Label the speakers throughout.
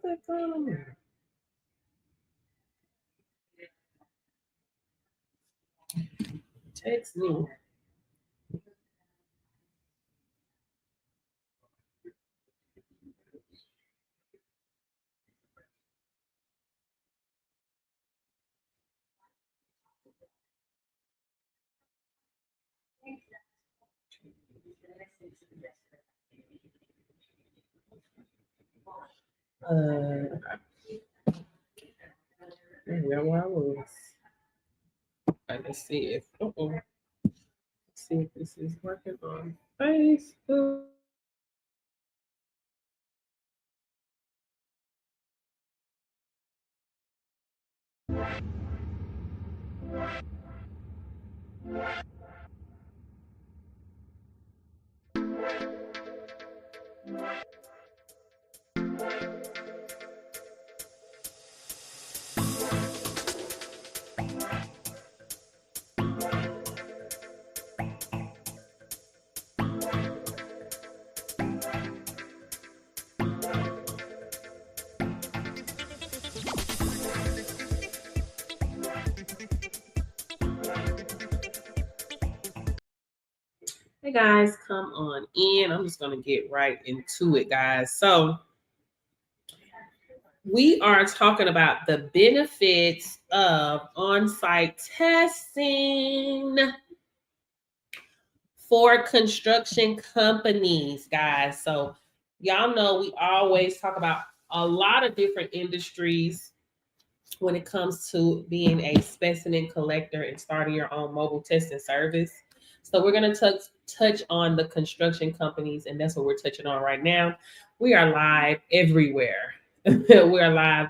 Speaker 1: What's that going on? Text me. Where I was. Let's see if let's see if this is working on Facebook. Hey guys, come on in. I'm just gonna get right into it, guys. So we are talking about the benefits of on-site testing for construction companies, guys. So y'all know we always talk about a lot of different industries when it comes to being a specimen collector and starting your own mobile testing service. So we're going to touch on the construction companies, and that's what we're touching on right now. We are live everywhere. We're live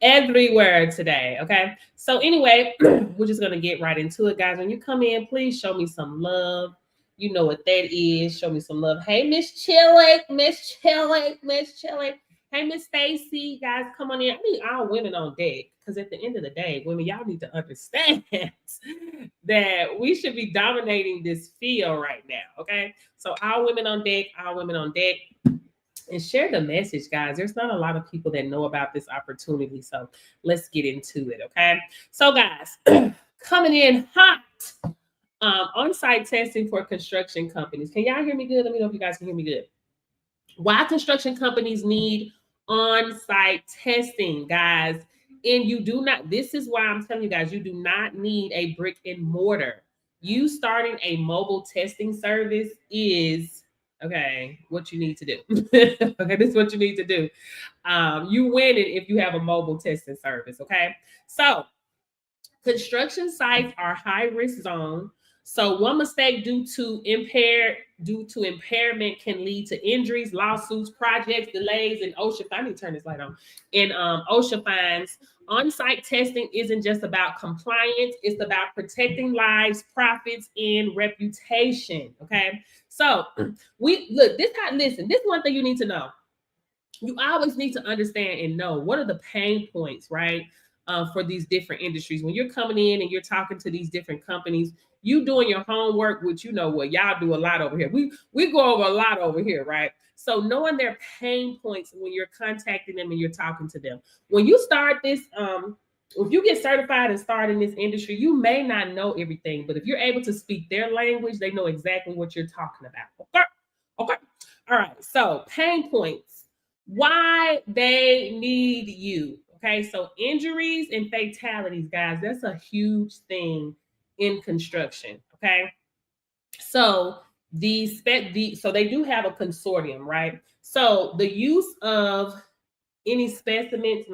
Speaker 1: everywhere today. Okay. So anyway, we're just going to get right into it, guys. When you come in, please show me some love. You know what that is. Show me some love. Hey, Miss Chili, Miss Chili, Miss Chili. Hey, Miss Stacy, guys, come on in. I need all women on deck because at the end of the day, women, y'all need to understand that we should be dominating this field right now. Okay. So all women on deck, all women on deck. And share the message, guys. There's not a lot of people that know about this opportunity. So let's get into it. Okay. So, guys, coming in hot. On-site testing for construction companies. Can y'all hear me good? Let me know if you guys can hear me good. Why construction companies need on-site testing, guys. And you do not, this is why I'm telling you guys, you do not need a brick and mortar. You starting a mobile testing service is what you need to do. Okay, this is what you need to do. You win it if you have a mobile testing service. Okay, so construction sites are high risk zone. So one mistake due to impairment can lead to injuries, lawsuits, projects, delays, and OSHA. I need to turn this light on. And OSHA fines. On-site testing isn't just about compliance; it's about protecting lives, profits, and reputation. Okay, so we look. Listen. This is one thing you need to know. You always need to understand and know what are the pain points, right? For these different industries. When you're coming in and you're talking to these different companies, you doing your homework, which you know what y'all do a lot over here. We go over a lot over here, right? So knowing their pain points when you're contacting them and you're talking to them. When you start this, if you get certified and start in this industry, you may not know everything, but if you're able to speak their language, they know exactly what you're talking about. Okay. All right. So pain points. Why they need you. Okay, so injuries and fatalities, guys, that's a huge thing in construction. Okay, so so they do have a consortium, right? So the use of any specimens,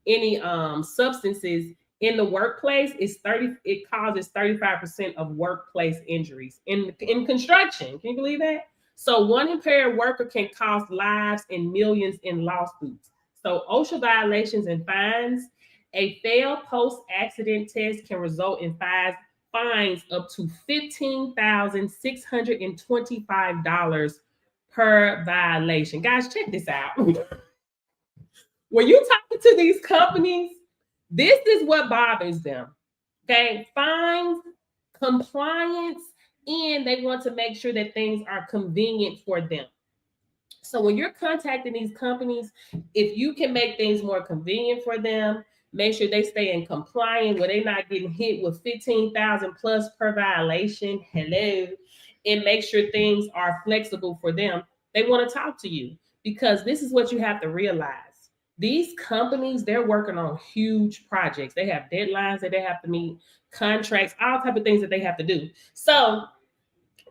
Speaker 1: any substances in the workplace is 30. It causes 35% of workplace injuries in construction. Can you believe that? So one impaired worker can cost lives and millions in lawsuits. So OSHA violations and fines. A failed post-accident test can result in fines up to $15,625 per violation. Guys, check this out. When you talking to these companies, this is what bothers them. Okay, fines, compliance, and they want to make sure that things are convenient for them. So when you're contacting these companies, if you can make things more convenient for them, make sure they stay in compliance where they're not getting hit with 15,000 plus per violation. Hello. And make sure things are flexible for them. They want to talk to you because this is what you have to realize. These companies, they're working on huge projects. They have deadlines that they have to meet, contracts, all type of things that they have to do. So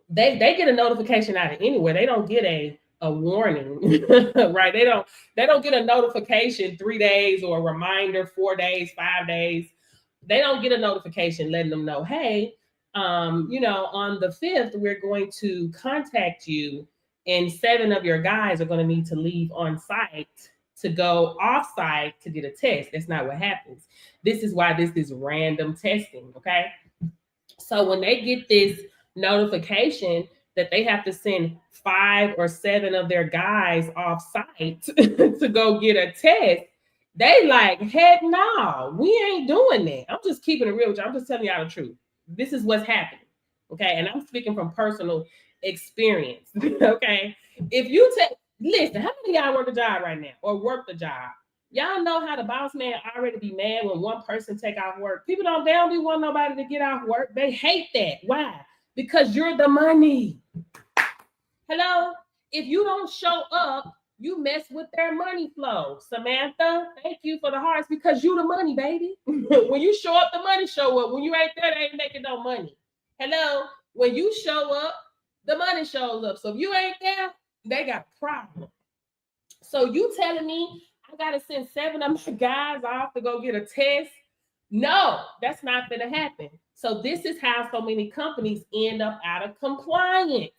Speaker 1: they get a notification out of anywhere. They don't get a warning, right? They don't get a notification 3 days or a reminder 4 days, 5 days. They don't get a notification letting them know, hey, on the 5th, we're going to contact you, and 7 of your guys are going to need to leave on site to go off site to get a test. That's not what happens. This is why this is random testing. Okay. So when they get this notification that they have to send 5 or 7 of their guys off site to go get a test, they like, heck no, we ain't doing that. I'm just keeping it real with you. I'm just telling y'all the truth. This is what's happening. Okay. And I'm speaking from personal experience. Okay. If you listen, how many of y'all work a job right now or work the job? Y'all know how the boss man already be mad when one person take off work. People they don't be want nobody to get off work. They hate that. Why? Because you're the money. Hello? If you don't show up, you mess with their money flow. Samantha, thank you for the hearts because you the money, baby. When you show up, the money show up. When you ain't there, they ain't making no money. Hello? When you show up, the money shows up. So if you ain't there, they got a problem. So you telling me I gotta send 7 of my guys off to go get a test? No, that's not gonna happen. So this is how so many companies end up out of compliance.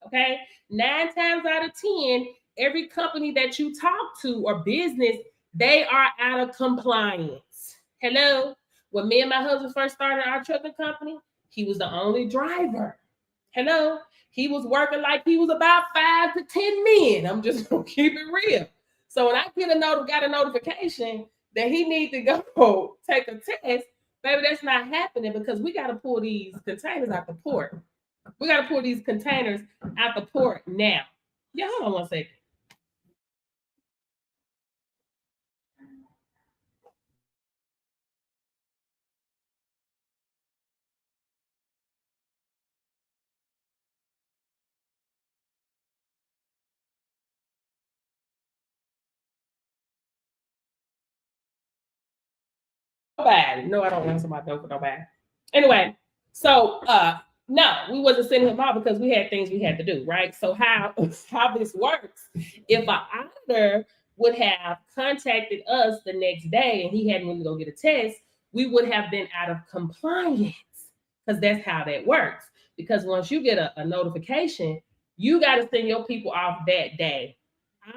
Speaker 1: Okay, 9 times out of 10, every company that you talk to or business, they are out of compliance. Hello, when me and my husband first started our trucking company, he was the only driver. Hello, he was working like he was about 5 to 10 men. I'm just gonna keep it real. So when I got a notification that he need to go take a test, baby, that's not happening because we got to pull these containers out the port. We got to pull these containers out the port now. Yeah, hold on one second. Bad. No, I don't answer my door for nobody. Anyway, so no, we wasn't sending him out because we had things we had to do, right? So how this works, if an auditor would have contacted us the next day and he hadn't went to go get a test, we would have been out of compliance because that's how that works. Because once you get a notification, you got to send your people off that day.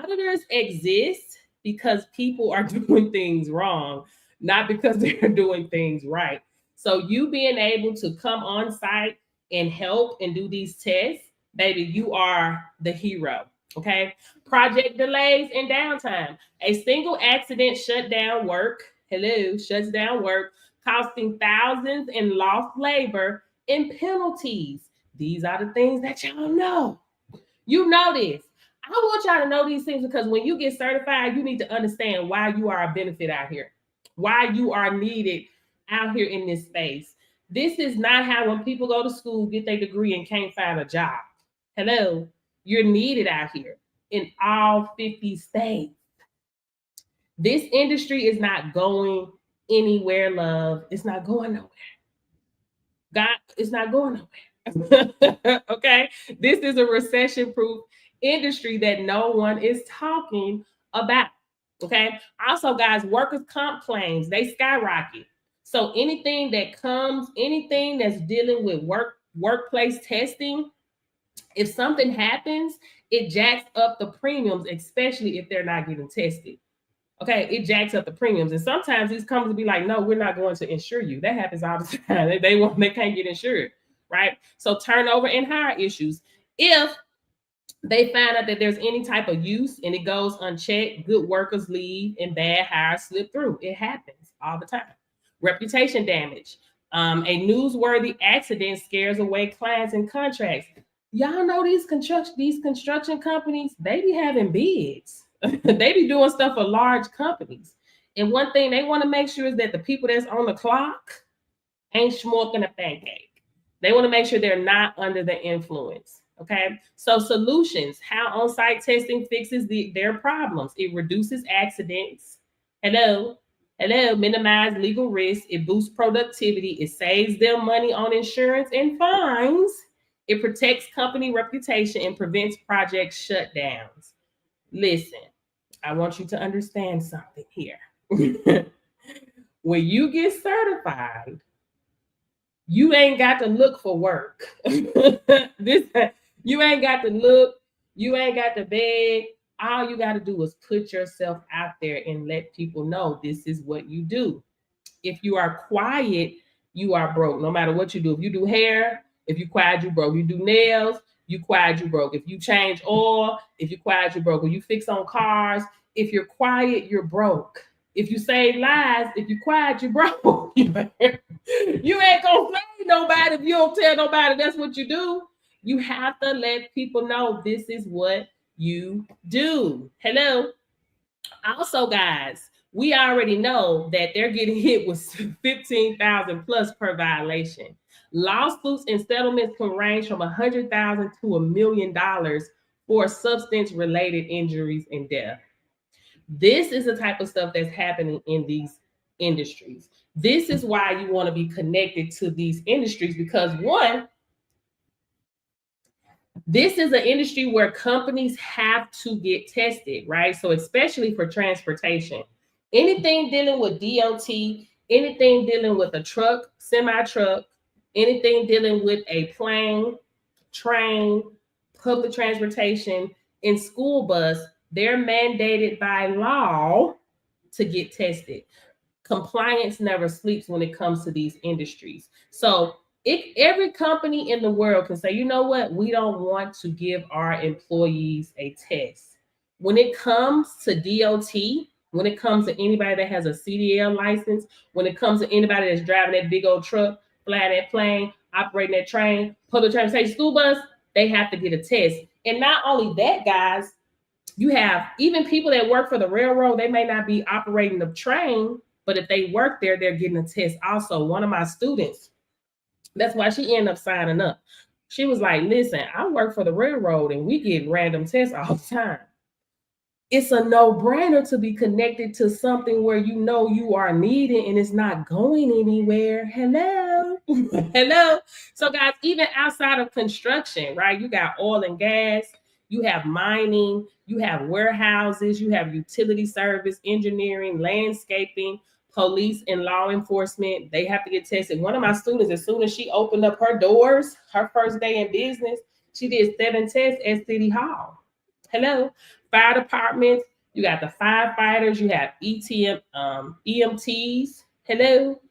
Speaker 1: Auditors exist because people are doing things wrong, not because they're doing things right. So you being able to come on site and help and do these tests, baby, you are the hero. Okay. Project delays and downtime. A single accident shut down work. Hello, shuts down work, costing thousands in lost labor and penalties. These are the things that y'all know. You know this. I want y'all to know these things because when you get certified, you need to understand why you are a benefit out here, why you are needed out here in this space. This is not how when people go to school, get their degree and can't find a job. Hello, you're needed out here in all 50 states. This industry is not going anywhere, love. It's not going nowhere. God, it's not going nowhere. Okay. This is a recession proof industry that no one is talking about. Okay. Also, guys, workers' comp claims, they skyrocket. So anything that comes, anything that's dealing with workplace testing, if something happens, it jacks up the premiums, especially if they're not getting tested. Okay, it jacks up the premiums. And sometimes these companies be like, no, we're not going to insure you. That happens all the time. They can't get insured, right? So turnover and hire issues. If they find out that there's any type of use and it goes unchecked, good workers leave and bad hires slip through. It happens all the time. Reputation damage. A newsworthy accident scares away clients and contracts. Y'all know these construction companies, they be having bids. They be doing stuff for large companies. And one thing they want to make sure is that the people that's on the clock ain't smoking a pancake. They want to make sure they're not under the influence. Okay. So solutions, how on-site testing fixes their problems. It reduces accidents. Hello. Hello. Minimize legal risk. It boosts productivity. It saves them money on insurance and fines. It protects company reputation and prevents project shutdowns. Listen, I want you to understand something here. When you get certified, you ain't got to look for work. This you ain't got to look, you ain't got to beg. All you got to do is put yourself out there and let people know this is what you do. If you are quiet, you are broke. No matter what you do. If you do hair, if you quiet, you broke. You do nails, you quiet, you broke. If you change oil, if you quiet, you broke. If you fix on cars, if you're quiet, you're broke. If you say lies, if you quiet, you broke. You ain't gonna say nobody if you don't tell nobody that's what you do. You have to let people know this is what you do. Hello. Also, guys, we already know that they're getting hit with 15,000 plus per violation. Lawsuits and settlements can range from 100,000 to $1,000,000 for substance related injuries and death. This is the type of stuff that's happening in these industries. This is why you want to be connected to these industries because one, this is an industry where companies have to get tested, right? So especially for transportation, anything dealing with DOT, anything dealing with a truck, semi-truck, anything dealing with a plane, train, public transportation, and school bus, they're mandated by law to get tested. Compliance never sleeps when it comes to these industries. So every company in the world can say, you know what, we don't want to give our employees a test. When it comes to DOT, when it comes to anybody that has a CDL license, when it comes to anybody that's driving that big old truck, flying that plane, operating that train, public transportation, school bus, they have to get a test. And not only that, guys, you have even people that work for the railroad, they may not be operating the train, but if they work there, they're getting a test. Also, one of my students, that's why she ended up signing up. She was like, listen, I work for the railroad and we get random tests all the time. It's a no-brainer to be connected to something where you know you are needed and it's not going anywhere. Hello. Hello. So guys, even outside of construction, right? You got oil and gas, you have mining, you have warehouses, you have utility service, engineering, landscaping, police and law enforcement. They have to get tested. One of my students, as soon as she opened up her doors, her first day in business, she did 7 tests at City Hall. Hello. Fire departments, you got the firefighters, you have EMTs. Hello.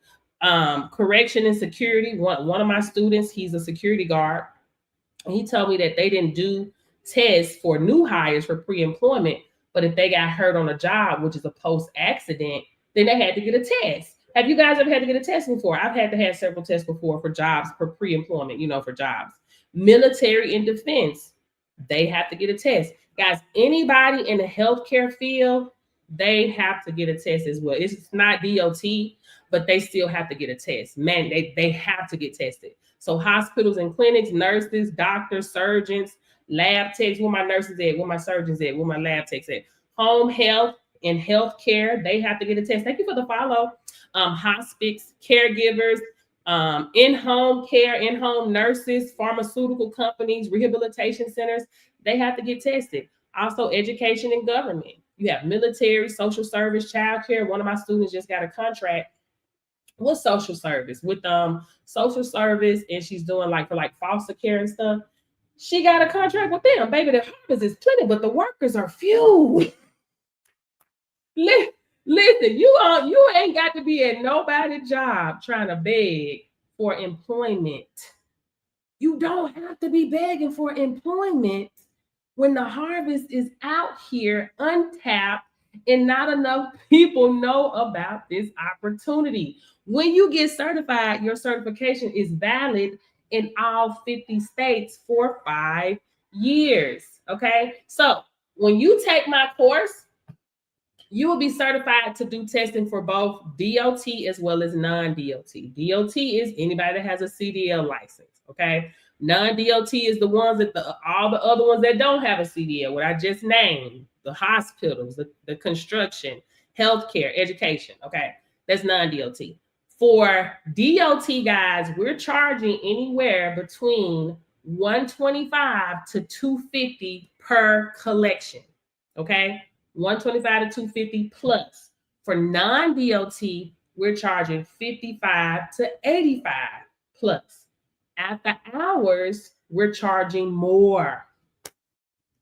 Speaker 1: Correction and security. One of my students, he's a security guard, and he told me that they didn't do tests for new hires for pre-employment, but if they got hurt on a job, which is a post-accident, then they had to get a test. Have you guys ever had to get a test before? I've had to have several tests before for jobs, for pre-employment, for jobs. Military and defense, they have to get a test. Guys, anybody in the healthcare field, they have to get a test as well. It's not DOT, but they still have to get a test. Man, they have to get tested. So hospitals and clinics, nurses, doctors, surgeons, lab techs, where my nurses at, where my surgeons at, where my lab techs at. Home health and healthcare, they have to get a test. Thank you for the follow. Hospice, caregivers, in-home care, in-home nurses, pharmaceutical companies, rehabilitation centers, they have to get tested. Also, education and government. You have military, social service, childcare. One of my students just got a contract with social service, with social service, and she's doing for foster care and stuff. She got a contract with them. Baby, the harvest is plenty, but the workers are few. Listen, you ain't got to be at nobody's job trying to beg for employment. You don't have to be begging for employment when the harvest is out here untapped and not enough people know about this opportunity. When you get certified, your certification is valid in all 50 states for 5 years. Okay. So when you take my course, you will be certified to do testing for both DOT as well as non-DOT. DOT is anybody that has a CDL license, okay? Non-DOT is the ones that all the other ones that don't have a CDL, what I just named, the hospitals, the construction, healthcare, education, okay? That's non-DOT. For DOT guys, we're charging anywhere between $125 to $250 per collection, okay? 125 to 250 plus. For non-DOT, we're charging 55 to 85 plus. After hours, we're charging more.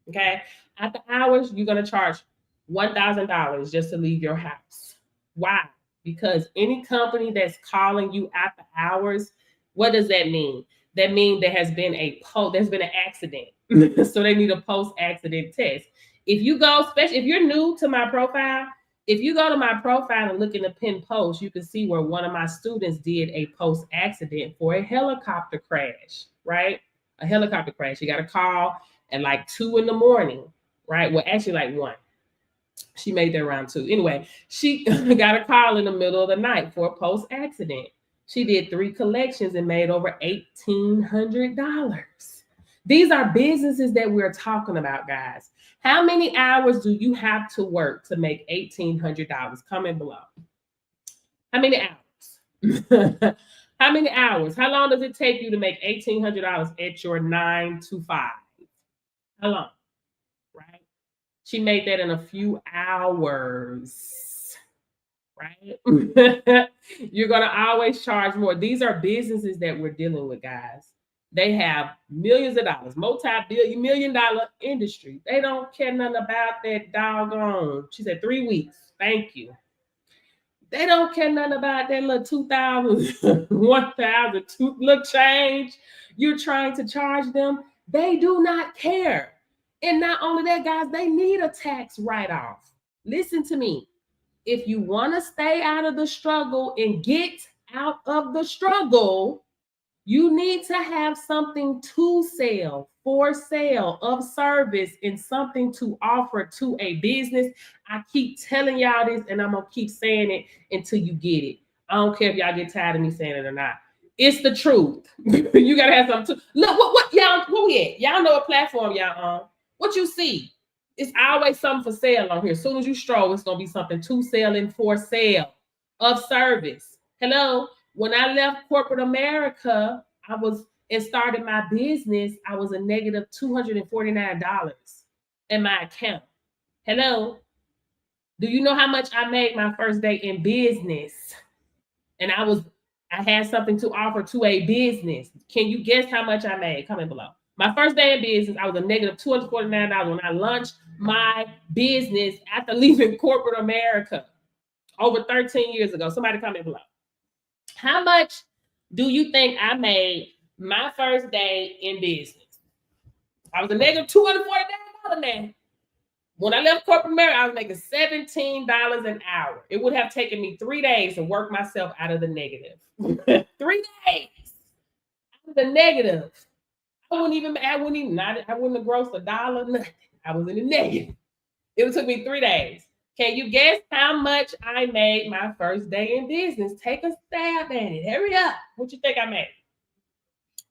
Speaker 1: Okay. After hours, you're going to charge $1,000 just to leave your house. Why? Because any company that's calling you after hours, what does that mean? That means there's been an accident. So they need a post-accident test. If you go, especially if you're new to my profile, if you go to my profile and look in the pinned post, you can see where one of my students did a post-accident for a helicopter crash, right? A helicopter crash. You got a call at like 2 a.m, right? Well, actually like 1. She made that around 2. Anyway, she got a call in the middle of the night for a post-accident. She did 3 collections and made over $1,800. These are businesses that we're talking about, guys. How many hours do you have to work to make $1,800? Comment below. How many hours? How many hours? How long does it take you to make $1,800 at your 9 to 5? How long? Right? She made that in a few hours. Right? You're going to always charge more. These are businesses that we're dealing with, guys. They have millions of dollars, multi-million-dollar industry. They don't care nothing about that doggone. She said 3 weeks. Thank you. They don't care nothing about that little 2,000, 1,000, little change you're trying to charge them. They do not care. And not only that, guys, they need a tax write-off. Listen to me. If you want to stay out of the struggle and get out of the struggle, you need to have something to sell, for sale, of service, and something to offer to a business. I keep telling y'all this, and I'm going to keep saying it until you get it. I don't care if y'all get tired of me saying it or not. It's the truth. You got to have something to. Look, what y'all, where we at? Y'all know what platform y'all on. What you see? It's always something for sale on here. As soon as you stroll, it's going to be something to sell and for sale of service. Hello? When I left corporate America, and started my business, I was a negative $249 in my account. Hello? Do you know how much I made my first day in business? And I had something to offer to a business. Can you guess how much I made? Comment below. My first day in business, I was a negative $249 when I launched my business after leaving corporate America over 13 years ago. Somebody comment below. How much do you think I made my first day in business? I was a negative $249 man. When I left corporate America, I was making $17 an hour. It would have taken me 3 days to work myself out of the negative. 3 days out of the negative. I wouldn't have grossed $1, nothing. I was in the negative. It took me 3 days. Can you guess how much I made my first day in business? Take a stab at it. Hurry up. What you think I made?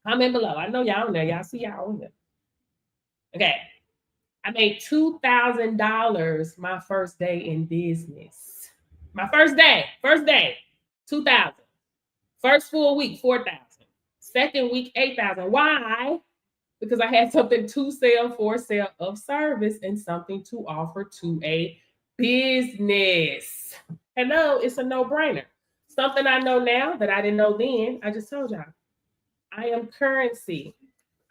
Speaker 1: Comment below. I know y'all on there. Y'all see y'all on there. Okay. I made $2,000 my first day in business. My first day, $2,000. First full week, $4,000. Second week, $8,000. Why? Because I had something to sell, for sale of service, and something to offer to a business. Hello, it's a no-brainer. Something I know now that I didn't know then. I just told y'all. I am currency.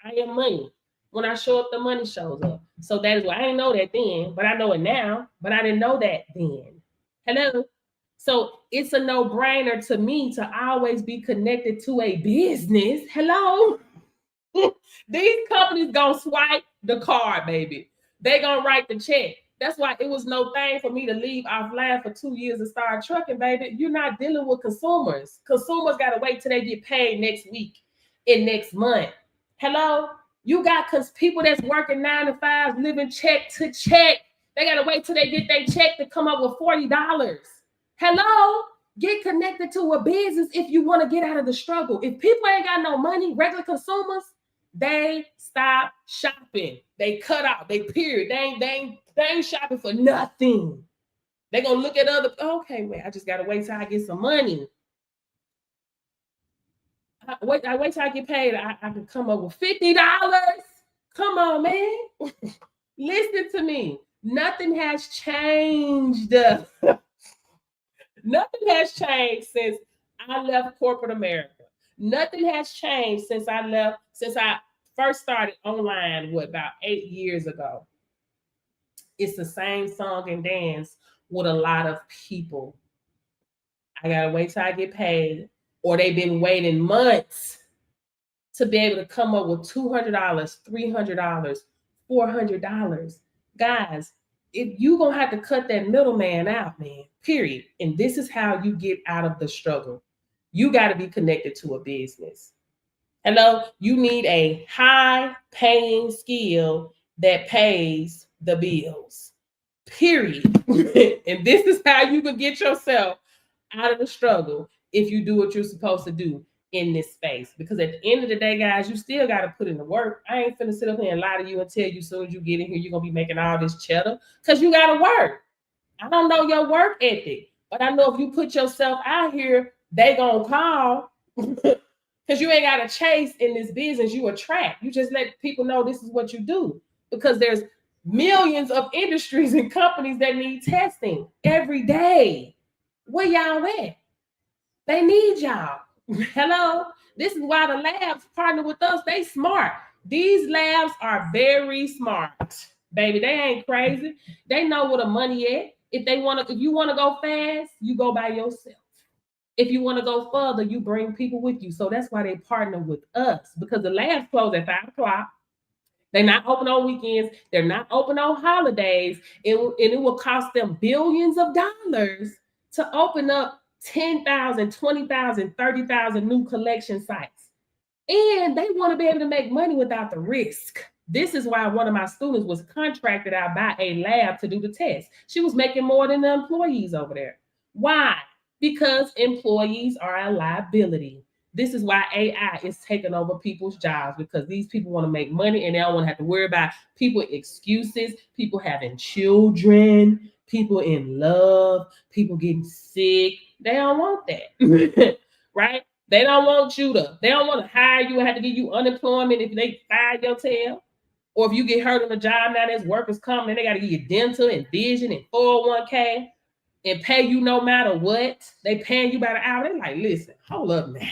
Speaker 1: I am money. When I show up, the money shows up. So that is why I didn't know that then, but I know it now, but I didn't know that then. Hello. So it's a no-brainer to me to always be connected to a business. Hello. These companies gonna swipe the card, baby. They gonna write the check. That's why it was no thing for me to leave offline for 2 years and start trucking, baby. You're not dealing with consumers. Consumers gotta wait till they get paid next week. in next month. Hello? You got people that's working 9 to 5, living check to check. They got to wait till they get their check to come up with $40. Hello? Get connected to a business if you want to get out of the struggle. If people ain't got no money, regular consumers, they stop shopping. They cut out. They period. They ain't shopping for nothing. They gonna look at other. Okay, wait. I just gotta wait till I get some money. I wait till I get paid. I can come up with $50. Come on, man. Listen to me. Nothing has changed. Nothing has changed since I left corporate America. Nothing has changed since I first started online, about 8 years ago. It's the same song and dance with a lot of people. I gotta wait till I get paid, or they've been waiting months to be able to come up with $200, $300, $400. Guys, if you gonna have to cut that middleman out, man, period. And this is how you get out of the struggle. You got to be connected to a business. Hello, you need a high paying skill that pays the bills, period. And this is how you can get yourself out of the struggle if you do what you're supposed to do in this space. Because at the end of the day, guys, you still got to put in the work. I ain't finna sit up here and lie to you and tell you as soon as you get in here, you're going to be making all this cheddar, because you got to work. I don't know your work ethic, but I know if you put yourself out here, they going to call. Because you ain't got to chase in this business. You attract. You just let people know this is what you do. Because there's millions of industries and companies that need testing every day. Where y'all at? They need y'all. Hello? This is why the labs partner with us. They smart. These labs are very smart. Baby, they ain't crazy. They know where the money at. If you want to go fast, you go by yourself. If you want to go further, you bring people with you. So that's why they partner with us, because the labs close at 5 o'clock. They're not open on weekends. They're not open on holidays. And it will cost them billions of dollars to open up 10,000, 20,000, 30,000 new collection sites. And they want to be able to make money without the risk. This is why one of my students was contracted out by a lab to do the test. She was making more than the employees over there. Why? Because employees are a liability. This is why AI is taking over people's jobs, because these people want to make money and they don't want to have to worry about people excuses, people having children, people in love, people getting sick. They don't want that, right? They don't want they don't want to hire you and have to give you unemployment if they fire your tail. Or if you get hurt on the job, now there's workers coming and they got to give you dental and vision and 401k and pay you no matter what. They paying you by the hour. They're like, listen, hold up, man.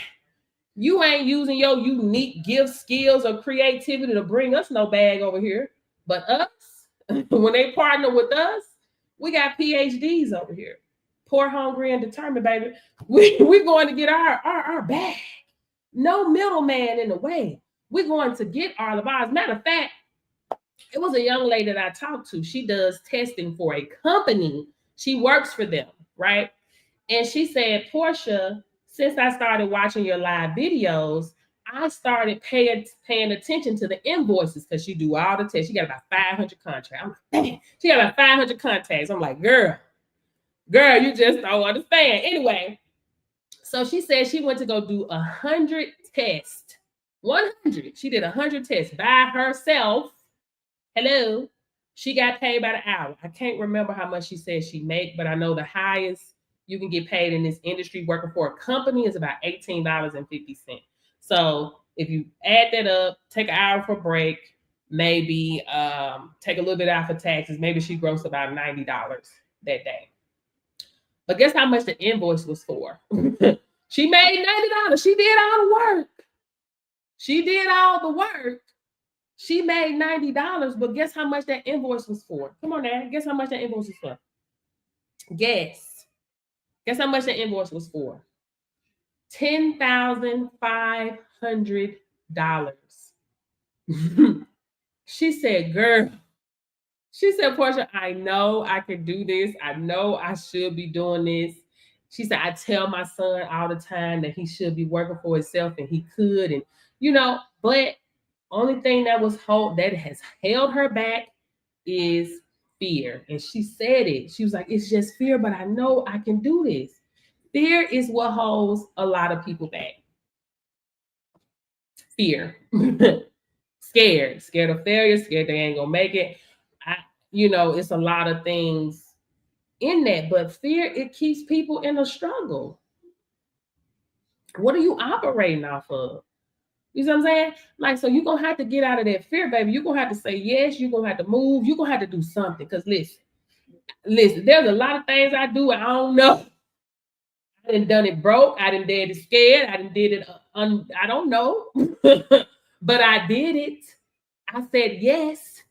Speaker 1: You ain't using your unique gifts, skills, or creativity to bring us no bag over here. But us, when they partner with us, we got PhDs over here. Poor, hungry, and determined, baby. We're going to get our bag. No middleman in the way. We're going to get all of ours. Matter of fact, it was a young lady that I talked to. She does testing for a company. She works for them, right? And she said, Portia, since I started watching your live videos, I started paying attention to the invoices, because she do all the tests. She got about 500 contracts. I'm like, dang, she got about 500 contacts. I'm like, girl, you just don't understand. Anyway, so she said she went to go do 100 tests. 100. She did 100 tests by herself. Hello. She got paid by the hour. I can't remember how much she said she made, but I know the highest you can get paid in this industry working for a company is about $18.50. So if you add that up, take an hour for a break, maybe take a little bit out for taxes, maybe she grossed about $90 that day. But guess how much the invoice was for? She made $90. She did all the work. She made $90, but guess how much that invoice was for? Come on now. Guess how much that invoice was for? Guess how much that invoice was for? $10,500. She said, girl, Portia, I know I can do this. I know I should be doing this. She said, I tell my son all the time that he should be working for himself, and he could. And But only thing that has held her back is fear. And she said it. She was like, it's just fear, but I know I can do this. Fear is what holds a lot of people back. Fear. Scared of failure, scared they ain't gonna make it. It's a lot of things in that, but fear, it keeps people in a struggle. What are you operating off of? You know what I'm saying? Like, so you're gonna have to get out of that fear, baby. You're gonna have to say yes, you're gonna have to move, you're gonna have to do something. Because listen, there's a lot of things I do, and I don't know. I done done it broke, I done did it scared, I done did it I don't know. But I did it. I said yes.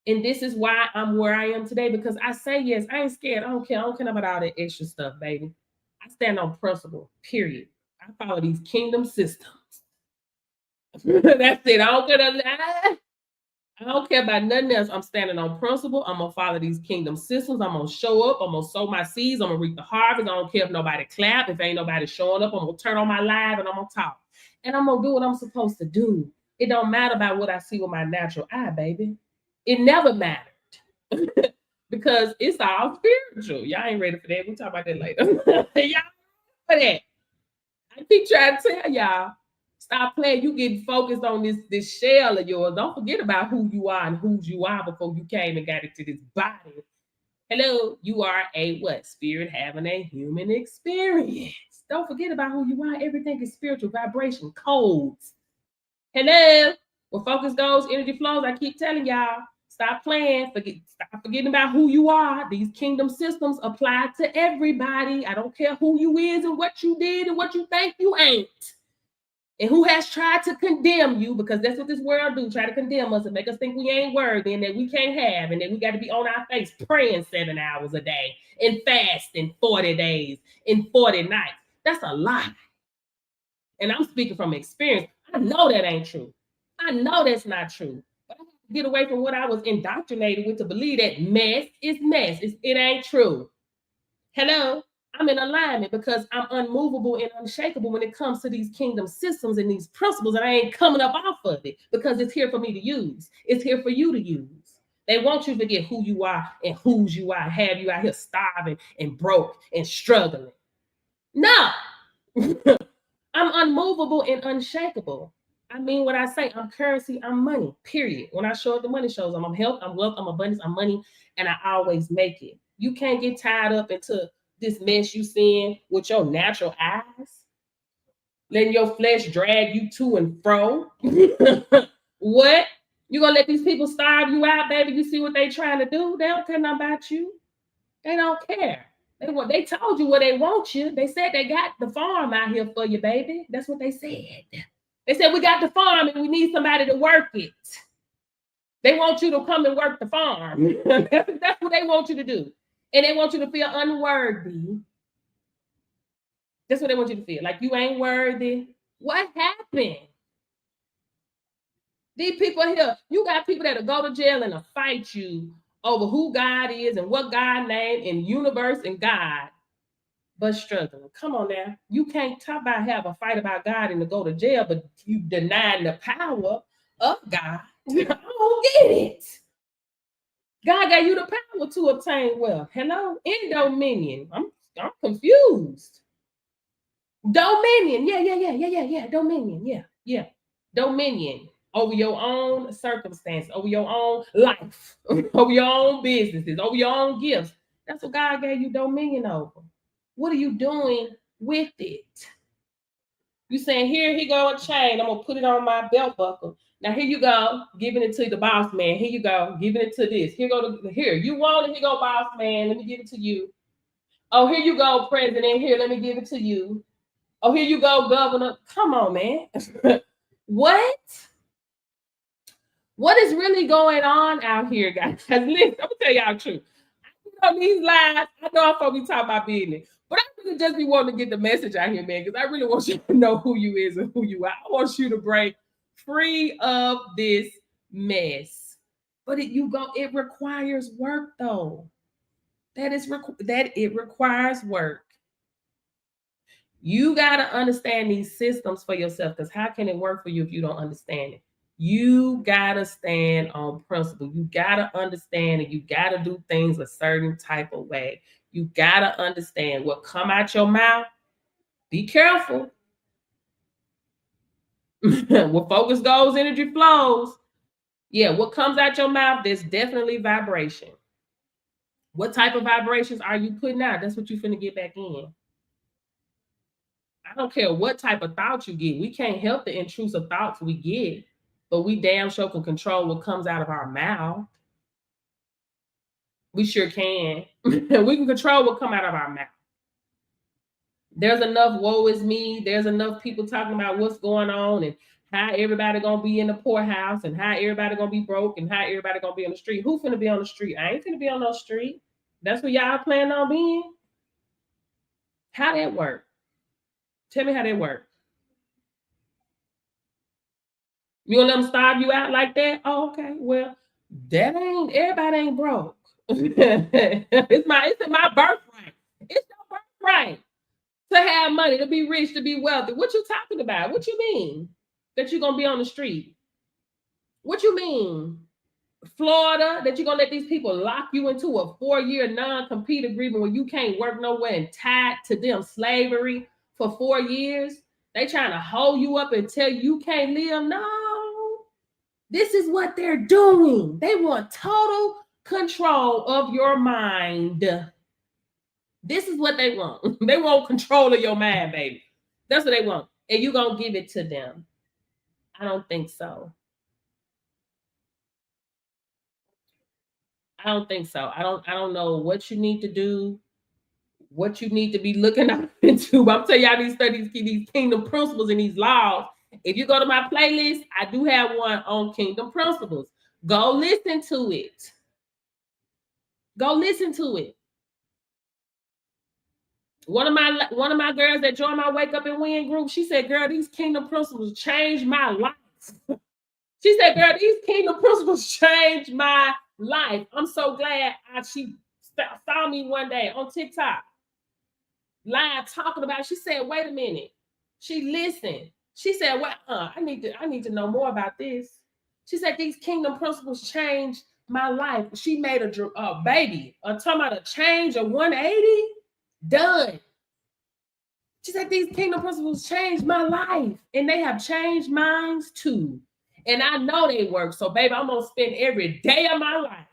Speaker 1: And this is why I'm where I am today, because I say yes. I ain't scared. I don't care. I don't care about all that extra stuff, baby. I stand on principle, period. I follow these kingdom systems. That's it. I don't care about nothing else. I'm standing on principle. I'm going to follow these kingdom systems. I'm going to show up. I'm going to sow my seeds. I'm going to reap the harvest. I don't care if nobody clap. If ain't nobody showing up, I'm going to turn on my live and I'm going to talk. And I'm going to do what I'm supposed to do. It don't matter about what I see with my natural eye, baby. It never mattered. Because it's all spiritual. Y'all ain't ready for that. We'll talk about that later. Y'all for that. I keep trying to tell y'all, stop playing. You getting focused on this shell of yours. Don't forget about who you are and whose you are before you came and got into this body. Hello, you are a what? Spirit having a human experience. Don't forget about who you are. Everything is spiritual, vibration, codes. Hello, where focus goes, energy flows. I keep telling y'all, stop playing. Stop forgetting about who you are. These kingdom systems apply to everybody. I don't care who you is and what you did and what you think you ain't. And who has tried to condemn you, because that's what this world do, try to condemn us and make us think we ain't worthy and that we can't have and that we got to be on our face praying 7 hours a day and fasting 40 days and 40 nights. That's a lie. And I'm speaking from experience. I know that ain't true. I know that's not true. But I have to get away from what I was indoctrinated with to believe that mess is mess. It ain't true. Hello? I'm in alignment because I'm unmovable and unshakable when it comes to these kingdom systems and these principles, and I ain't coming up off of it because it's here for me to use. It's here for you to use. They want you to forget who you are and whose you are, have you out here starving and broke and struggling. No. I'm unmovable and unshakable. I mean what I say. I'm currency, I'm money, period. When I show up, the money shows. I'm health, I'm wealth, I'm abundance, I'm money, and I always make it. You can't get tied up into this mess you seeing with your natural eyes, letting your flesh drag you to and fro. What? You gonna let these people starve you out, baby? You see what they trying to do? They don't care nothing about you. They don't care. They told you where they want you. They said they got the farm out here for you, baby. That's what they said. They said we got the farm and we need somebody to work it. They want you to come and work the farm. That's what they want you to do. And they want you to feel unworthy. That's what they want you to feel. Like you ain't worthy. What happened? These people here, you got people that'll go to jail and fight you over who God is and what God named and universe and God, but struggling. Come on now. You can't talk about have a fight about God and to go to jail, but you denying the power of God. I don't get it. God gave you the power to obtain wealth. Hello? In dominion. I'm confused. Dominion. Yeah. Dominion. Yeah. Dominion over your own circumstance, over your own life, over your own businesses, over your own gifts. That's what God gave you dominion over. What are you doing with it? You saying, here go a chain. I'm going to put it on my belt buckle. Now, here you go, giving it to the boss man. Here you go, giving it to this. Here, you want it. Here go, boss man. Let me give it to you. Oh, here you go, president. Here, let me give it to you. Oh, here you go, governor. Come on, man. What? What is really going on out here, guys? Listen, I'm going to tell y'all the truth. On these lives, I know I'm supposed to be talking about business, but I really just be wanting to get the message out here, man, because I really want you to know who you is and who you are. I want you to break free of this mess. But it requires work, though. It requires work. You got to understand these systems for yourself, because how can it work for you if you don't understand it? You got to stand on principle. You got to understand it. You got to do things a certain type of way. You got to understand what come out your mouth. Be careful. Where focus goes, energy flows. Yeah, what comes out your mouth, there's definitely vibration. What type of vibrations are you putting out? That's what you're finna get back in. I don't care what type of thoughts you get. We can't help the intrusive thoughts we get, but we damn sure can control what comes out of our mouth. We sure can. We can control what come out of our mouth. There's enough woe is me. There's enough people talking about what's going on and how everybody gonna be in the poorhouse and how everybody gonna be broke and how everybody gonna be on the street. Who finna be on the street? I ain't finna be on no street. That's what y'all plan on being? How that work? Tell me how that work. You gonna let them starve you out like that? Oh, okay. Well, that ain't everybody ain't broke. it's my birthright. It's your birthright to have money, to be rich, to be wealthy. What you talking about? What you mean that you're gonna be on the street? What you mean? Florida, that you're gonna let these people lock you into a 4-year non-compete agreement where you can't work nowhere and tied to them slavery for 4 years? They trying to hold you up and tell you can't live. No, this is what they're doing. They want total control of your mind. This is what they want. They want control of your mind, baby. That's what they want. And you're gonna give it to them. I don't think so. I don't think so. I don't know what you need to do, what you need to be looking out into. I'm telling y'all, these kingdom principles and these laws. If you go to my playlist, I do have one on kingdom principles. Go listen to it. Go listen to it. One of my girls that joined my Wake Up and Win group, she said, "Girl, these kingdom principles changed my life." She said, "Girl, these kingdom principles changed my life." I'm so glad she saw me one day on TikTok live talking about it. She said, "Wait a minute." She listened. She said, "Well, I need to know more about this." She said, "These kingdom principles changed my life." She made a baby. I'm talking about a change of 180. Done. She said, "These kingdom principles changed my life, and they have changed mine too. And I know they work. So, baby, I'm gonna spend every day of my life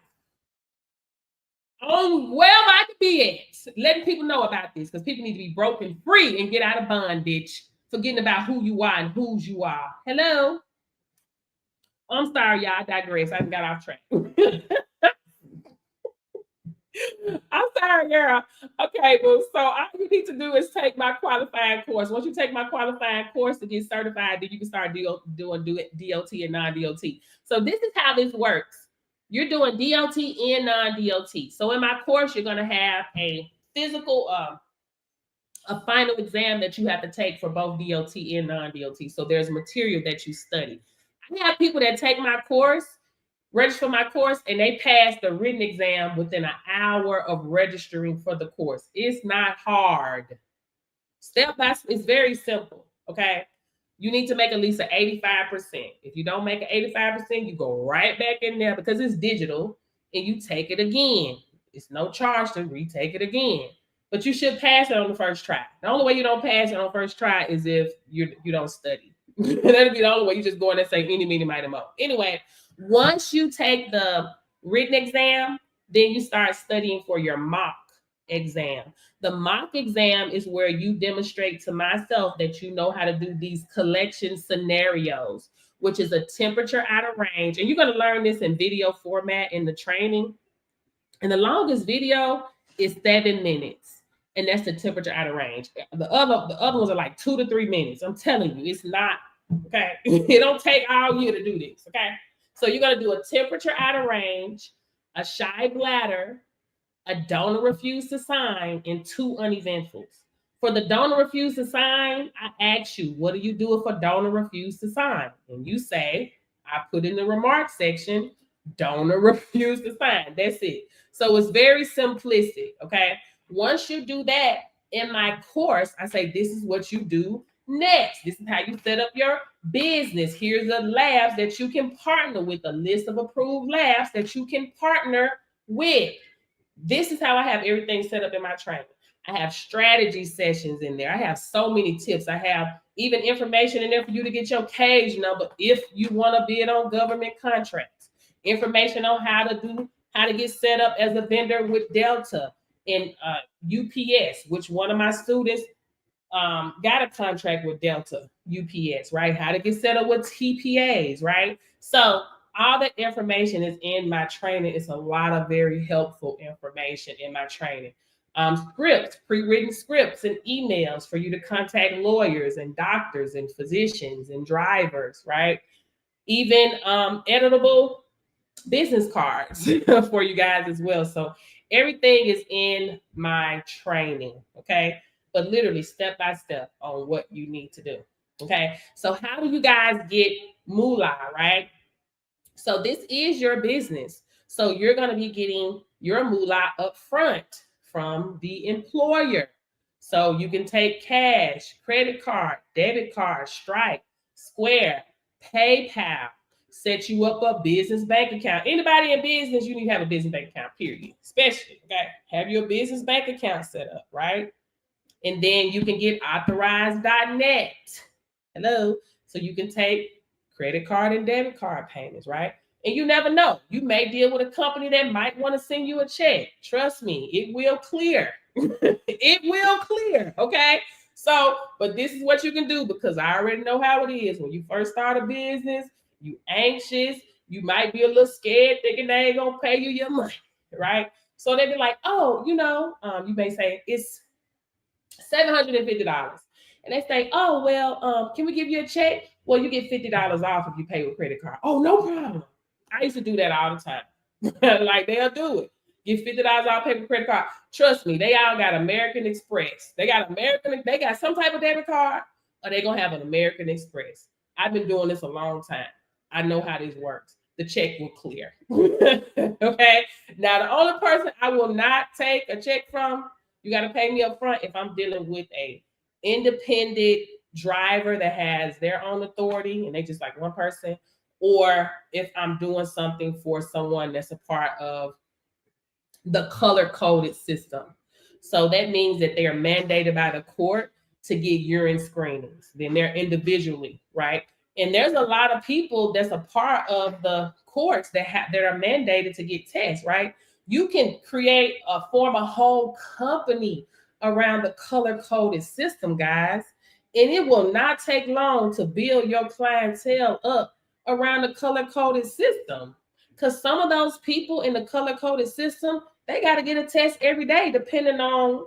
Speaker 1: on wherever I could be at, letting people know about this, because people need to be broken free and get out of bondage, forgetting about who you are and whose you are." Hello. I'm sorry, y'all. I digress. I got off track. I'm sorry, girl. Okay, well, so all you need to do is take my qualifying course. Once you take my qualifying course to get certified, then you can start doing DOT and non-DOT. So this is how this works. You're doing DOT and non-DOT. So in my course, you're going to have a physical, a final exam that you have to take for both DOT and non-DOT. So there's material that you study. I have people that take my course, register for my course, and they pass the written exam within an hour of registering for the course. It's not hard. Step by step, it's very simple. Okay. You need to make at least an 85%. If you don't make an 85%, you go right back in there because it's digital and you take it again. It's no charge to retake it again. But you should pass it on the first try. The only way you don't pass it on the first try is if you don't study. That'd be the only way. You just go in and say any, meeny, mighty, mo. Anyway, once you take the written exam, then you start studying for your mock exam. The mock exam is where you demonstrate to myself that you know how to do these collection scenarios, which is a temperature out of range. And you're going to learn this in video format in the training. And the longest video is 7 minutes. And that's the temperature out of range. The other ones are like 2 to 3 minutes. I'm telling you, it's not, okay? It don't take all year to do this, okay? So you're going to do a temperature out of range, a shy bladder, a donor refused to sign, and 2 uneventuals. For the donor refused to sign, I ask you, what do you do if a donor refused to sign? And you say, I put in the remarks section, donor refused to sign. That's it. So it's very simplistic, okay? Once you do that, in my course, I say, this is what you do next. This is how you set up your business. Here's the labs that you can partner with, a list of approved labs that you can partner with. This is how I have everything set up in my training. I have strategy sessions in there. I have so many tips. I have even information in there for you to get your cage number if you want to bid on government contracts. Information on how to get set up as a vendor with Delta and UPS, which one of my students got a contract with Delta UPS, right? How to get set up with TPAs, right? So all the information is in my training. It's a lot of very helpful information in my training. Scripts, pre-written scripts and emails for you to contact lawyers and doctors and physicians and drivers, right? Even editable business cards for you guys as well. So everything is in my training, okay? But literally step by step on what you need to do, okay? So how do you guys get moolah, right? So this is your business. So you're going to be getting your moolah up front from the employer. So you can take cash, credit card, debit card, Stripe, Square, PayPal, set you up a business bank account. Anybody in business, you need to have a business bank account, period. Especially, okay? Have your business bank account set up, right? And then you can get authorized.net. Hello. So you can take credit card and debit card payments, right? And you never know. You may deal with a company that might want to send you a check. Trust me, it will clear. It will clear, okay? So, but this is what you can do because I already know how it is. When you first start a business, you anxious, you might be a little scared thinking they ain't gonna pay you your money, right? So they be like, oh, you may say it's $750. And they say, oh, well, can we give you a check? Well, you get $50 off if you pay with credit card. Oh, no problem. I used to do that all the time. Like they'll do it. Get $50 off, pay with credit card. Trust me, they all got American Express. They got some type of debit card, or they're gonna have an American Express. I've been doing this a long time. I know how this works. The check will clear. Okay. Now, the only person I will not take a check from, you got to pay me up front if I'm dealing with a independent driver that has their own authority and they just like one person, or if I'm doing something for someone that's a part of the color-coded system. So that means that they are mandated by the court to get urine screenings. Then they're individually, right? And there's a lot of people that's a part of the courts that are mandated to get tests, right? You can form a whole company around the color-coded system, guys. And it will not take long to build your clientele up around the color-coded system. Because some of those people in the color-coded system, they got to get a test every day, depending on,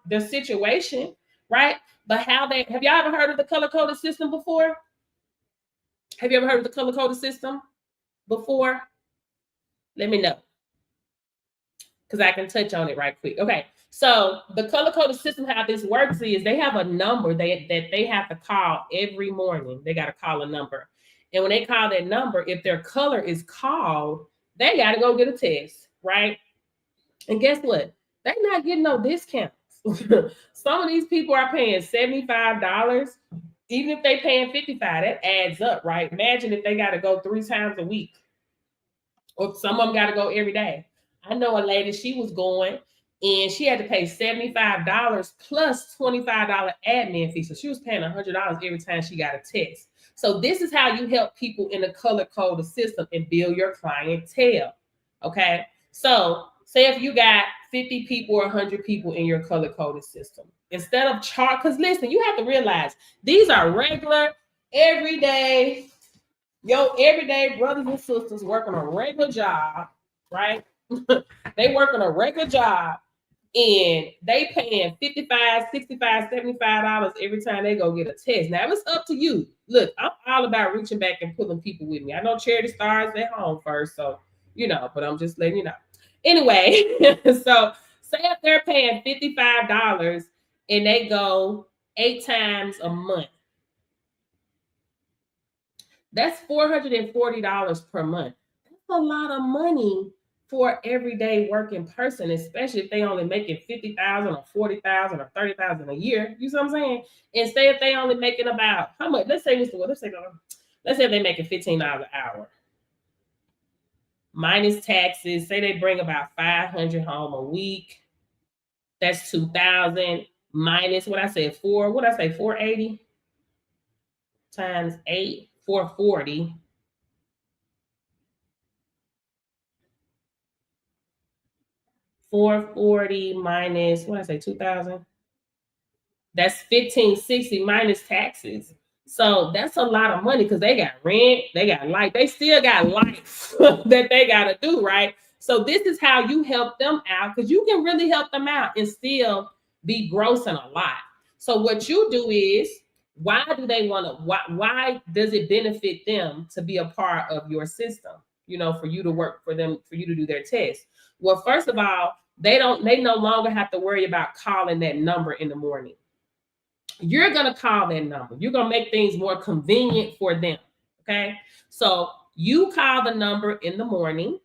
Speaker 1: their situation, right? But have y'all ever heard of the color-coded system before? Have you ever heard of the color-coded system before? Let me know, because I can touch on it right quick. Okay, so the color-coded system, how this works is they have a number that they have to call every morning. They got to call a number. And when they call that number, if their color is called, they got to go get a test, right? And guess what? They're not getting no discounts. Some of these people are paying $75. Even if they paying $55, that adds up, right? Imagine if they got to go 3 times a week. Or some of them got to go every day. I know a lady, she was going and she had to pay $75 plus $25 admin fee. So she was paying $100 every time she got a test. So this is how you help people in the color-coded system and build your clientele. Okay. So say if you got 50 people or 100 people in your color-coded system, instead of because listen, you have to realize these are regular, everyday brothers and sisters working a regular job, right? They working a regular job and they paying $55, $65, $75 every time they go get a test. Now it's up to you. Look, I'm all about reaching back and pulling people with me. I know charity starts at home first, so but I'm just letting you know. Anyway, so say if they're paying $55 and they go 8 times a month, that's $440 per month. That's a lot of money for everyday working person, especially if they only making 50,000 or 40,000 or 30,000 a year. You see what I'm saying? And say if they only making about how much? Let's say if they making $15 an hour minus taxes. Say they bring about 500 home a week. That's 2,000 minus what I said 480 times 8, 440. 440 minus what I say 2,000. That's 1,560 minus taxes. So that's a lot of money because they got rent, they got light, they still got life that they got to do, right? So this is how you help them out because you can really help them out and still be grossing a lot. So what you do is, why do they want to? Why does it benefit them to be a part of your system? You know, for you to work for them, for you to do their test. Well, first of all, they no longer have to worry about calling that number in the morning. You're going to call that number. You're going to make things more convenient for them. Okay. So you call the number in the morning.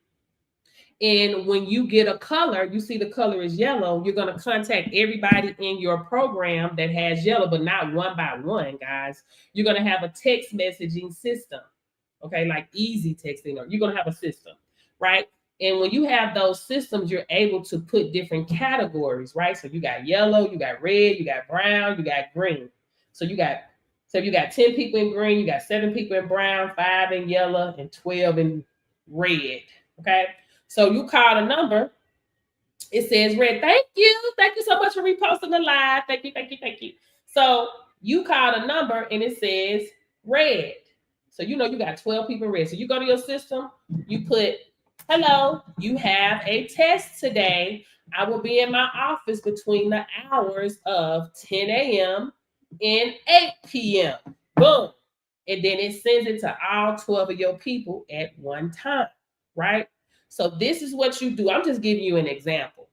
Speaker 1: And when you get a color, you see the color is yellow, you're going to contact everybody in your program that has yellow, but not one by one, guys. You're going to have a text messaging system. Okay. Like easy texting, or you're going to have a system, right? And when you have those systems, you're able to put different categories, right? So you got yellow, you got red, you got brown, you got green. So you got 10 people in green, you got 7 people in brown, 5 in yellow, and 12 in red. Okay. So you call the number. It says red. Thank you. Thank you so much for reposting the live. Thank you. So you call the number and it says red. So you know you got 12 people in red. So you go to your system, you put, hello, you have a test today. I will be in my office between the hours of 10 a.m. and 8 p.m. Boom. And then it sends it to all 12 of your people at one time, right? So this is what you do. I'm just giving you an example.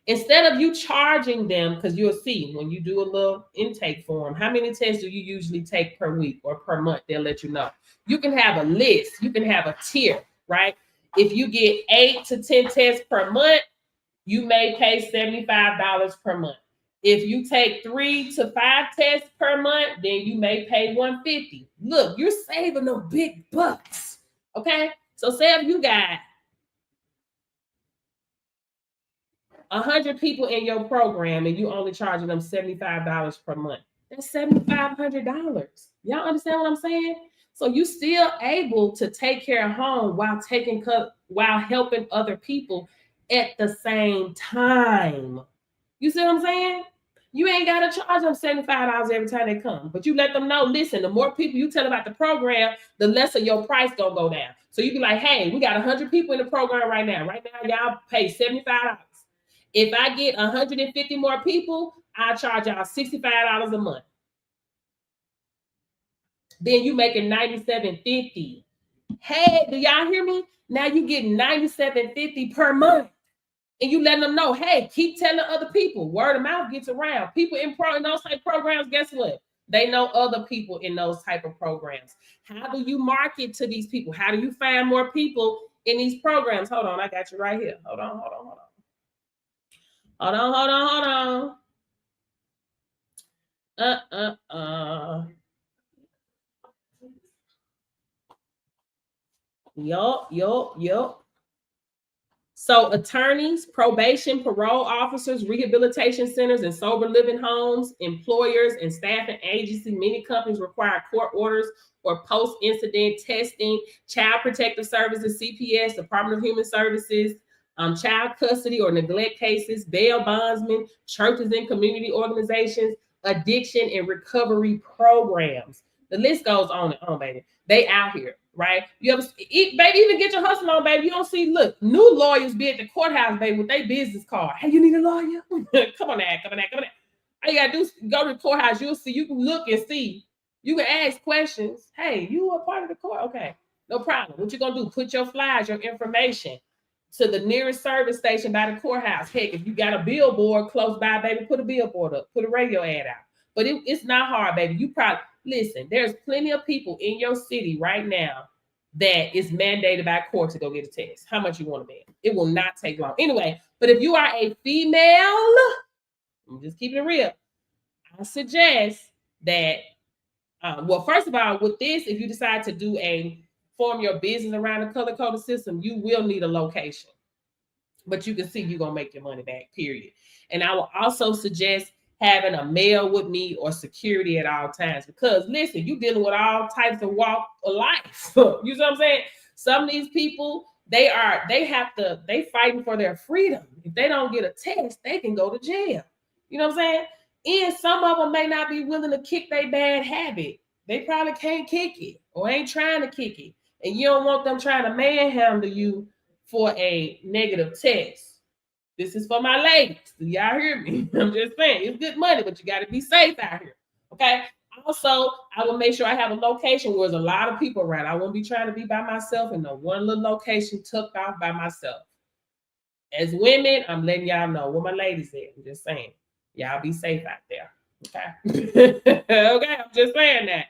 Speaker 1: Instead of you charging them, because you'll see when you do a little intake form, how many tests do you usually take per week or per month? They'll let you know. You can have a list. You can have a tier, right? If you get 8 to 10 tests per month, you may pay $75 per month. If you take 3 to 5 tests per month, then you may pay $150. Look, you're saving them big bucks. Okay. So say if you got 100 people in your program and you only charging them $75 per month, that's $7,500. Y'all understand what I'm saying? So you still able to take care of home while helping other people at the same time. You see what I'm saying? You ain't got to charge them $75 every time they come, but you let them know, listen, the more people you tell about the program, the lesser your price gonna go down. So you be like, hey, we got 100 people in the program right now. Right now, y'all pay $75. If I get 150 more people, I'll charge y'all $65 a month. Then you making $97.50. Hey, do y'all hear me? Now you getting $97.50 per month. And you letting them know, hey, keep telling other people. Word of mouth gets around. People in those type of programs, guess what? They know other people in those type of programs. How do you market to these people? How do you find more people in these programs? Hold on, I got you right here. Hold on. Yup. So attorneys, probation, parole officers, rehabilitation centers, and sober living homes, employers, and staffing agencies, many companies require court orders or post-incident testing, child protective services, CPS, Department of Human Services, child custody or neglect cases, bail bondsmen, churches and community organizations, addiction and recovery programs. The list goes on and on, baby. They out here, right? You ever, baby, even get your hustle on, baby. You don't see, look, new lawyers be at the courthouse, baby, with their business card. Hey, you need a lawyer? Come on now. All you gotta do is go to the courthouse. You'll see, you can look and see. You can ask questions. Hey, you a part of the court? Okay, no problem. What you gonna do? Put your flyers, your information to the nearest service station by the courthouse. Heck, if you got a billboard close by, baby, put a billboard up, put a radio ad out. But it's not hard, baby. You probably, listen, there's plenty of people in your city right now that is mandated by court to go get a test. How much you want to bet? It will not take long. Anyway, but if you are a female, I'm just keeping it real. I suggest that, well, first of all, with this, if you decide to form your business around the color coded system, you will need a location. But you can see you're going to make your money back, period. And I will also suggest having a male with me or security at all times, because listen, you're dealing with all types of walk of life. You know what I'm saying? Some of these people, they fighting for their freedom. If they don't get a test, they can go to jail. You know what I'm saying? And some of them may not be willing to kick their bad habit. They probably can't kick it or ain't trying to kick it. And you don't want them trying to manhandle you for a negative test. This is for my ladies. Do y'all hear me? I'm just saying, it's good money, but you got to be safe out here. Okay. Also, I will make sure I have a location where there's a lot of people around. I won't be trying to be by myself in no one little location tucked off by myself. As women, I'm letting y'all know where my ladies at. I'm just saying, y'all be safe out there. Okay. Okay. I'm just saying that.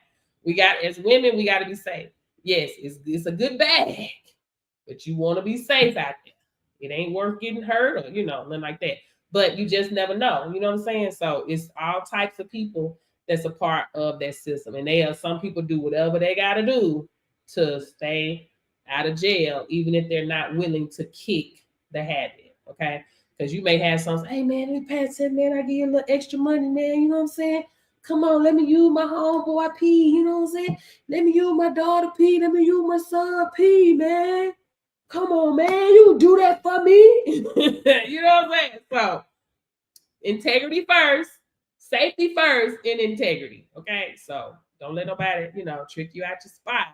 Speaker 1: As women, we got to be safe. Yes, it's a good bag, but you want to be safe out there. It ain't worth getting hurt or, nothing like that. But you just never know. You know what I'm saying? So it's all types of people that's a part of that system. And some people do whatever they got to do to stay out of jail, even if they're not willing to kick the habit. Okay? Because you may have some, hey, man, let me pass that, man. I give you a little extra money, man. You know what I'm saying? Come on, let me use my homeboy P. You know what I'm saying? Let me use my daughter P. Let me use my son P, man. Come on, man, you do that for me. You know what I'm saying? So, integrity first, safety first, and integrity. Okay, so don't let nobody, trick you out your spot.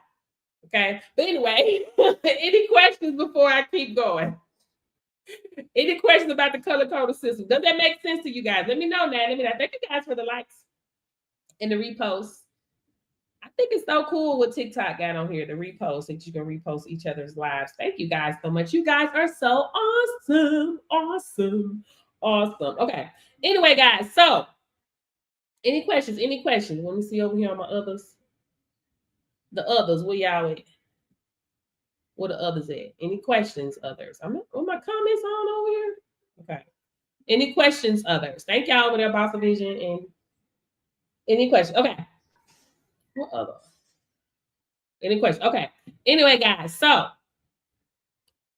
Speaker 1: Okay, but anyway, any questions before I keep going? Any questions about the color coded system? Does that make sense to you guys? Let me know now. Thank you guys for the likes and the reposts. I think it's so cool what TikTok got on here, the repost, that you can repost each other's lives. Thank you guys so much. You guys are so awesome. Awesome. Awesome. Okay. Anyway, guys, so any questions? Let me see over here on my others. The others, where y'all at? Where the others at? Any questions, others? Are my comments on over here? Okay. Any questions, others? Thank y'all over there, Boss Vision. And any questions? Okay. What other? Any questions? Okay. Anyway, guys, so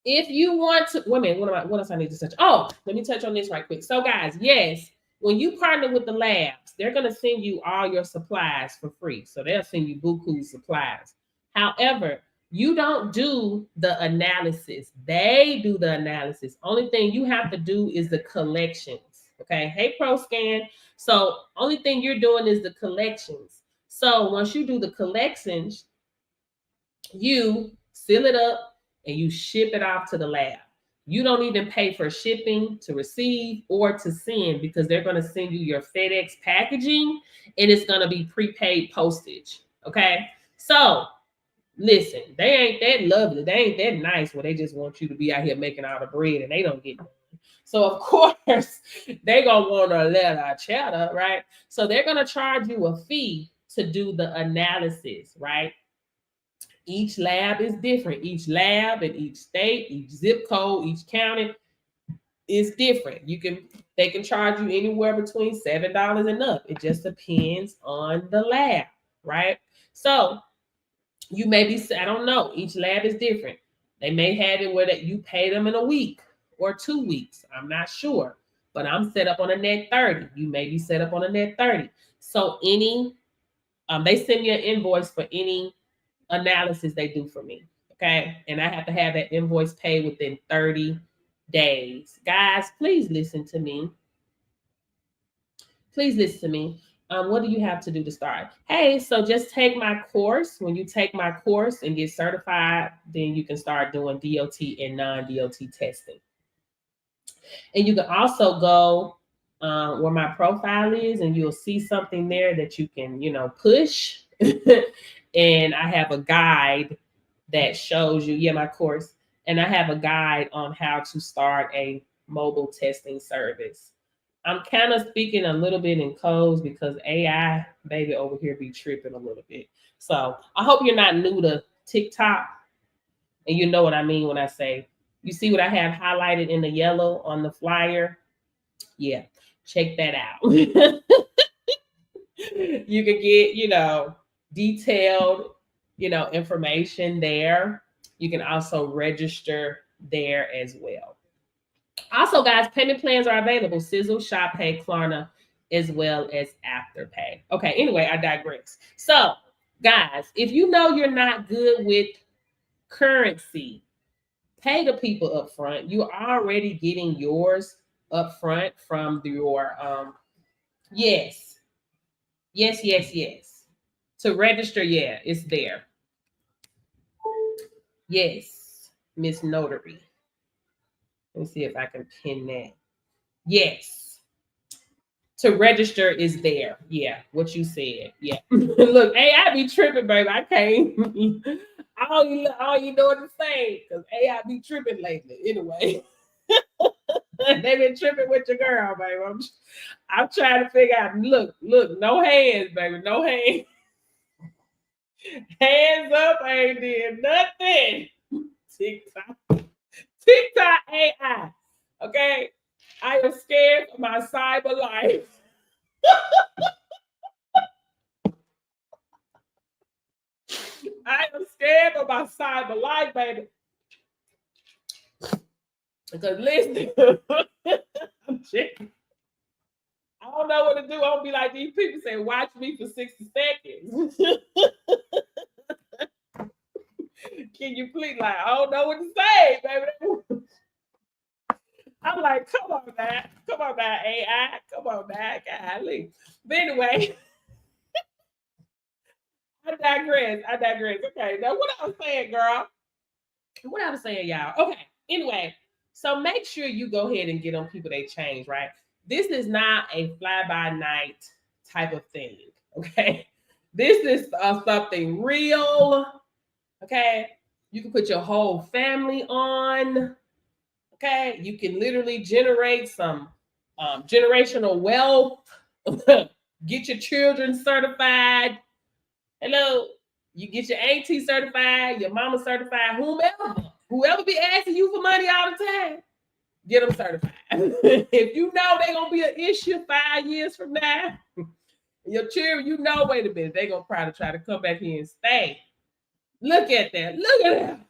Speaker 1: if you want to, wait a minute, what else I need to touch? Oh, let me touch on this right quick. So, guys, yes, when you partner with the labs, they're going to send you all your supplies for free. So they'll send you buku supplies. However, you don't do the analysis. They do the analysis. Only thing you have to do is the collections. Okay. Hey, ProScan. So only thing you're doing is the collections. So once you do the collections, you seal it up and you ship it off to the lab. You don't even pay for shipping, to receive, or to send, because they're going to send you your FedEx packaging and it's going to be prepaid postage. Okay. So listen, they ain't that lovely. They ain't that nice where they just want you to be out here making all the bread and they don't get none. So of course they gonna want a letter cheddar, right? So they're gonna charge you a fee to do the analysis, right? Each lab is different. Each lab in each state, each zip code, each county is different. They can charge you anywhere between $7 and up. It just depends on the lab, right? So you may be, I don't know, each lab is different. They may have it where that you pay them in a week or 2 weeks. I'm not sure, but I'm set up on a net 30. You may be set up on a net 30. So they send me an invoice for any analysis they do for me. Okay. And I have to have that invoice paid within 30 days. Guys, please listen to me. Please listen to me. What do you have to do to start? Hey, so just take my course. When you take my course and get certified, then you can start doing DOT and non-DOT testing. And you can also go where my profile is, and you'll see something there that you can, push. And I have a guide that shows you, my course. And I have a guide on how to start a mobile testing service. I'm kind of speaking a little bit in codes because AI baby over here be tripping a little bit. So I hope you're not new to TikTok. And you know what I mean when I say, you see what I have highlighted in the yellow on the flyer? Yeah, check that out. You can get, detailed, information there. You can also register there as well. Also, guys, payment plans are available. Sizzle, ShopPay, Klarna, as well as Afterpay. Okay, anyway, I digress. So, guys, if you know you're not good with currency, pay the people up front. You're already getting yours up front from your yes. Yes, yes, yes. To register, yeah, it's there. Yes, Miss Notary. Let me see if I can pin that. Yes. To register is there. Yeah, what you said. Yeah. Look, AI be tripping, baby. I can't. all you know is the same because AI be tripping lately. Anyway. They been tripping with your girl, baby. I'm trying to figure out. Look, no hands, baby. No hands. Hands up, ain't did nothing. TikTok AI. Okay. I am scared for my cyber life. I am scared of my cyber life, baby. Because listen, I'm checking. I don't know what to do. I'll be like these people say, watch me for 60 seconds. Can you please, like, I don't know what to say, baby. I'm like, come on now, AI, come on now, golly. But anyway, I digress. Okay, now what I was saying, girl. What I was saying, y'all. Okay, anyway, so make sure you go ahead and get on people they change, right? This is not a fly-by-night type of thing, okay? This is something real, okay? You can put your whole family on, okay? You can literally generate some generational wealth, get your children certified. Hello, you get your auntie certified, your mama certified, whoever be asking you for money all the time, get them certified. If you know they're gonna be an issue 5 years from now, your children, wait a minute, they're gonna probably try to come back here and stay. Look at that. Look at that.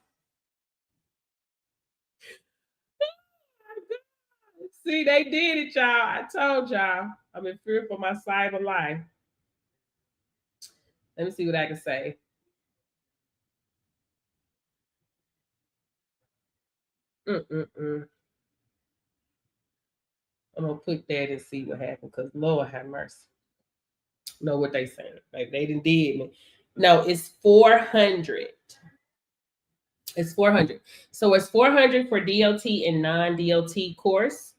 Speaker 1: See, they did it, y'all. I told y'all. I'm in fear for my cyber life. Let me see what I can say. Mm-mm-mm. I'm gonna put that and see what happens because Lord have mercy. Know what they saying? Like they didn't did me. No, it's 400. It's 400. So it's 400 for DOT and non-DOT course.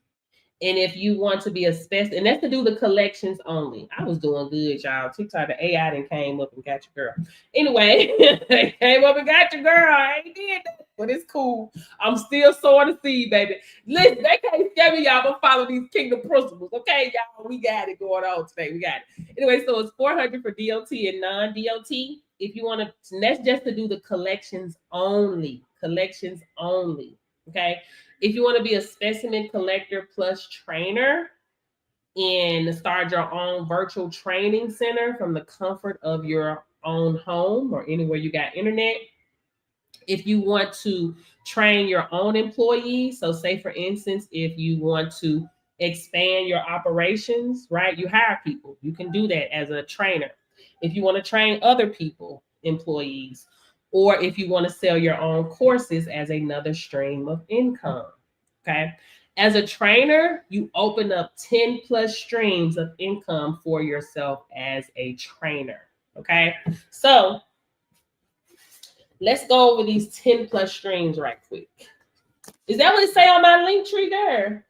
Speaker 1: And if you want to be a special, and that's to do the collections only. I was doing good, y'all. TikTok, the AI then came up and got your girl. Anyway, they came up and got your girl. I ain't did that, but it's cool. I'm still sowing the seed, baby. Listen, they can't scare me, y'all. But follow these kingdom principles, okay, y'all? We got it going on today. We got it. Anyway, so it's 400 for DOT and non-DOT. If you want to, that's just to do the collections only. Collections only. Okay. If you want to be a specimen collector plus trainer and start your own virtual training center from the comfort of your own home or anywhere you got internet. If you want to train your own employees, so say for instance, if you want to expand your operations, right? You hire people. You can do that as a trainer. If you want to train other people, employees, or if you want to sell your own courses as another stream of income. Okay. As a trainer, you open up 10 plus streams of income for yourself as a trainer. Okay. So let's go over these 10 plus streams right quick. Is that what it say on my link tree there?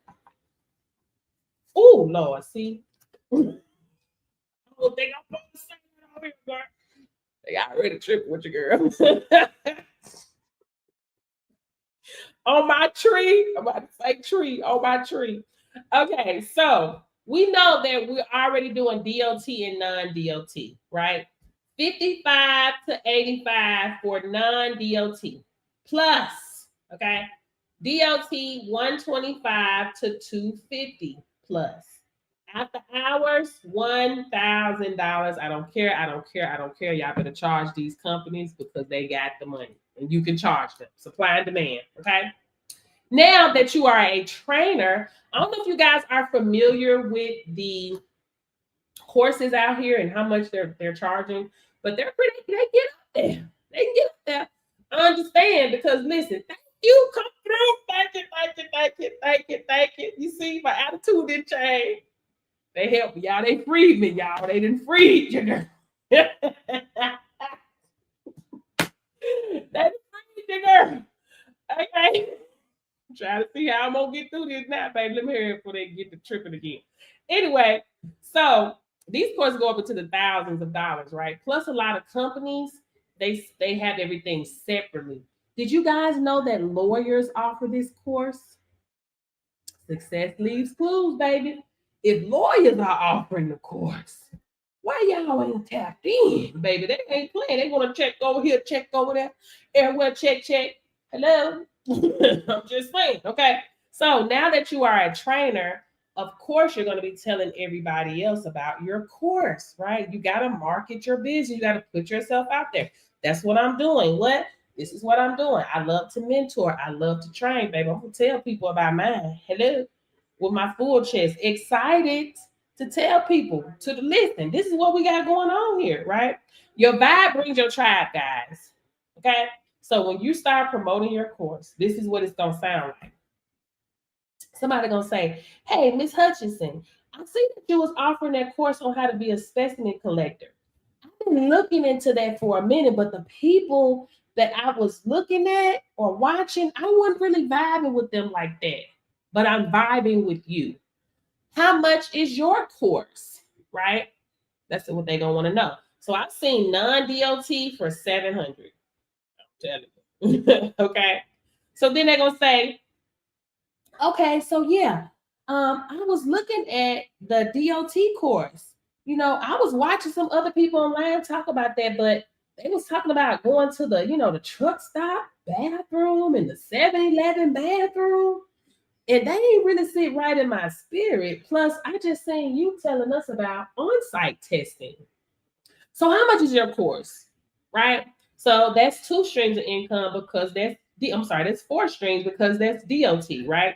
Speaker 1: Oh, Lord, see? I don't think I'm supposed to say that over here, girl. They already tripping with your girl. On my tree, I'm about to say tree, on my tree. Okay, so we know that we're already doing DOT and non-DOT, right? 55 to 85 for non-DOT. plus. Okay. DOT 125 to 250 plus. After hours, $1,000. I don't care. I don't care. I don't care. Y'all better charge these companies because they got the money and you can charge them. Supply and demand. Okay. Now that you are a trainer, I don't know if you guys are familiar with the courses out here and how much they're charging, but they're pretty. They get up there. They can get up there. I understand because listen, thank you, come through. Thank you, thank you, thank you, thank you, thank you. You see, my attitude didn't change. They helped me, y'all. They freed me, y'all. They didn't free you, girl. They didn't free you, girl. Okay. Try to see how I'm gonna get through this now, baby. Let me hear it before they get to tripping again. Anyway, so these courses go up into the thousands of dollars, right? Plus, a lot of companies they have everything separately. Did you guys know that lawyers offer this course? Success leaves clues, baby. If lawyers are offering the course, why y'all ain't tapped in, baby? They ain't playing. They want to check over here, check over there, everywhere, check, check. Hello. I'm just saying. Okay. So now that you are a trainer, of course, you're going to be telling everybody else about your course, right? You got to market your business. You got to put yourself out there. That's what I'm doing. What? This is what I'm doing. I love to mentor. I love to train, baby. I'm going to tell people about mine. Hello. With my full chest. Excited to tell people to listen. This is what we got going on here, right? Your vibe brings your tribe, guys. Okay. So when you start promoting your course, this is what it's gonna sound like. Somebody gonna say, "Hey, Miss Hutchinson, I see that you was offering that course on how to be a specimen collector. I've been looking into that for a minute, but the people that I was looking at or watching, I wasn't really vibing with them like that. But I'm vibing with you. How much is your course?" Right? That's what they're gonna want to know. So I've seen non-DOT for 700. I'm telling you. Okay. So then they're gonna say, okay, so yeah, I was looking at the DOT course. I was watching some other people online talk about that, but they was talking about going to the truck stop bathroom and the 7-Eleven bathroom. And they ain't really sit right in my spirit. Plus, I just seen you telling us about on-site testing. So how much is your course? Right? So that's 2 streams of income because that's 4 streams because that's DOT, right?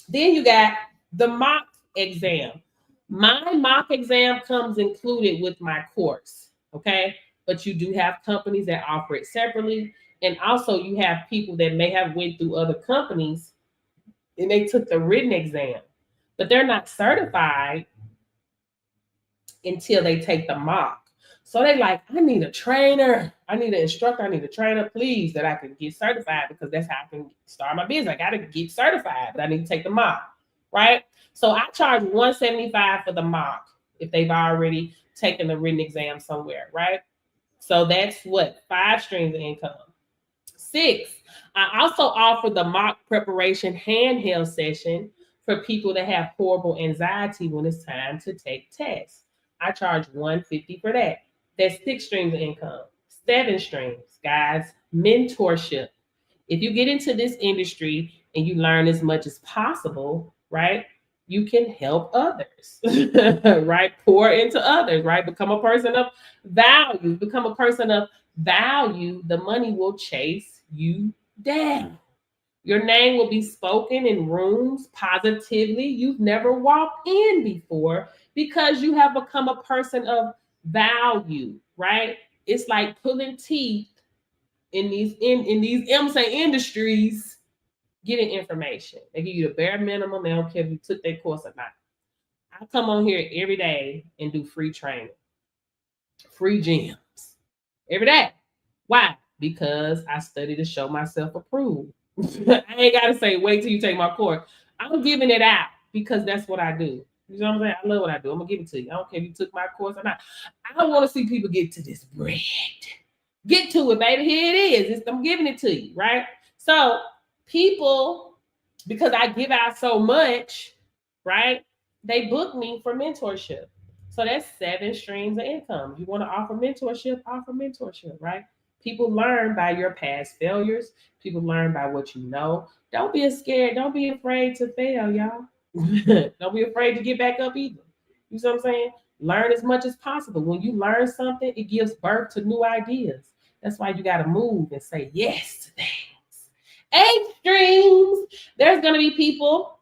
Speaker 1: Then you got the mock exam. My mock exam comes included with my course. Okay. But you do have companies that offer it separately. And also you have people that may have went through other companies and they took the written exam, but they're not certified until they take the mock. So they like, I need a trainer, I need an instructor, I need a trainer, please, that I can get certified because that's how I can start my business. I got to get certified, but I need to take the mock, right? So I charge $175 for the mock if they've already taken the written exam somewhere, right? So that's what 5 streams of income. 6, I also offer the mock preparation handheld session for people that have horrible anxiety when it's time to take tests. I charge $150 for that. That's 6 streams of income. 7 streams, guys, mentorship. If you get into this industry and you learn as much as possible, right? You can help others, right? Pour into others, right? Become a person of value. Become a person of value. The money will chase you down. Your name will be spoken in rooms positively you've never walked in before because you have become a person of value, right? It's like pulling teeth in these I'm saying industries, getting information. They give you the bare minimum. They don't care if you took their course or not. I come on here every day and do free training, free gyms every day. Why? Because I study to show myself approved. I ain't got to say, wait till you take my course. I'm giving it out because that's what I do. You know what I'm saying? I love what I do. I'm going to give it to you. I don't care if you took my course or not. I want to see people get to this bread. Get to it, baby. Here it is. I'm giving it to you, right? So people, because I give out so much, right? They book me for mentorship. So that's 7 streams of income. You want to offer mentorship, right? People learn by your past failures. People learn by what you know. Don't be scared. Don't be afraid to fail, y'all. Don't be afraid to get back up either. You see what I'm saying? Learn as much as possible. When you learn something, it gives birth to new ideas. That's why you got to move and say yes to things. Extremes. There's going to be people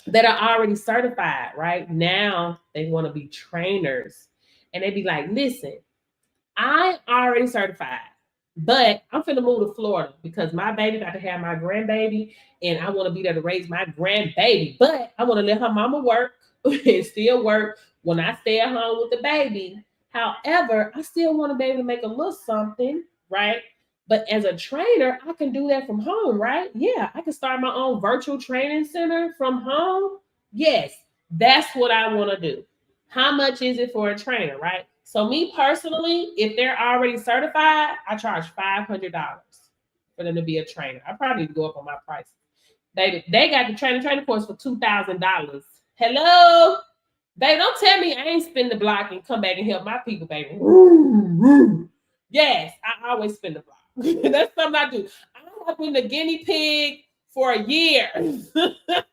Speaker 1: that are already certified, right? Now they want to be trainers. And they be like, listen, I already certified, but I'm finna move to Florida because my baby got to have my grandbaby and I want to be there to raise my grandbaby. But I want to let her mama work and still work when I stay at home with the baby. However, I still want to be able to make a little something, right? But as a trainer, I can do that from home, right? Yeah, I can start my own virtual training center from home. Yes, that's what I want to do. How much is it for a trainer, right? So me personally, if they're already certified, I charge $500 for them to be a trainer. I probably need to go up on my prices. They got the training course for $2,000. Hello, baby, don't tell me I ain't spin the block and come back and help my people, baby. Yes, I always spin the block. That's something I do. I've been the guinea pig for a year. I've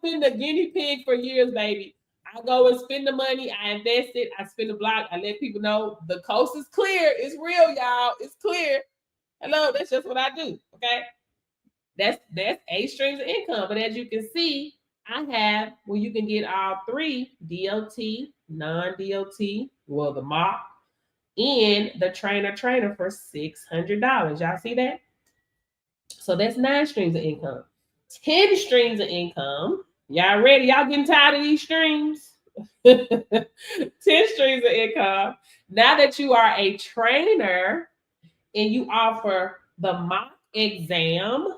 Speaker 1: been the guinea pig for years, baby. I go and spend the money. I invest it. I spin the block. I let people know the coast is clear. It's real, y'all. It's clear. Hello, that's just what I do. Okay, that's 8 streams of income. But as you can see, I have where you can get all 3 DOT, non-DOT, well, the mock, and the trainer for $600. Y'all see that? So that's 9 streams of income. 10 streams of income. Y'all ready? Y'all getting tired of these streams? 10 streams of income. Now that you are a trainer and you offer the mock exam,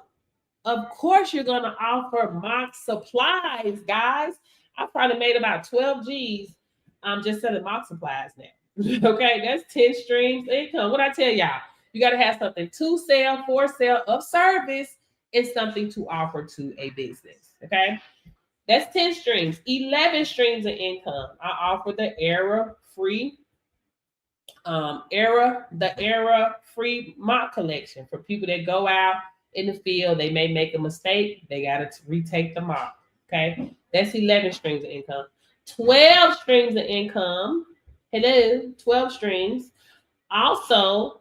Speaker 1: of course you're going to offer mock supplies, guys. I probably made about 12 G's. I'm just selling mock supplies now. Okay, that's 10 streams of income. What I tell y'all, you got to have something to sell, for sale, of service, and something to offer to a business. Okay, that's 10 streams. 11 streams of income. I offer the Era free free mock collection for people that go out in the field. They may make a mistake. They got to retake the mock. Okay, that's 11 streams of income. 12 streams of income. Hello, 12 streams. Also,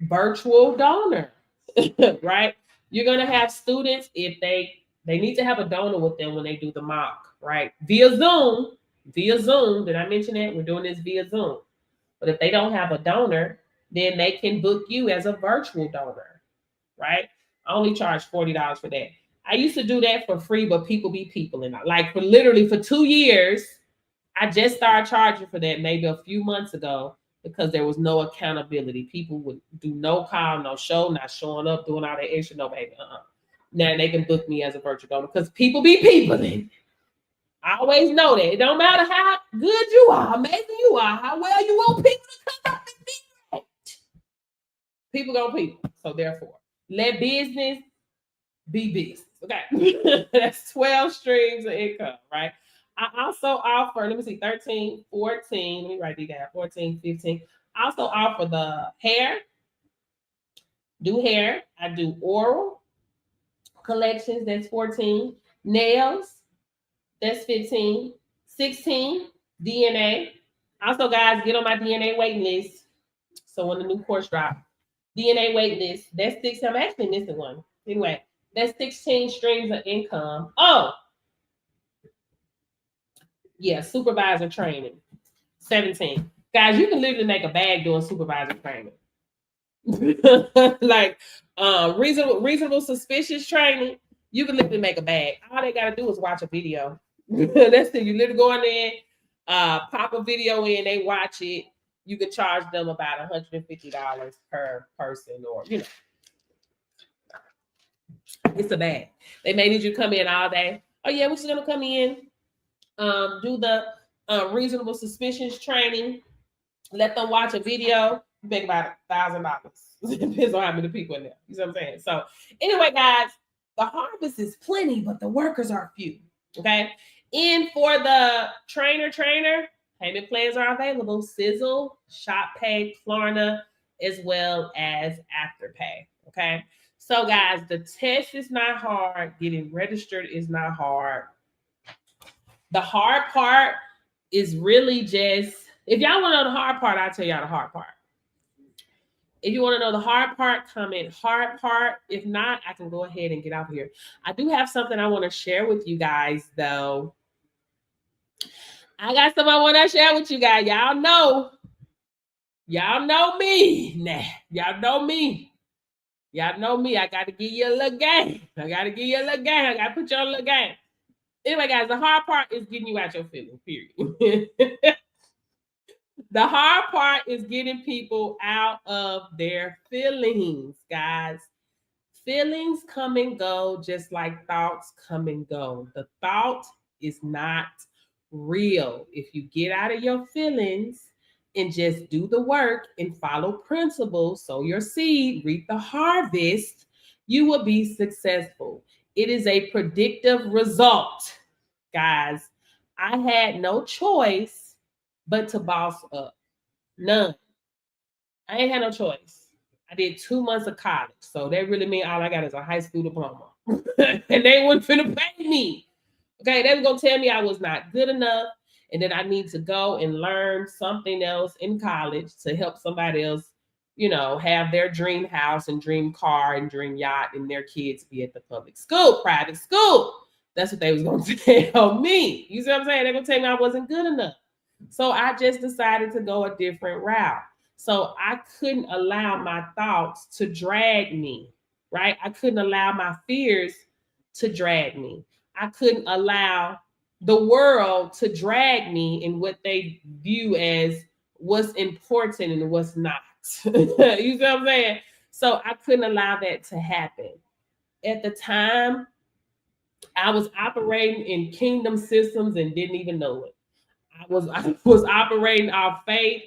Speaker 1: virtual donor, right? You're gonna have students, if they need to have a donor with them when they do the mock, right? Via Zoom. Did I mention that? We're doing this via Zoom. But if they don't have a donor, then they can book you as a virtual donor, right? I only charge $40 for that. I used to do that for free, but people be people. And like for literally for 2 years, I just started charging for that maybe a few months ago because there was no accountability. People would do no call, no show, not showing up, doing all that extra. No, baby. Now they can book me as a virtual donor because people be people. I always know that. It don't matter how good you are, amazing you are, how well you want people to come up and be great. People gonna people. So therefore, let business be business. Okay. That's 12 streams of income, right? I also offer, let me see, 13, 14. Let me write these down. 14, 15. I also offer the hair. Do hair. I do oral collections. That's 14. Nails. That's 15. 16. DNA. Also, guys, get on my DNA waiting list. So when the new course drop, DNA wait list. That's 6. I'm actually missing one. Anyway, that's 16 streams of income. Oh, yeah, supervisor training. 17. Guys, you can literally make a bag doing supervisor training. Like reasonable suspicious training, you can literally make a bag. All they gotta do is watch a video. That's it. You literally go in there, pop a video in, they watch it. You can charge them about $150 per person, or it's a bag. They may need you to come in all day. Oh yeah, we're just gonna come in, do the reasonable suspicions training, let them watch a video, make about $1,000. Depends on how many people in there. You know what I'm saying? So anyway, guys, the harvest is plenty, but the workers are few. Okay. And for the trainer, Payment plans are available: Sizzle, ShopPay, Klarna, as well as Afterpay. Okay. So, guys, the test is not hard. Getting registered is not hard. The hard part is really just, if y'all want to know the hard part, I'll tell y'all the hard part. If you want to know the hard part, comment hard part. If not, I can go ahead and get out of here. I do have something I want to share with you guys, though. I got something I want to share with you guys. Y'all know me. Nah, y'all know me. Y'all know me. I got to give you a little game. I got to put you on a little game. Anyway, guys, the hard part is getting you out your feelings, period. The hard part is getting people out of their feelings, guys. Feelings come and go just like thoughts come and go. The thought is not real. If you get out of your feelings and just do the work and follow principles, sow your seed, reap the harvest, you will be successful. It is a predictive result, guys. I had no choice but to boss up. None. I ain't had no choice. I did 2 months of college. So that really mean all I got is a high school diploma. And they weren't finna pay me. Okay, they were gonna tell me I was not good enough and that I need to go and learn something else in college to help somebody else, have their dream house and dream car and dream yacht and their kids be at the public school, private school. That's what they was gonna tell me. You see what I'm saying? They're gonna tell me I wasn't good enough. So I just decided to go a different route. So I couldn't allow my thoughts to drag me, right? I couldn't allow my fears to drag me. I couldn't allow the world to drag me in what they view as what's important and what's not. You see what I'm saying? So I couldn't allow that to happen. At the time, I was operating in kingdom systems and didn't even know it. I was operating off faith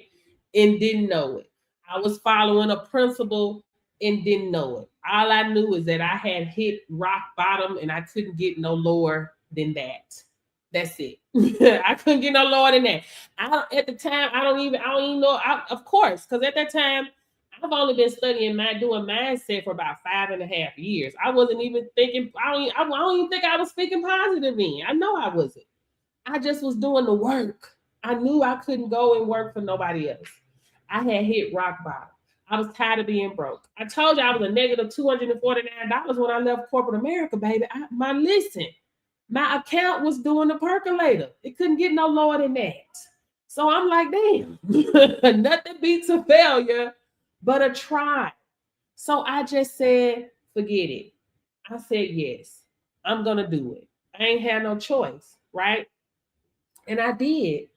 Speaker 1: and didn't know it. I was following a principle and didn't know it. All I knew is that I had hit rock bottom and I couldn't get no lower than that. That's it. I couldn't get no lower than that. At the time, I don't even know. Of course, because at that time, I've only been studying doing mindset for about 5.5 years. I wasn't even thinking. I don't even think I was speaking positive then. I know I wasn't. I just was doing the work. I knew I couldn't go and work for nobody else. I had hit rock bottom. I was tired of being broke. I told you I was a negative $249 when I left corporate America, baby. My account was doing the percolator. It couldn't get no lower than that. So I'm like, damn, nothing beats a failure but a try. So I just said, forget it. I said, yes, I'm going to do it. I ain't had no choice, right? And I did.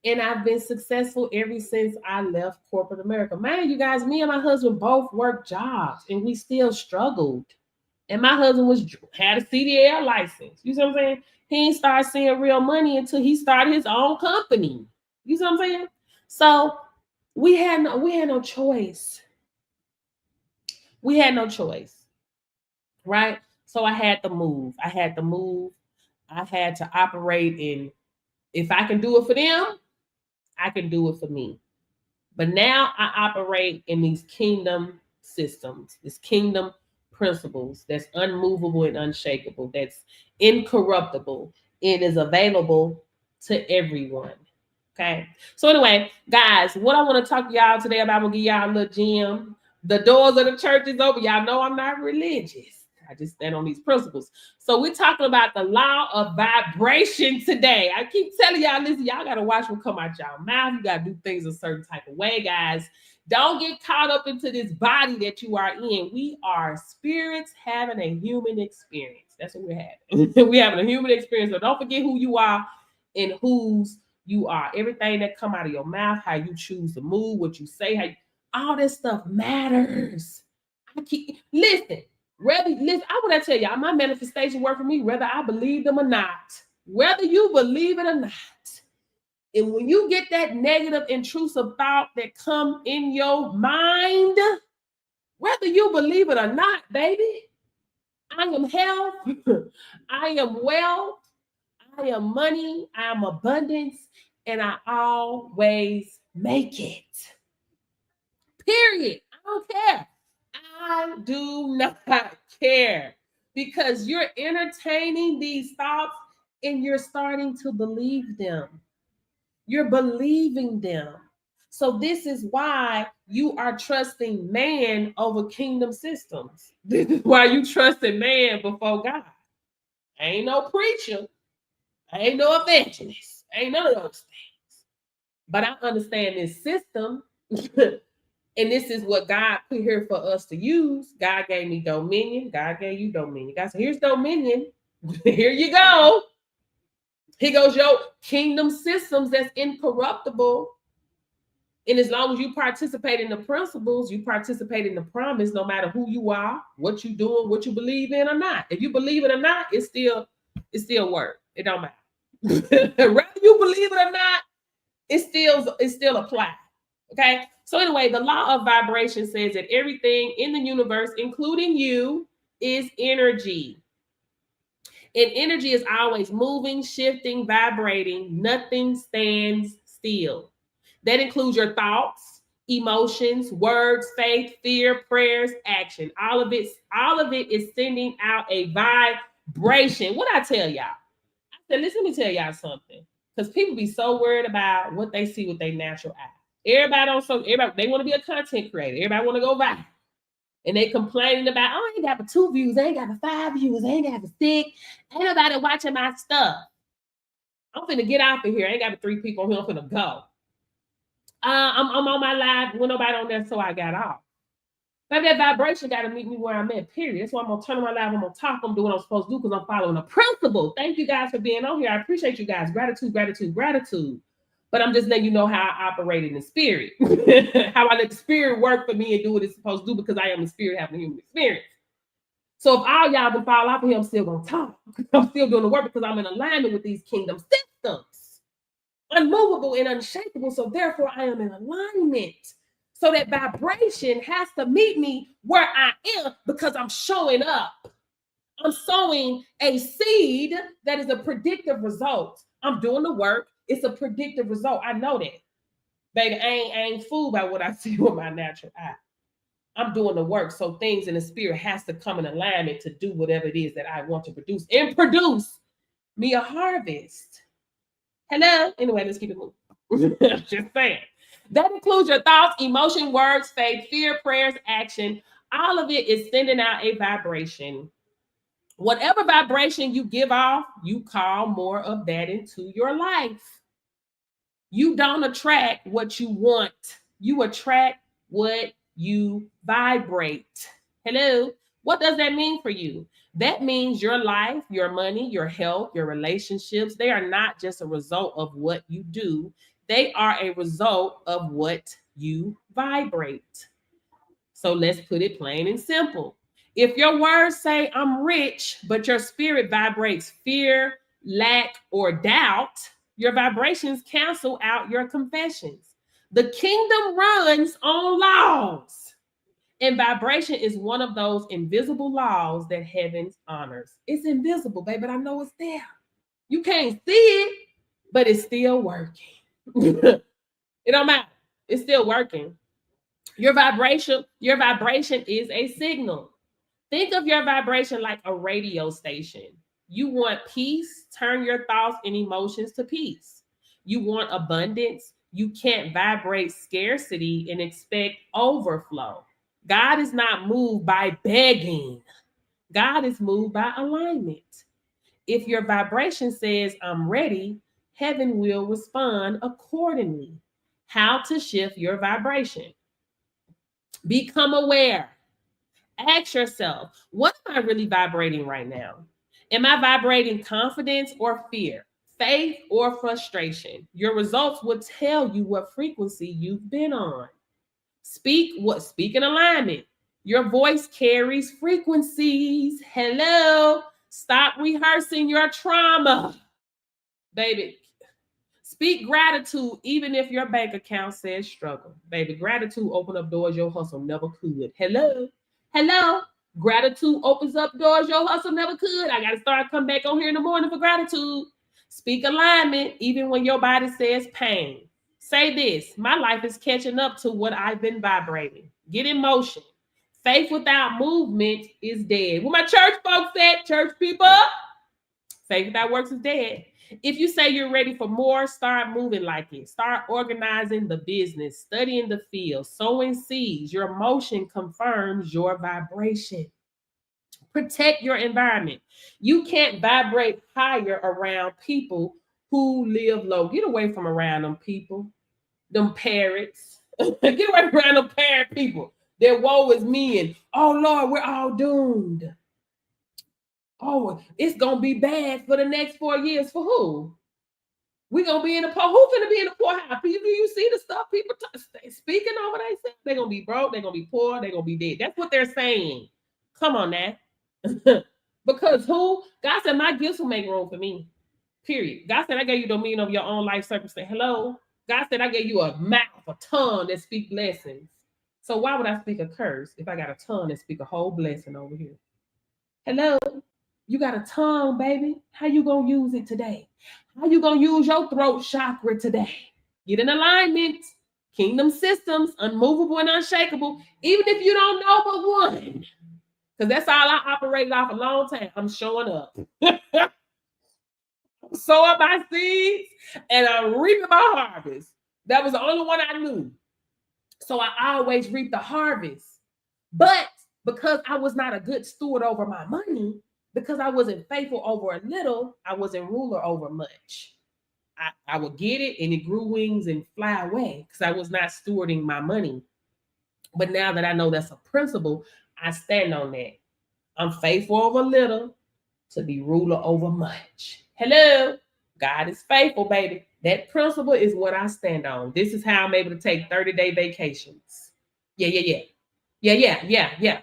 Speaker 1: And I've been successful ever since I left corporate America. Man, you guys, me and my husband both worked jobs and we still struggled. And my husband had a CDL license. You see what I'm saying? He didn't start seeing real money until he started his own company. You see what I'm saying? So we had no choice. We had no choice. Right? So I had to move. I had to operate in, if I can do it for them, I can do it for me. But now I operate in these kingdom systems, this kingdom principles that's unmovable and unshakable, that's incorruptible, and is available to everyone. Okay. So anyway, guys, what I want to talk to y'all today about, I'm gonna give y'all a little gem. The doors of the church is open. Y'all know I'm not religious. I just stand on these principles. So we're talking about the law of vibration today. I keep telling y'all, listen, y'all got to watch what come out y'all mouth. You got to do things a certain type of way, guys. Don't get caught up into this body that you are in. We are spirits having a human experience. That's what we're having. We're having a human experience. So don't forget who you are and whose you are. Everything that come out of your mouth, how you choose to move, what you say, all this stuff matters. Listen. I want to tell y'all, my manifestation work for me, whether I believe them or not. Whether you believe it or not. And when you get that negative, intrusive thought that come in your mind, whether you believe it or not, baby, I am health, I am wealth, I am money, I am abundance, and I always make it. Period. I don't care. I do not care because you're entertaining these thoughts and you're starting to believe them. You're believing them. So this is why you are trusting man over kingdom systems. This is why you trusting man before God. I ain't no preacher. I ain't no evangelist. I ain't none of those things. But I understand this system. And this is what God put here for us to use. God gave me dominion. God gave you dominion. God said, here's dominion. Here you go. Here goes your kingdom systems that's incorruptible. And as long as you participate in the principles, you participate in the promise, no matter who you are, what you doing, what you believe in or not. If you believe it or not, it's still work. It don't matter. Whether you believe it or not, it still applies. Okay. So anyway, the law of vibration says that everything in the universe, including you, is energy. And energy is always moving, shifting, vibrating. Nothing stands still. That includes your thoughts, emotions, words, faith, fear, prayers, action. All of it is sending out a vibration. What I tell y'all? I said, listen, let me tell y'all something. Because people be so worried about what they see with their natural eye. Everybody, they want to be a content creator. Everybody want to go viral. And they complaining about, oh, I ain't got but 2 views, I ain't got but 5 views, I ain't got but 6. Ain't nobody watching my stuff. I'm finna get out of here. I ain't got but 3 people here. I'm finna go. I'm on my live with nobody on there, so I got off. But that vibration got to meet me where I'm at, period. That's why I'm going to turn on my live. I'm going to talk. I'm doing what I'm supposed to do because I'm following a principle. Thank you guys for being on here. I appreciate you guys. Gratitude, gratitude, gratitude. But I'm just letting you know how I operate in the spirit. How I let the spirit work for me and do what it's supposed to do because I am the spirit having a human experience. So if all y'all can fall off of here, I'm still going to talk. I'm still doing the work because I'm in alignment with these kingdom systems. Unmovable and unshakable. So therefore, I am in alignment. So that vibration has to meet me where I am because I'm showing up. I'm sowing a seed that is a predictive result. I'm doing the work. It's a predictive result. I know that. Baby, I ain't fooled by what I see with my natural eye. I'm doing the work. So things in the spirit has to come in alignment to do whatever it is that I want to produce and produce me a harvest. Hello? Anyway, let's keep it moving. Just saying. That includes your thoughts, emotion, words, faith, fear, prayers, action. All of it is sending out a vibration. Whatever vibration you give off, you call more of that into your life. You don't attract what you want. You attract what you vibrate. Hello? What does that mean for you? That means your life, your money, your health, your relationships, they are not just a result of what you do. They are a result of what you vibrate. So let's put it plain and simple. If your words say I'm rich, but your spirit vibrates fear, lack, or doubt, your vibrations cancel out your confessions. The kingdom runs on laws. And vibration is one of those invisible laws that heaven honors. It's invisible, baby, but I know it's there. You can't see it, but it's still working. It don't matter. It's still working. Your vibration is a signal. Think of your vibration like a radio station. You want peace, turn your thoughts and emotions to peace. You want abundance, you can't vibrate scarcity and expect overflow. God is not moved by begging. God is moved by alignment. If your vibration says, I'm ready, heaven will respond accordingly. How to shift your vibration? Become aware. Ask yourself, what am I really vibrating right now? Am I vibrating confidence or fear, faith or frustration? Your results will tell you what frequency you've been on. Speak in alignment. Your voice carries frequencies. Hello. Stop rehearsing your trauma. Baby, speak gratitude even if your bank account says struggle. Baby, gratitude open up doors your hustle never could. Hello. Gratitude opens up doors your hustle never could. I got to start coming back on here in the morning for gratitude. Speak alignment even when your body says pain. Say this: my life is catching up to what I've been vibrating. Get in motion. Faith without movement is dead. What my church folks said, church people, faith without works is dead. If you say you're ready for more, start moving like it. Start organizing the business, studying the field, sowing seeds. Your motion confirms your vibration. Protect your environment. You can't vibrate higher around people who live low. Get away from around them people, them parrots. Get away from around them parrot people. Their woe is me and oh Lord, we're all doomed. Oh, it's gonna be bad for the next 4 years. For who? We gonna be in the poor. Who's gonna be in the poorhouse? Do you see the stuff people speaking over? They're gonna be broke. They're gonna be poor. They're gonna be dead. That's what they're saying. Come on now. Because who? God said, my gifts will make room for me. Period. God said, I gave you dominion of your own life circumstance. Hello? God said, I gave you a mouth, a tongue that speak blessings. So why would I speak a curse if I got a tongue that speak a whole blessing over here? Hello? You got a tongue, baby. How you gonna use it today? How you gonna use your throat chakra today? Get in alignment. Kingdom systems, unmovable and unshakable. Even if you don't know but one. Because that's all I operated off a long time. I'm showing up. I'm sowing my seeds and I'm reaping my harvest. That was the only one I knew. So I always reap the harvest. But because I was not a good steward over my money, because I wasn't faithful over a little, I wasn't ruler over much. I would get it and it grew wings and fly away because I was not stewarding my money. But now that I know that's a principle, I stand on that. I'm faithful over little to be ruler over much. Hello. God is faithful, baby. That principle is what I stand on. This is how I'm able to take 30-day vacations. Yeah.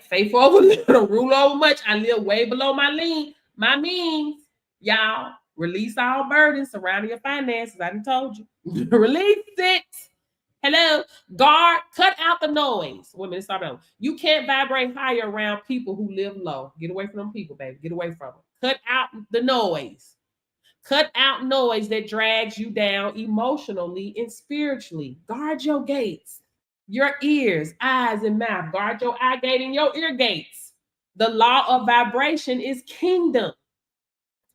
Speaker 1: Faithful over little, rule over much. I live way below my means. Y'all, release all burdens surrounding your finances. I done told you. Release it. Hello. Guard, cut out the noise. Women, stop out. You can't vibrate higher around people who live low. Get away from them people, baby. Get away from them. Cut out the noise. Cut out noise that drags you down emotionally and spiritually. Guard your gates, your ears, eyes, and mouth. Guard your eye gate and your ear gates. The law of vibration is kingdom.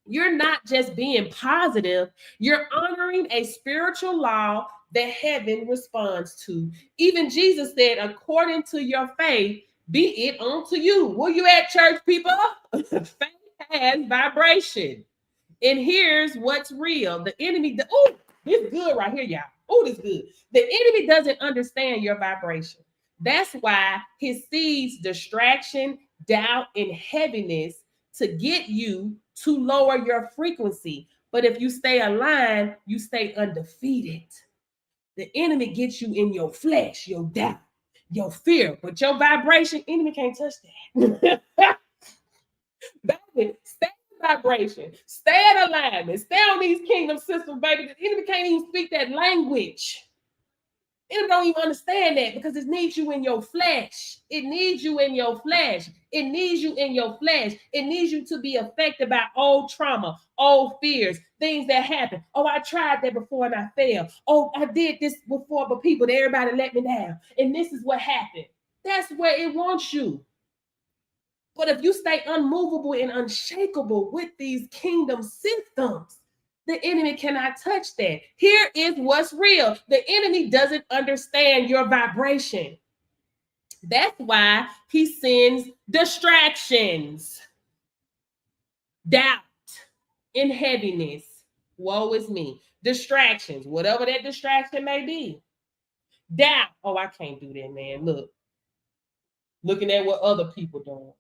Speaker 1: You're not just being positive, you're honoring a spiritual law that heaven responds to. Even Jesus said, according to your faith, be it unto you. Where you at, church people? Faith has vibration. And here's what's real. The enemy, oh, this good right here, y'all. Oh, this good. The enemy doesn't understand your vibration. That's why he sees distraction, doubt, and heaviness to get you to lower your frequency. But if you stay aligned, you stay undefeated. The enemy gets you in your flesh, your doubt, your fear, but your vibration, enemy can't touch that. Baby, stay in vibration, stay in alignment, stay on these kingdom systems, baby. The enemy can't even speak that language. It don't even understand that because it needs you in your flesh. It needs you in your flesh. It needs you in your flesh. It needs you to be affected by old trauma, old fears, things that happen. Oh, I tried that before and I failed. Oh, I did this before, but everybody let me down. And this is what happened. That's where it wants you. But if you stay unmovable and unshakable with these kingdom systems, the enemy cannot touch that. Here is what's real. The enemy doesn't understand your vibration. That's why he sends distractions, doubt, and heaviness. Woe is me. Distractions, whatever that distraction may be. Doubt. Oh, I can't do that, man. Looking at what other people doing.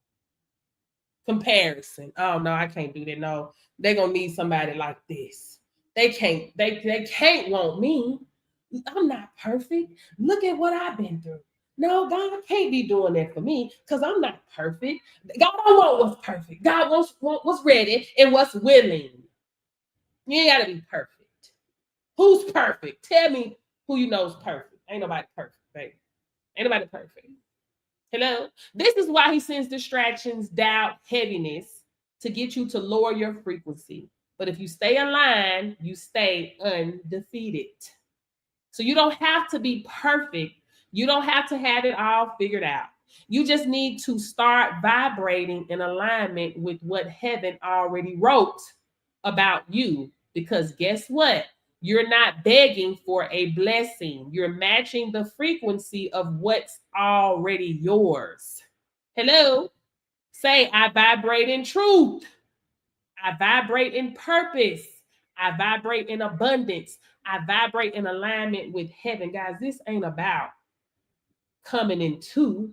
Speaker 1: Comparison. Oh no, I can't do that. No, they're gonna need somebody like this. They can't want me. I'm not perfect. Look at what I've been through. No, God can't be doing that for me because I'm not perfect. God don't want what's perfect. God wants what's ready and what's willing. You ain't gotta be perfect. Who's perfect? Tell me who you know is perfect. Ain't nobody perfect, baby. Ain't nobody perfect. Hello? This is why he sends distractions, doubt, heaviness to get you to lower your frequency. But if you stay aligned, you stay undefeated. So you don't have to be perfect. You don't have to have it all figured out. You just need to start vibrating in alignment with what heaven already wrote about you. Because guess what? You're not begging for a blessing. You're matching the frequency of what's already yours. Hello? Say, I vibrate in truth. I vibrate in purpose. I vibrate in abundance. I vibrate in alignment with heaven. Guys, this ain't about coming into.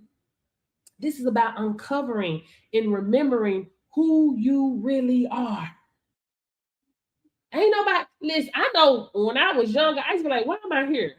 Speaker 1: This is about uncovering and remembering who you really are. Ain't nobody, listen, I know when I was younger, I used to be like, why am I here?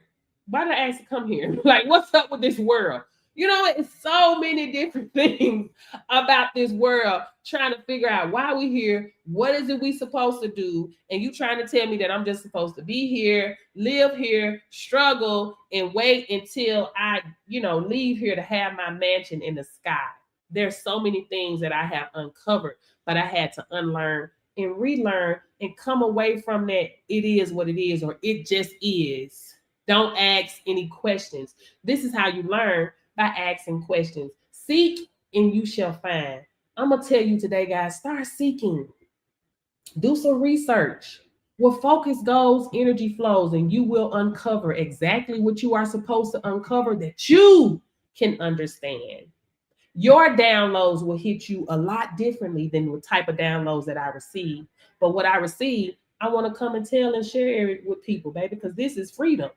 Speaker 1: Why did I ask to come here? Like, what's up with this world? You know, it's so many different things about this world, trying to figure out why we here, what is it we supposed to do, and you trying to tell me that I'm just supposed to be here, live here, struggle, and wait until I, leave here to have my mansion in the sky. There's so many things that I have uncovered, but I had to unlearn and relearn and come away from that. It is what it is, or it just is. Don't ask any questions. This is how you learn, by asking questions. Seek and you shall find. I'm going to tell you today, guys, start seeking. Do some research. Where focus goes, energy flows, and you will uncover exactly what you are supposed to uncover that you can understand. Your downloads will hit you a lot differently than the type of downloads that I receive. But what I receive, I want to come and tell and share it with people, baby, because this is freedom.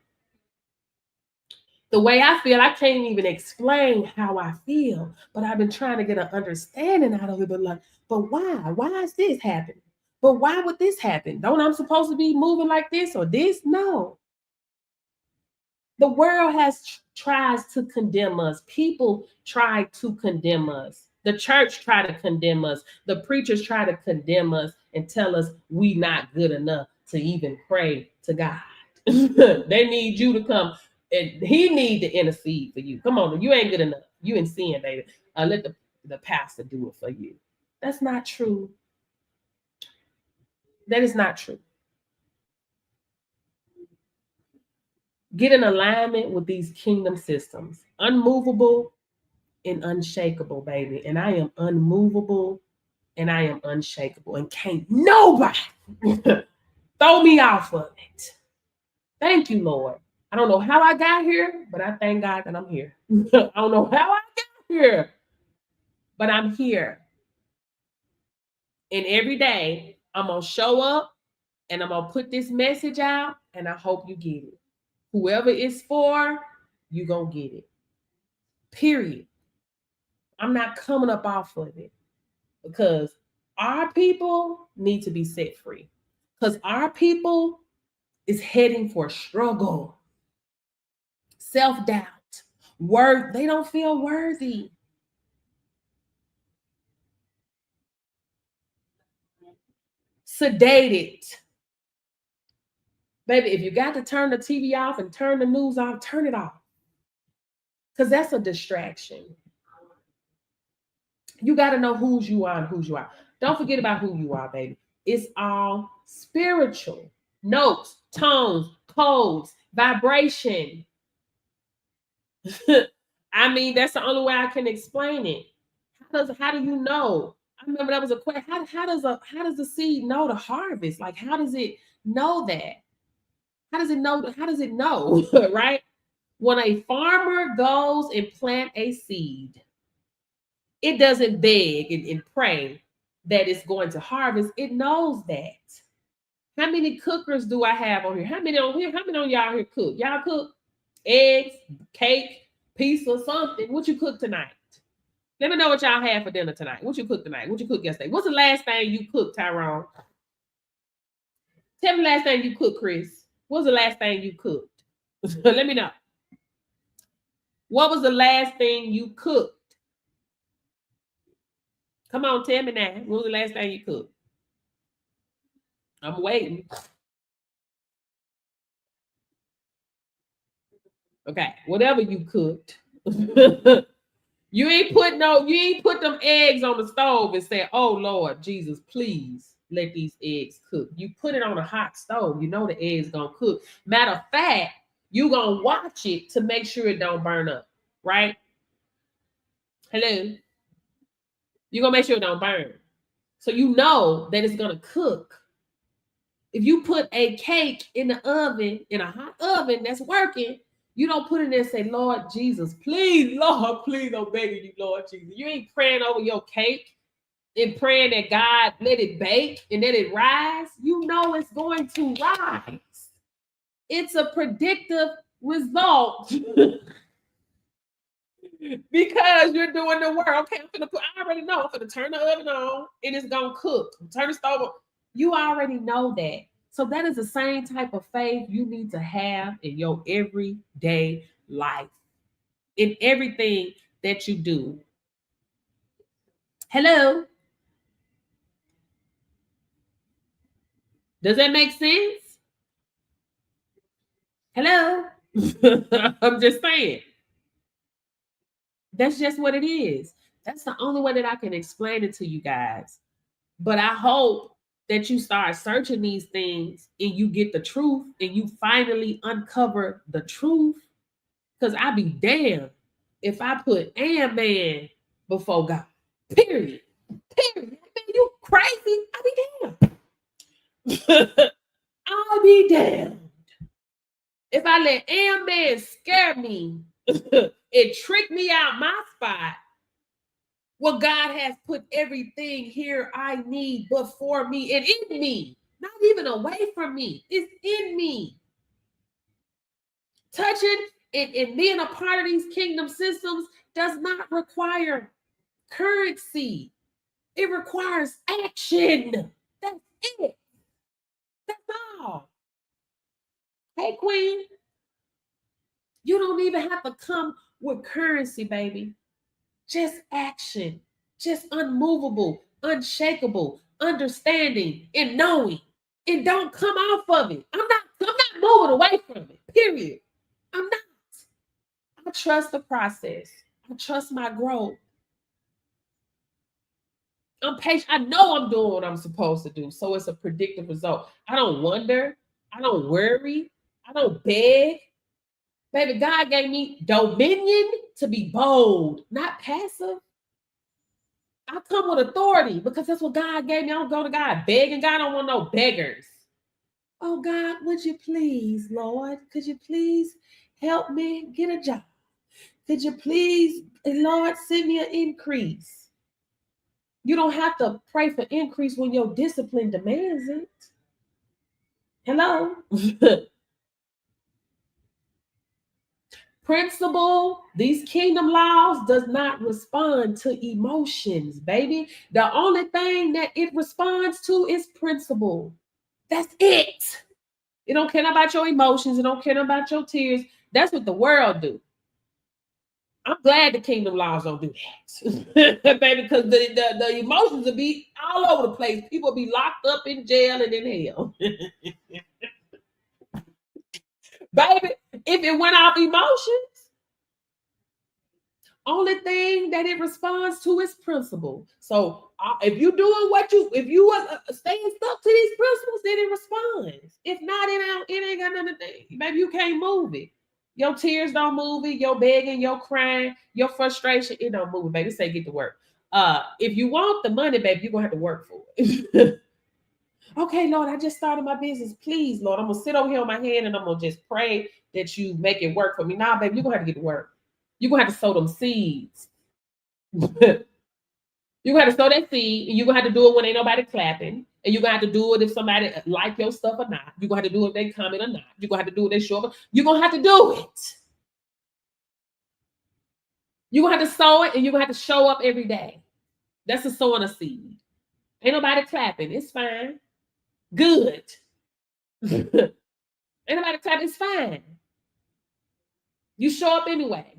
Speaker 1: The way I feel, I can't even explain how I feel, but I've been trying to get an understanding out of it. But why? Why is this happening? But why would this happen? Don't I'm supposed to be moving like this or this? No. The world tries to condemn us. People try to condemn us. The church try to condemn us. The preachers try to condemn us and tell us we not good enough to even pray to God. They need you to come. And he need to intercede for you. Come on, you ain't good enough. You in sin, baby. Let the pastor do it for you. That's not true. That is not true. Get in alignment with these kingdom systems. Unmovable and unshakable, baby. And I am unmovable and I am unshakable. And can't nobody throw me off of it. Thank you, Lord. I don't know how I got here, but I thank God that I'm here. I don't know how I got here, but I'm here. And every day I'm going to show up and I'm going to put this message out and I hope you get it. Whoever it's for, you're going to get it. Period. I'm not coming up off of it because our people need to be set free. Because our people is heading for struggle. Self-doubt, they don't feel worthy. Sedated. Baby, if you got to turn the TV off and turn the news off, turn it off. Because that's a distraction. You got to know whose you are and whose you are. Don't forget about who you are, baby. It's all spiritual. Notes, tones, codes, vibration. I mean, that's the only way I can explain it. How do you know? I remember that was a question. How does the seed know to harvest? Like, how does it know that? How does it know? How does it know? Right? When a farmer goes and plant a seed, it doesn't beg and pray that it's going to harvest. It knows that. How many cookers do I have on here? How many on here? How many on y'all here cook? Y'all cook eggs, cake, pizza, something. What you cook tonight? Let me know what y'all had for dinner tonight. What you cooked tonight? What you cooked yesterday? What's the last thing you cooked, Tyrone? Tell me the last thing you cooked, Chris. What's the last thing you cooked? Let me know. What was the last thing you cooked? Come on, tell me now. What was the last thing you cooked? I'm waiting. Okay, whatever you cooked. You ain't put them eggs on the stove and say, "Oh Lord Jesus, please let these eggs cook. You put it on a hot stove, you know the eggs gonna cook. Matter of fact, you gonna watch it to make sure it don't burn up, right? Hello? You're gonna make sure it don't burn. So you know that it's gonna cook. If you put a cake in the oven, in a hot oven that's working, you don't put it there and say, Lord Jesus, please, Lord, please, I'm begging you, Lord Jesus. You ain't praying over your cake and praying that God let it bake and let it rise. You know it's going to rise. It's a predictive result. Because you're doing the work. Okay, I already know. I'm gonna turn the oven on and it's gonna cook. Turn the stove on. You already know that. So that is the same type of faith you need to have in your everyday life, in everything that you do. Hello? Does that make sense? Hello? I'm just saying. That's just what it is. That's the only way that I can explain it to you guys. But I hope that you start searching these things and you get the truth and you finally uncover the truth. Because I be damned if I put man before God. Period. Period. Man, you crazy? I be damned. I'll be damned if I let man scare me and trick me out my spot. Well, God has put everything here I need before me and in me, not even away from me. It's in me. Touching and being a part of these kingdom systems does not require currency. It requires action. That's it. That's all. Hey, Queen, you don't even have to come with currency, baby. Just action. Just unmovable, unshakable, understanding, and knowing. And don't come off of it. I'm not moving away from it. Period. I'm not. I trust the process. I trust my growth. I'm patient. I know I'm doing what I'm supposed to do. So it's a predictive result. I don't wonder. I don't worry. I don't beg. Baby, God gave me dominion to be bold, not passive. I come with authority because that's what God gave me. I don't go to God begging. God don't want no beggars. Oh, God, would you please, Lord, could you please help me get a job? Could you please, Lord, send me an increase? You don't have to pray for increase when your discipline demands it. Hello? Principle, these kingdom laws does not respond to emotions, baby. The only thing that it responds to is principle. That's it. It don't care about your emotions. It don't care about your tears. That's what the world do. I'm glad the kingdom laws don't do that, baby, because the emotions will be all over the place. People will be locked up in jail and in hell. Baby, if it went off emotions, only thing that it responds to is principle. So if you doing if you are staying stuck to these principles, then it responds. If not, it ain't got nothing to do. Baby, you can't move it. Your tears don't move it. Your begging, your crying, your frustration, it don't move it, baby. Say get to work. If you want the money, baby, you're gonna have to work for it. Okay, Lord, I just started my business. Please, Lord, I'm gonna sit over here on my hand and I'm gonna just pray that you make it work for me. Nah, baby, you're gonna have to get to work. You're gonna have to sow them seeds. You're gonna have to sow that seed, and you're gonna have to do it when ain't nobody clapping. And you're gonna have to do it if somebody like your stuff or not. You're gonna have to do it if they comment or not. You're gonna have to do it if they show up. You're gonna have to do it. You're gonna have to sow it and you're gonna have to show up every day. That's a sowing a seed. Ain't nobody clapping. It's fine. Good. Ain't nobody clapping. It's fine. You show up anyway.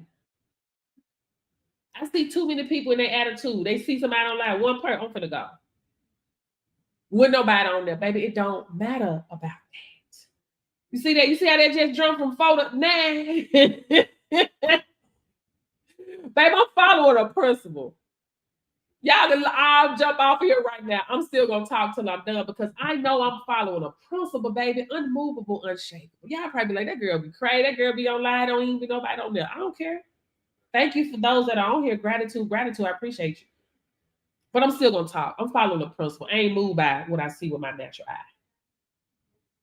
Speaker 1: I see too many people in their attitude. They see somebody online, one person, I'm finna go. With nobody on there, baby. It don't matter about that. You see that? You see how they just jumped from 4 to 9? Baby, I'm following a principle. Y'all can I'll jump off here right now. I'm still gonna talk till I'm done because I know I'm following a principle, baby. Unmovable, unshakable. Y'all probably be like, that girl be crazy. That girl be online. Don't even be nobody on there. I don't care. Thank you for those that are on here. Gratitude. I appreciate you. But I'm still gonna talk. I'm following the principle. I ain't moved by what I see with my natural eye.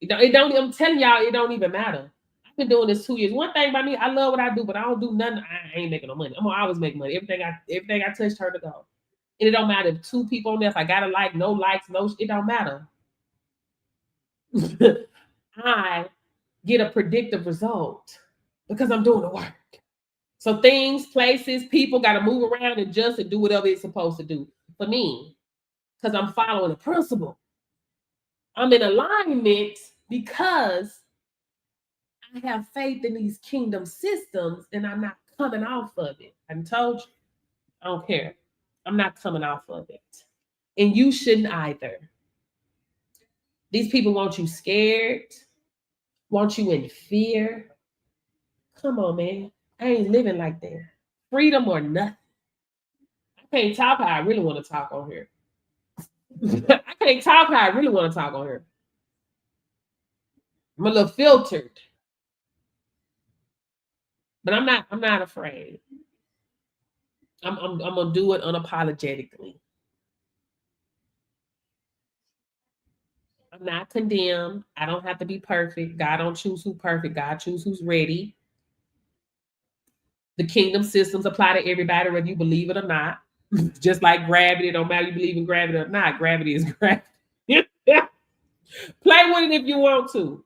Speaker 1: It don't. I'm telling y'all, it don't even matter. I've been doing this 2 years. One thing about me, I love what I do, but I don't do nothing. I ain't making no money. I'm gonna always make money. Everything I touch turn to gold. And it don't matter if 2 people on there. If I got a like, no likes, no, it don't matter. I get a predictive result because I'm doing the work. So things, places, people got to move around and adjust and do whatever it's supposed to do for me because I'm following a principle. I'm in alignment because I have faith in these kingdom systems and I'm not coming off of it. I told you, I don't care. I'm not coming off of it. And you shouldn't either. These people want you scared, want you in fear. Come on, man. I ain't living like that. Freedom or nothing. I can't talk how I really want to talk on here. I can't talk how I really want to talk on here. I'm a little filtered. But I'm not afraid. I'm gonna do it unapologetically. I'm not condemned. I don't have to be perfect. God don't choose who's perfect. God chooses who's ready. The kingdom systems apply to everybody, whether you believe it or not. Just like gravity, don't matter you believe in gravity or not. Gravity is gravity. Play with it if you want to.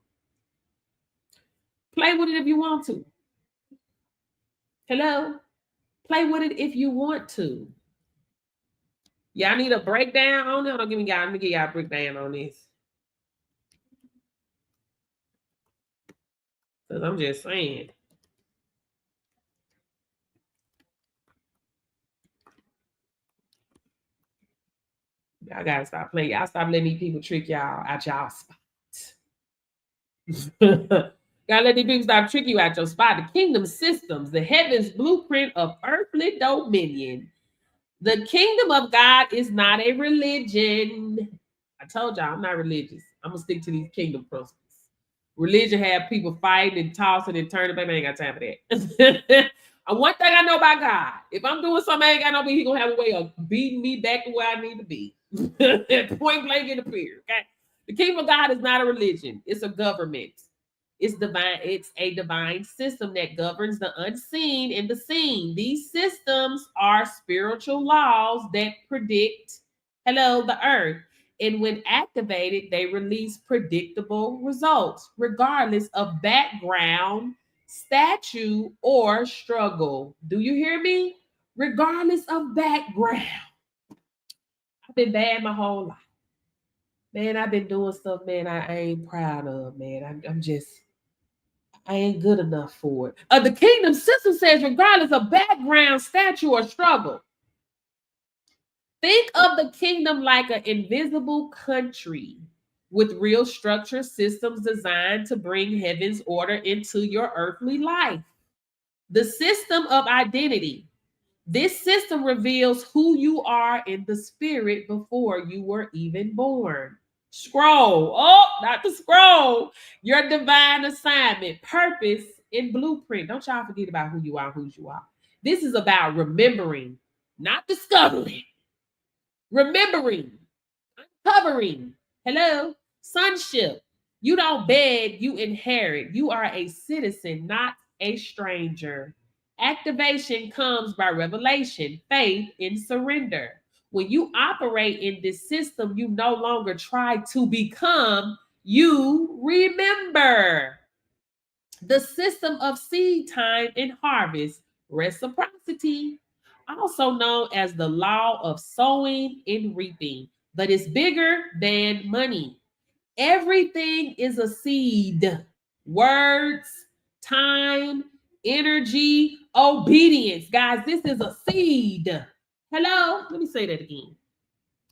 Speaker 1: Play with it if you want to. Hello? Play with it if you want to. Y'all need a breakdown on it? Don't give me y'all. Let me give y'all a breakdown on this. Because I'm just saying. Y'all gotta stop playing. Y'all stop letting these people trick y'all out y'all spots. Gotta let these people stop tricking you out your spot. The kingdom systems, the heavens blueprint of earthly dominion. The kingdom of God is not a religion. I told y'all I'm not religious. I'm gonna stick to these kingdom principles. Religion have people fighting and tossing and turning. Baby, I ain't got time for that. One thing I know about God, if I'm doing something I ain't got no be, he gonna have a way of beating me back to where I need to be. Point blank in the period. Okay. The kingdom of God is not a religion, it's a government. It's divine, it's a divine system that governs the unseen and the seen. These systems are spiritual laws that predict, the earth. And when activated, they release predictable results, regardless of background, statue, or struggle. Do you hear me? Regardless of background. I've been bad my whole life. Man, I've been doing stuff, man, I ain't proud of, man. I ain't good enough for it. The kingdom system says, regardless of background, stature, or struggle, think of the kingdom like an invisible country with real structure systems designed to bring heaven's order into your earthly life. The system of identity. This system reveals who you are in the spirit before you were even born. Scroll. Oh, not the scroll. Your divine assignment, purpose, and blueprint. Don't y'all forget about who you are, whose you are. This is about remembering, not discovering. Remembering, uncovering. Hello, sonship. You don't beg, you inherit. You are a citizen, not a stranger. Activation comes by revelation, faith, and surrender. When you operate in this system, you no longer try to become, you remember. The system of seed time and harvest, reciprocity, also known as the law of sowing and reaping, but it's bigger than money. Everything is a seed. Words, time, energy, obedience. Guys, this is a seed. Hello? Let me say that again.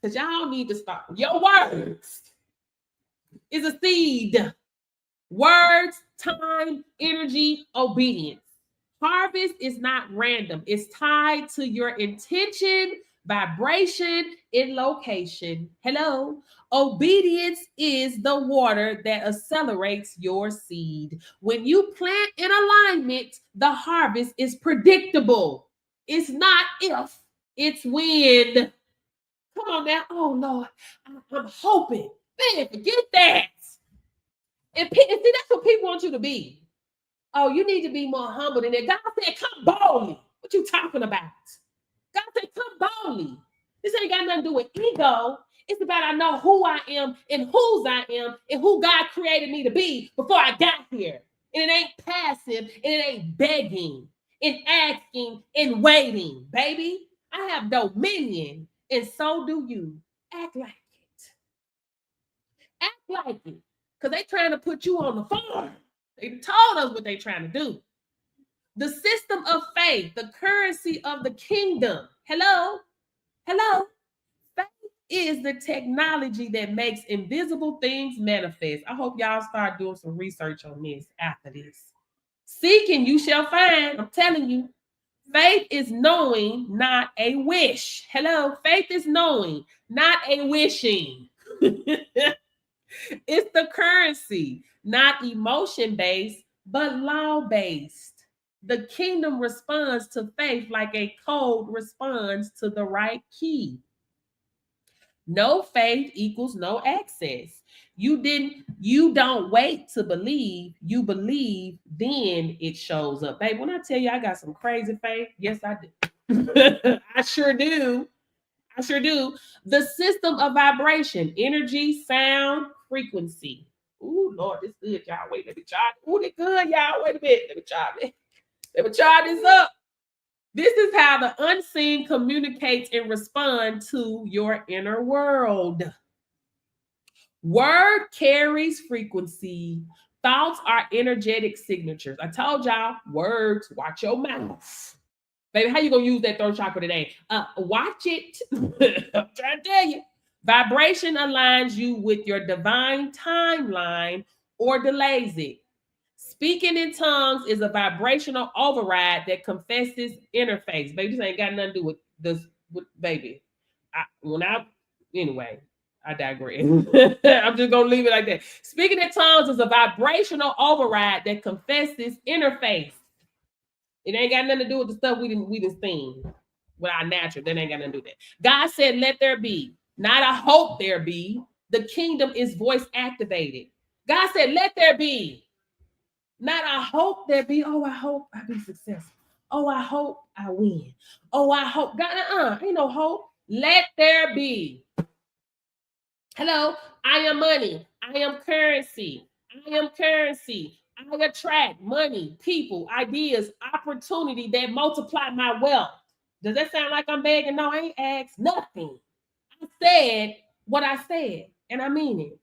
Speaker 1: Because y'all need to stop. Your words is a seed. Words, time, energy, obedience. Harvest is not random. It's tied to your intention, vibration in location. Hello. Obedience is the water that accelerates your seed. When you plant in alignment, the harvest is predictable. It's not if, it's when. Come on now. Oh Lord, I'm hoping. Man, forget that. And see, that's what people want you to be. Oh, you need to be more humble than that. God said, come boldly. What you talking about? God said, come boldly. This ain't got nothing to do with ego. It's about I know who I am and whose I am and who God created me to be before I got here. And it ain't passive and it ain't begging and asking and waiting, baby. I have dominion and so do you. Act like it. Act like it. Because they trying to put you on the farm. They told us what they trying to do. The system of faith, the currency of the kingdom. Hello? Hello? Faith is the technology that makes invisible things manifest. I hope y'all start doing some research on this after this. Seek and you shall find. I'm telling you. Faith is knowing, not a wish. Hello? Faith is knowing, not a wishing. It's the currency, not emotion-based, but law-based. The kingdom responds to faith like a code responds to the right key. No faith equals no access. You don't wait to believe, you believe, then it shows up. Babe, when I tell you I got some crazy faith, yes, I do. I sure do. I sure do. The system of vibration, energy, sound, frequency. Ooh, Lord, this good, y'all. Wait, let me try. Ooh, this good, y'all. Wait a minute. Let me try this. Let me try this up. This is how the unseen communicates and responds to your inner world. Word carries frequency. Thoughts are energetic signatures. I told y'all, words, watch your mouth. Baby, how you gonna use that third chakra today? Watch it. I'm trying to tell you. Vibration aligns you with your divine timeline or delays it. Speaking in tongues is a vibrational override that confesses interface. Baby, this ain't got nothing to do with this, baby. Anyway, I digress. I'm just gonna leave it like that. Speaking in tongues is a vibrational override that confesses interface. It ain't got nothing to do with the stuff we didn't seen with our natural. That ain't got nothing to do with that. God said, let there be. Not I hope there be. The kingdom is voice activated. God said, let there be. Not I hope there be. Oh, I hope I be successful. Oh, I hope I win. Oh, I hope. God, ain't no hope. Let there be. Hello, I am money. I am currency. I am currency. I attract money, people, ideas, opportunity that multiply my wealth. Does that sound like I'm begging? No, I ain't asked nothing. I said what I said, and I mean it.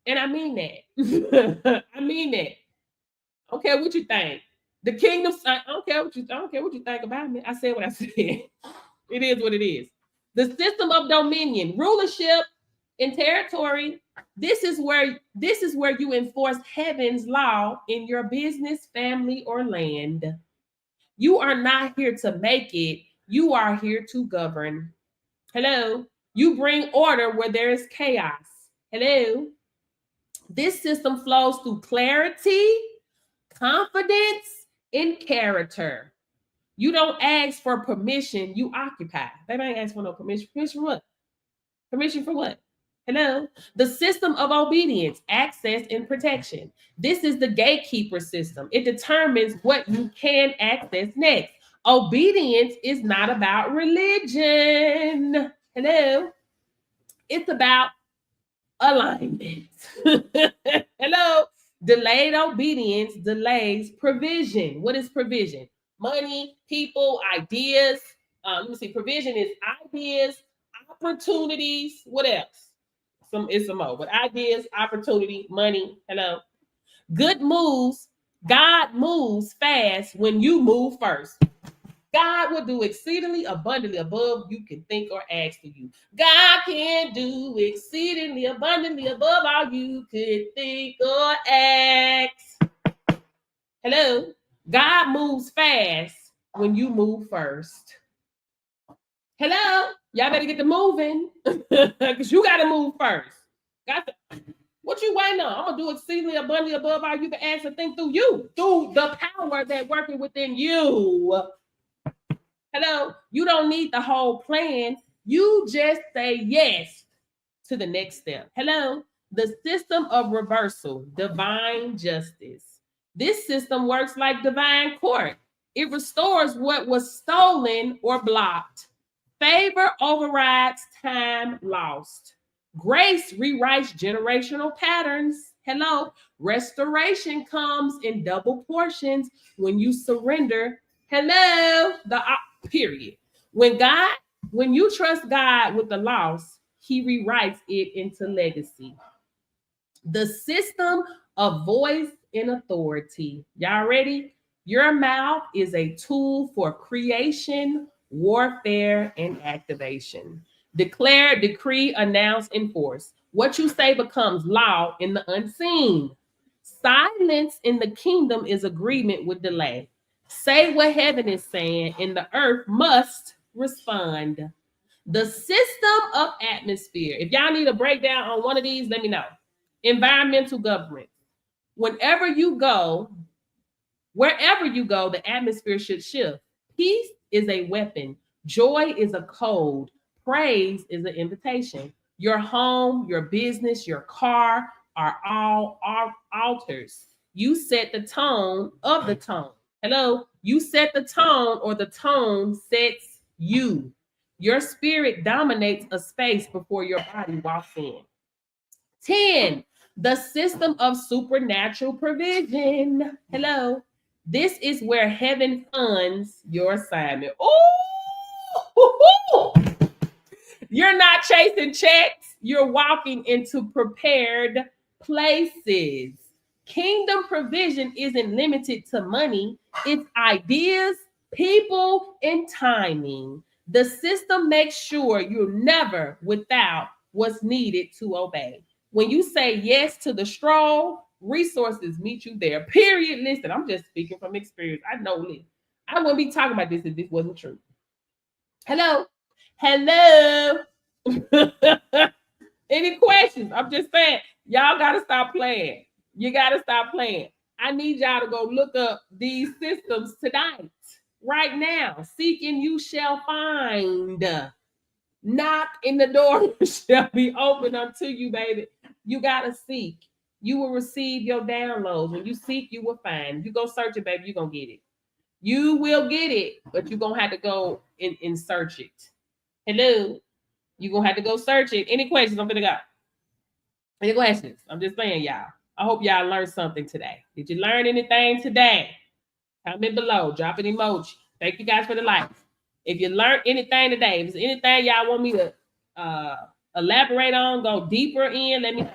Speaker 1: And I mean that. I mean that. I don't care what you think. The kingdom, I don't care what you think about me. I said what I said. It is what it is. The system of dominion, rulership, and territory. This is where you enforce heaven's law in your business, family, or land. You are not here to make it. You are here to govern. Hello. You bring order where there is chaos. Hello. This system flows through clarity, confidence, and character. You don't ask for permission, you occupy. They ain't ask for no permission. Permission for what? Permission for what? Hello? The system of obedience, access, and protection. This is the gatekeeper system. It determines what you can access next. Obedience is not about religion. Hello? It's about alignment. Hello? Delayed obedience delays provision. What is provision? Money, people, ideas. Let me see. Provision is ideas, opportunities. What else? It's some more, but ideas, opportunity, money. Hello. Good moves. God moves fast when you move first. God will do exceedingly abundantly above you can think or ask for you. God can do exceedingly abundantly above all you could think or ask. Hello. God moves fast when you move first. Hello. Y'all better get to moving because you got to move first. What you waiting on? I'm gonna do exceedingly abundantly above all you can ask and think through you, through the power that working within you. Hello, you don't need the whole plan. You just say yes to the next step. Hello, the system of reversal, divine justice. This system works like divine court. It restores what was stolen or blocked. Favor overrides time lost. Grace rewrites generational patterns. Hello, restoration comes in double portions when you surrender. Hello, the period. When you trust God with the loss, he rewrites it into legacy. The system of voice and authority. Y'all ready? Your mouth is a tool for creation, warfare, and activation. Declare, decree, announce, enforce. What you say becomes law in the unseen. Silence in the kingdom is agreement with delay. Say what heaven is saying, and the earth must respond. The system of atmosphere. If y'all need a breakdown on one of these, let me know. Environmental government. Wherever you go, the atmosphere should shift. Peace is a weapon. Joy is a code. Praise is an invitation. Your home, your business, your car are all altars. You set the tone of the tone. Hello, you set the tone, or the tone sets you. Your spirit dominates a space before your body walks in. 10, the system of supernatural provision. Hello, this is where heaven funds your assignment. Oh, you're not chasing checks, you're walking into prepared places. Kingdom provision isn't limited to money, it's ideas, people, and timing. The system makes sure you're never without what's needed to obey. When you say yes to the stroll, resources meet you there. Period. Listen, I'm just speaking from experience. I know this. I wouldn't be talking about this if this wasn't true. Hello. Hello. Any questions? I'm just saying, y'all got to stop playing. You got to stop playing. I need y'all to go look up these systems tonight, right now. Seek and you shall find. Knock and the door shall be open unto you, baby. You got to seek. You will receive your downloads. When you seek, you will find. You go search it, baby, you're going to get it. You will get it, but you're going to have to go and search it. Hello? You're going to have to go search it. Any questions? I'm going to go. Any questions? I'm just saying, y'all. I hope y'all learned something today. Did you learn anything today? Comment below. Drop an emoji. Thank you guys for the likes. If you learned anything today, if there's anything y'all want me to elaborate on, go deeper in, let me know.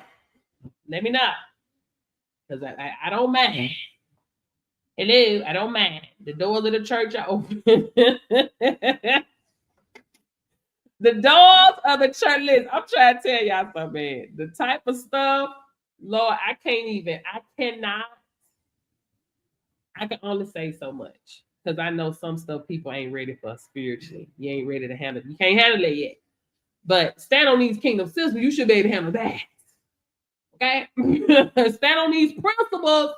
Speaker 1: Let me know. Because I don't mind. Hello, I don't mind. The doors of the church are open. The doors of the church, listen, I'm trying to tell y'all something, man. The type of stuff, Lord, I can only say so much. Because I know some stuff people ain't ready for spiritually. You ain't ready to handle it. You can't handle it yet. But stand on these kingdom systems, you should be able to handle that. Okay? Stand on these principles,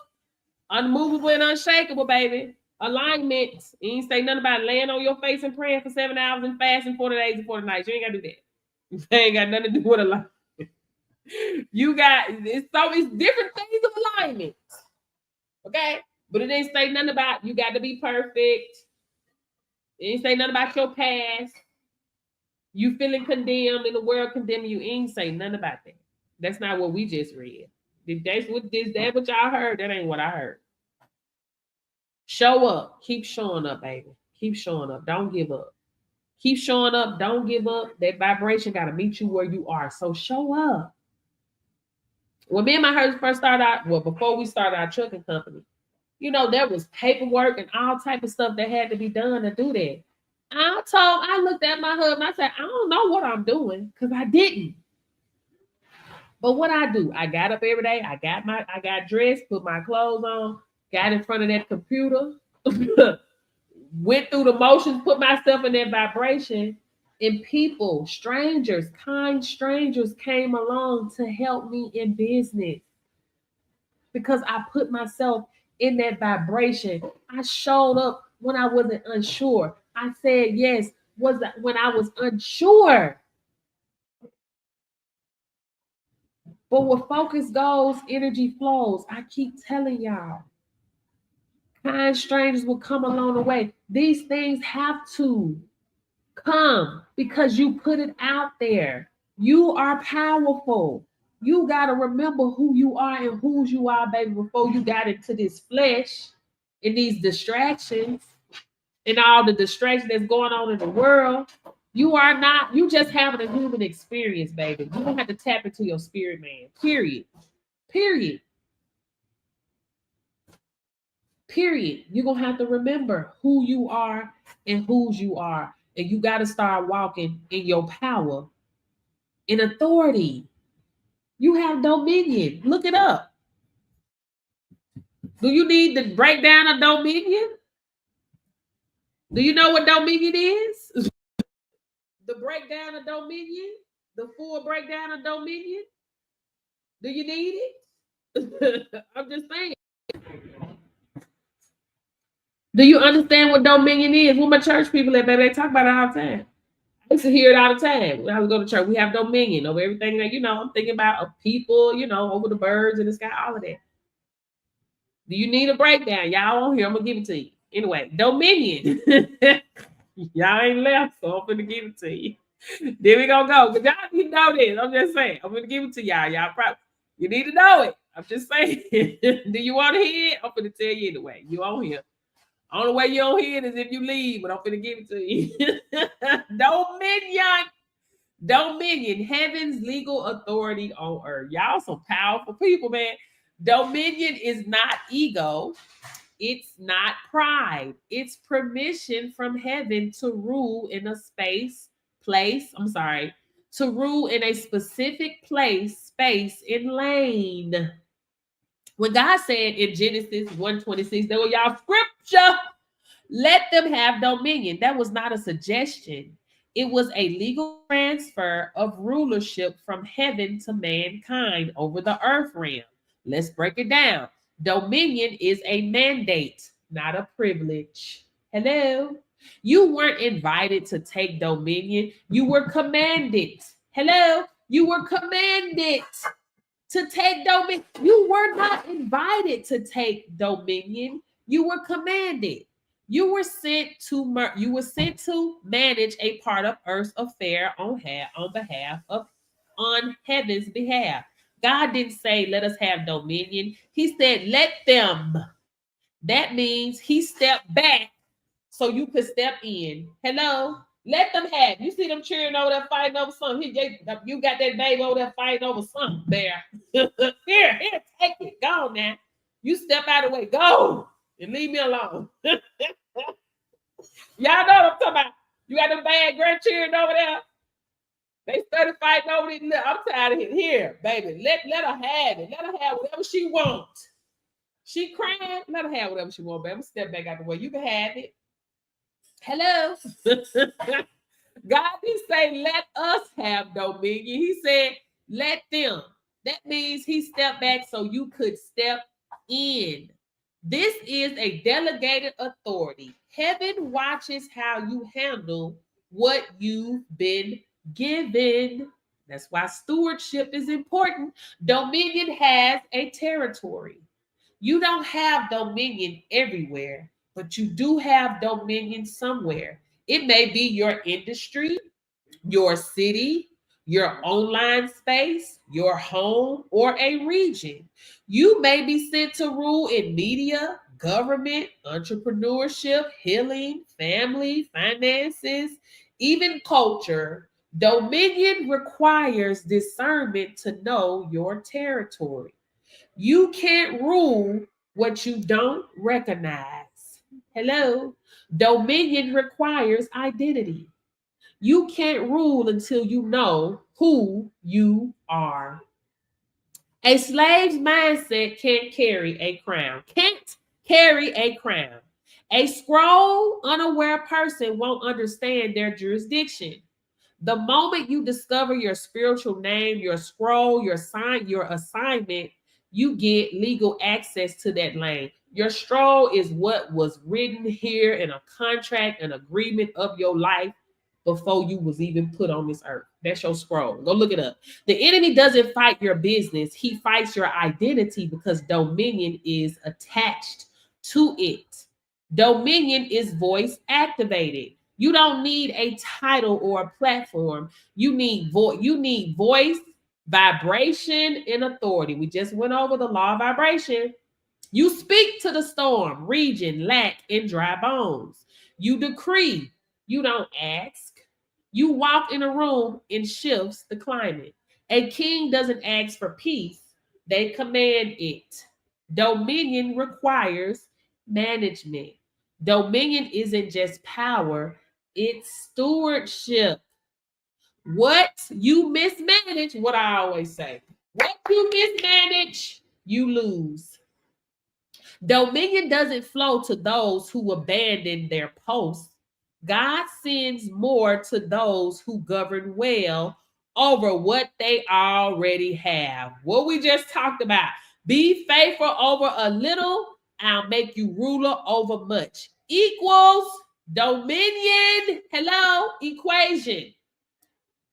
Speaker 1: unmovable and unshakable, baby. Alignment. You ain't say nothing about laying on your face and praying for 7 hours and fasting 40 days and 40 nights. You ain't got to do that. You ain't got nothing to do with alignment. It's different things of alignment. Okay? But it didn't say nothing about you got to be perfect. It didn't say nothing about your past. You feeling condemned and the world condemning you. It ain't say nothing about that. That's not what we just read. If that's what y'all heard, that ain't what I heard. Show up. Keep showing up, baby. Keep showing up. Don't give up. Keep showing up. Don't give up. That vibration got to meet you where you are. So show up. When me and my husband first started out, before we started our trucking company, you know, there was paperwork and all type of stuff that had to be done to do that. I looked at my husband, I said, I don't know what I'm doing, because I didn't. But what I do, I got up every day, I got dressed, put my clothes on, got in front of that computer, went through the motions, put myself in that vibration, And people, strangers, kind strangers came along to help me in business because I put myself in that vibration. I showed up when I wasn't unsure. I said yes was when I was unsure. But where focus goes, energy flows. I keep telling y'all. Kind strangers will come along the way. These things have to come because you put it out there. You are powerful. You got to remember who you are and whose you are, baby, before you got into this flesh and these distractions and all the distraction that's going on in the world. You are not, you just having a human experience, baby. You don't have to tap into your spirit, man. Period. Period. Period. You're going to have to remember who you are and whose you are. And you got to start walking in your power, in authority. You have dominion. Look it up. Do you need the breakdown of dominion? Do you know what dominion is? The breakdown of dominion? The full breakdown of dominion? Do you need it? I'm just saying. Do you understand what dominion is? Where my church people at, baby, they talk about it all the time. I used to hear it all the time. When I would go to church, we have dominion over everything that, I'm thinking about people, over the birds and the sky, all of that. Do you need a breakdown? Y'all on here, I'm going to give it to you. Anyway, dominion. Y'all ain't left, so I'm going to give it to you. Then we going to go. But y'all need to know this. I'm just saying. I'm going to give it to y'all. Y'all probably, you need to know it. I'm just saying. Do you want to hear it? I'm going to tell you anyway. You on here. Only way you don't hear it is if you leave, but I'm going to give it to you. Dominion. Dominion, heaven's legal authority on earth. Y'all some powerful people, man. Dominion is not ego. It's not pride. It's permission from heaven to rule in a to rule in a specific place, space, and lane. When God said in Genesis 1:26, there were y'all scripture, let them have dominion. That was not a suggestion. It was a legal transfer of rulership from heaven to mankind over the earth realm. Let's break it down. Dominion is a mandate, not a privilege. Hello? You weren't invited to take dominion. You were commanded. Hello? You were commanded to take dominion. You were not invited to take dominion. You were commanded. You were sent to manage a part of Earth's affair on heaven's behalf. God didn't say let us have dominion. He said let them. That means he stepped back so you could step in. Hello. Let them have. You see them cheering over there, fighting over something. You got that baby over there fighting over something there. Here, take it. Go on now. You step out of the way. Go and leave me alone. Y'all know what I'm talking about. You got them bad girl cheering over there. They started fighting over it. I'm tired of it. Here, baby. Let her have it. Let her have whatever she wants. She crying. Let her have whatever she wants, baby. Step back out the way. You can have it. Hello. God didn't say let us have dominion. He said let them. That means he stepped back so you could step in. This is a delegated authority. Heaven watches how you handle what you've been given. That's why stewardship is important. Dominion has a territory. You don't have dominion everywhere, but you do have dominion somewhere. It may be your industry, your city, your online space, your home, or a region. You may be sent to rule in media, government, entrepreneurship, healing, family, finances, even culture. Dominion requires discernment to know your territory. You can't rule what you don't recognize. Hello? Dominion requires identity. You can't rule until you know who you are. A slave's mindset can't carry a crown. Can't carry a crown. A scroll unaware person won't understand their jurisdiction. The moment you discover your spiritual name, your scroll, your sign, your assignment, you get legal access to that lane. Your scroll is what was written here in a contract, an agreement of your life before you was even put on this earth. That's your scroll. Go look it up. The enemy doesn't fight your business. He fights your identity because dominion is attached to it. Dominion is voice activated. You don't need a title or a platform. You need voice, vibration, and authority. We just went over the law of vibration. You speak to the storm, region, lack, and dry bones. You decree. You don't ask. You walk in a room and shifts the climate. A king doesn't ask for peace, they command it. Dominion requires management. Dominion isn't just power, it's stewardship. What you mismanage, what I always say, what you mismanage, you lose. Dominion doesn't flow to those who abandon their posts. God sends more to those who govern well over what they already have. What we just talked about. Be faithful over a little, I'll make you ruler over much. Equals dominion. Hello, equation.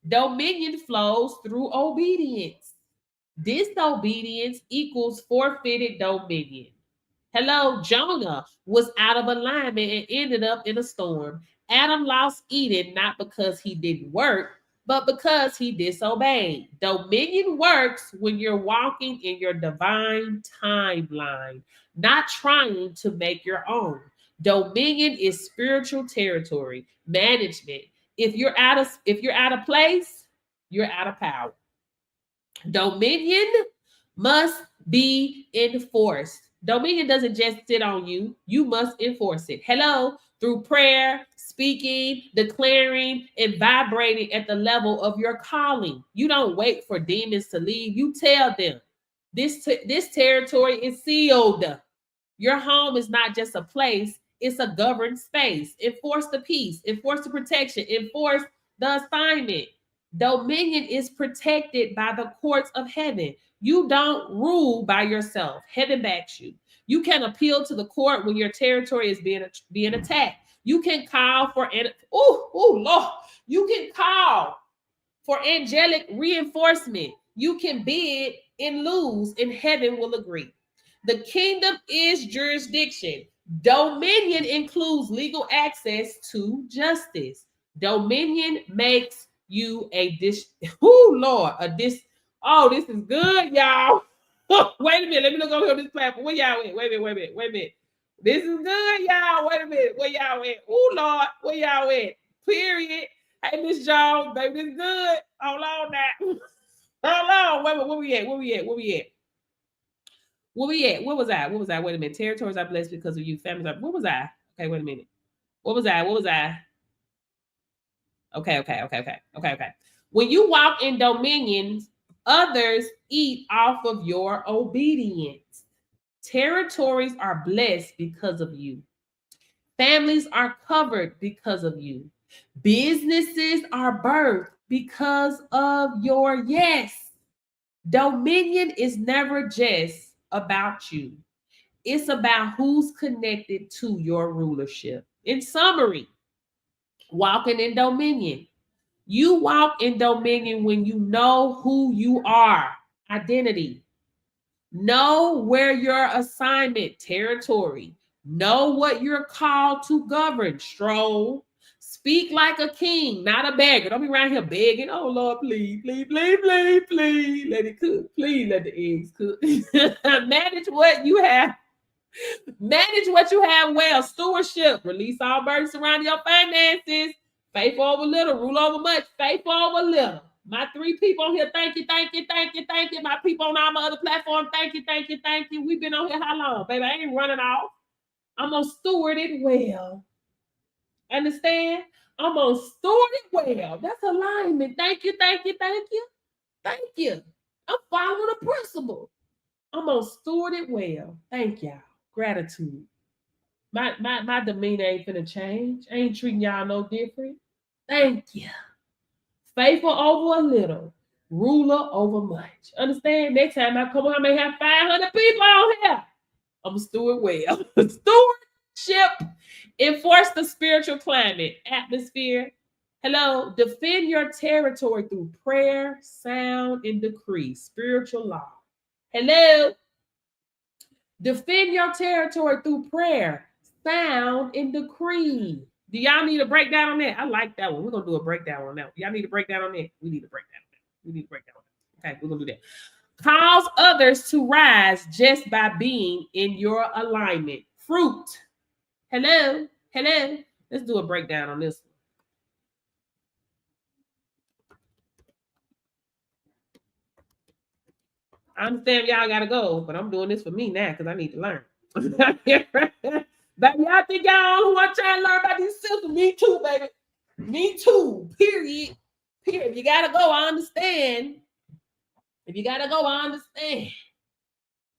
Speaker 1: Dominion flows through obedience. Disobedience equals forfeited dominion. Hello, Jonah was out of alignment and ended up in a storm. Adam lost Eden not because he didn't work, but because he disobeyed. Dominion works when you're walking in your divine timeline, not trying to make your own. Dominion is spiritual territory management. If you're out of place, you're out of power. Dominion must be enforced. Dominion doesn't just sit on you, you must enforce it. Hello, through prayer, speaking, declaring, and vibrating at the level of your calling. You don't wait for demons to leave, you tell them this territory is sealed. Your home is not just a place, it's a governed space. Enforce the peace, enforce the protection, enforce the assignment. Dominion is protected by the courts of heaven. You don't rule by yourself. Heaven backs you. You can appeal to the court when your territory is being attacked. You can call for Lord. You can call for angelic reinforcement. You can bid and lose, and heaven will agree. The kingdom is jurisdiction. Dominion includes legal access to justice. Dominion makes you a dish. Oh Lord, Oh, this is good, y'all. Wait a minute. Let me look over here on this platform. Where y'all at? Wait a minute. This is good, y'all. Wait a minute. Where y'all at? Oh Lord, where y'all at? Period. Hey, Miss Jones, baby, this is good. Hold on now. Hold on. Wait a minute. Where we at? What was I? Wait a minute. Territories are blessed because of you. Families are. What was I? Okay, wait a minute. What was I? Okay. When you walk in dominions, others eat off of your obedience. Territories are blessed because of you. Families are covered because of you. Businesses are birthed because of your yes. Dominion is never just about you. It's about who's connected to your rulership. In summary, walking in dominion. You walk in dominion when you know who you are, identity. Know where your assignment, territory. Know what you're called to govern, stroll. Speak like a king, not a beggar. Don't be around here begging. Oh Lord, please. Let it cook. Please let the eggs cook. Manage what you have. Manage what you have well. Stewardship. Release all burdens surrounding your finances. Faithful over little, rule over much. Faithful over little. My 3 people on here, thank you. My people on all my other platforms, thank you. We've been on here how long, baby? I ain't running off. I'm gonna steward it well. Understand? I'm gonna steward it well. That's alignment. Thank you. I'm following the principle. I'm gonna steward it well. Thank y'all. Gratitude. My demeanor ain't finna change. I ain't treating y'all no different. Thank you. Faithful over a little, ruler over much. Understand? Next time I come on, I may have 500 people on here. I'm steward well. Stewardship. Enforce the spiritual climate, atmosphere. Hello. Defend your territory through prayer, sound, and decree. Spiritual law. Hello. Defend your territory through prayer, sound, and decree. Do y'all need a breakdown on that? I like that one. We're gonna do a breakdown on that. Y'all need a breakdown on that? We need a breakdown on that. We need a breakdown on that. Okay, we're gonna do that. Cause others to rise just by being in your alignment. Fruit. Hello. Hello. Let's do a breakdown on this one. I understand y'all gotta go, but I'm doing this for me now because I need to learn. But y'all think y'all who are trying to learn about these systems? Me too, baby. Me too. Period. Period. You gotta go. I understand. If you gotta go, I understand.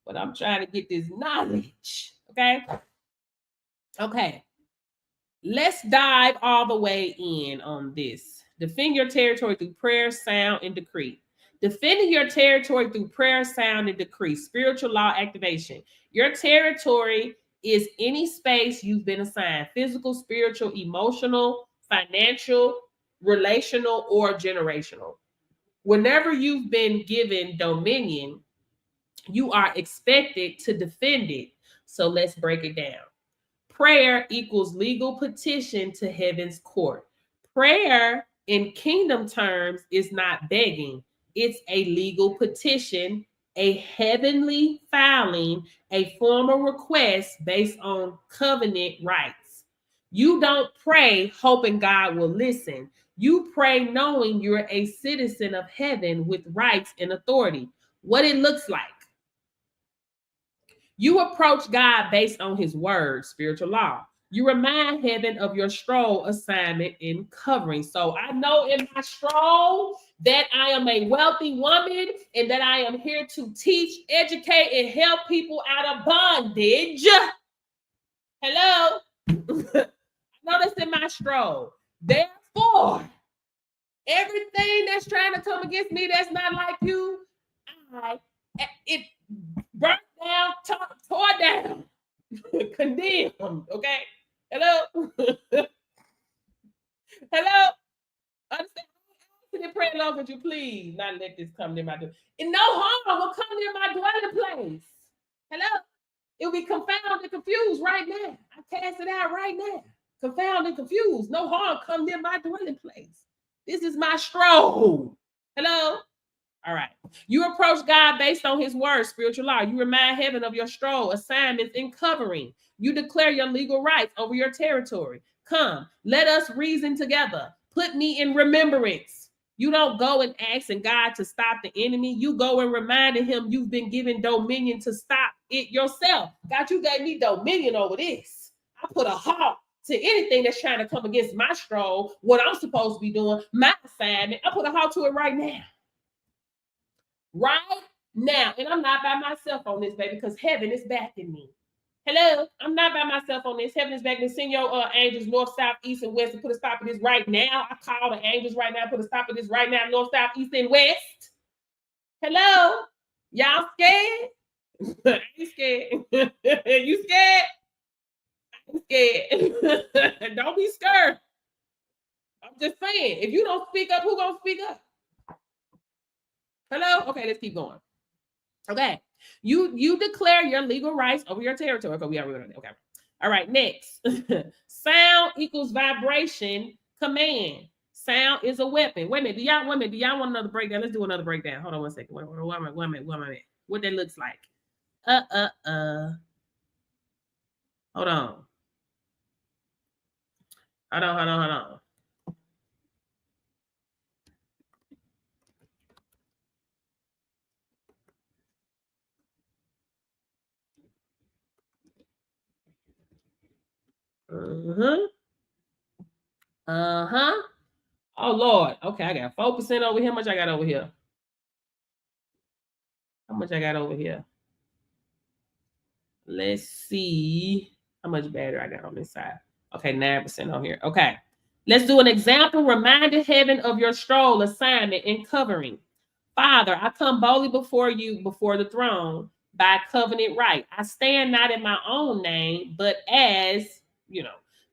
Speaker 1: But I'm trying to get this knowledge. Okay. Okay. Let's dive all the way in on this. Defend your territory through prayer, sound, and decree. Defending your territory through prayer, sound, and decree. Spiritual law activation. Your territory is any space you've been assigned: physical, spiritual, emotional, financial, relational, or generational. Whenever you've been given dominion, you are expected to defend it. So let's break it down. Prayer equals legal petition to heaven's court. Prayer in kingdom terms is not begging, it's a legal petition, a heavenly filing, a formal request based on covenant rights. You don't pray hoping God will listen. You pray knowing you're a citizen of heaven with rights and authority. What it looks like. You approach God based on his word, spiritual law. You remind heaven of your stroll assignment in covering. So I know in my stroll that I am a wealthy woman and that I am here to teach, educate, and help people out of bondage. Hello? Notice in my stroll. Therefore, everything that's trying to come against me that's not like you, it burnt down, tore down, condemned. Okay. Hello. Hello. Understand? Pray along, could you please not let this come near my door? And no harm will come near my dwelling place. Hello. It will be confounded and confused right now. I cast it out right now. Confounded and confused. No harm come near my dwelling place. This is my stroll. Hello. All right. You approach God based on his word, spiritual law. You remind heaven of your stroll, assignments, and covering. You declare your legal rights over your territory. Come, let us reason together. Put me in remembrance. You don't go and asking God to stop the enemy. You go and reminding him you've been given dominion to stop it yourself. God, you gave me dominion over this. I put a halt to anything that's trying to come against my stroll, what I'm supposed to be doing, my assignment. I put a halt to it right now. Right now. And I'm not by myself on this, baby, because heaven is backing me. Hello, I'm not by myself on this. Heaven is backing me. Send your angels north, south, east, and west to put a stop to this right now. I call the angels right now, put a stop to this right now, north, south, east, and west. Hello, y'all scared? I ain't scared. You scared? I'm scared. Don't be scared. I'm just saying, if you don't speak up, who gonna speak up? Hello? Okay, let's keep going. Okay. You declare your legal rights over your territory. Okay, okay. All right, next. Sound equals vibration, command. Sound is a weapon. Wait a minute. Do y'all want another breakdown? Let's do another breakdown. Hold on one second. One minute. What that looks like. Hold on. Hold on. Oh Lord. Okay, I got 4% over here. How much I got over here? How much I got over here? Let's see how much battery I got on this side. Okay, 9% on here. Okay. Let's do an example. Reminded heaven of your stroll, assignment, and covering. Father, I come boldly before you, before the throne, by covenant right. I stand not in my own name, but as,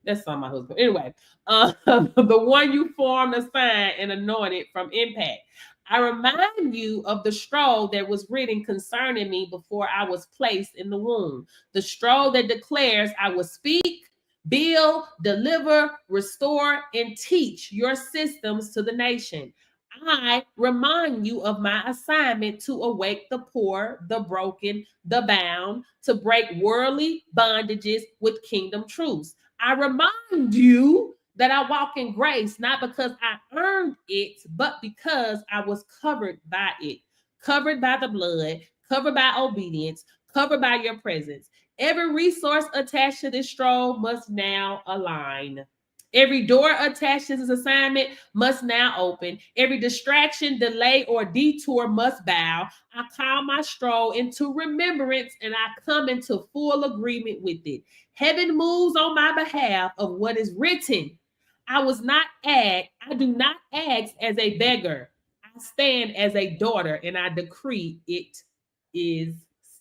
Speaker 1: that's on my husband. Anyway, the one you formed, assigned, and anointed from impact. I remind you of the stroll that was written concerning me before I was placed in the womb. The stroll that declares I will speak, build, deliver, restore, and teach your systems to the nation. I remind you of my assignment to awake the poor, the broken, the bound, to break worldly bondages with kingdom truths. I remind you that I walk in grace, not because I earned it, but because I was covered by it, covered by the blood, covered by obedience, covered by your presence. Every resource attached to this stroll must now align. Every door attached to this assignment must now open. Every distraction, delay, or detour must bow. I call my stroll into remembrance and I come into full agreement with it. Heaven moves on my behalf of what is written. I do not act as a beggar. I stand as a daughter and I decree it is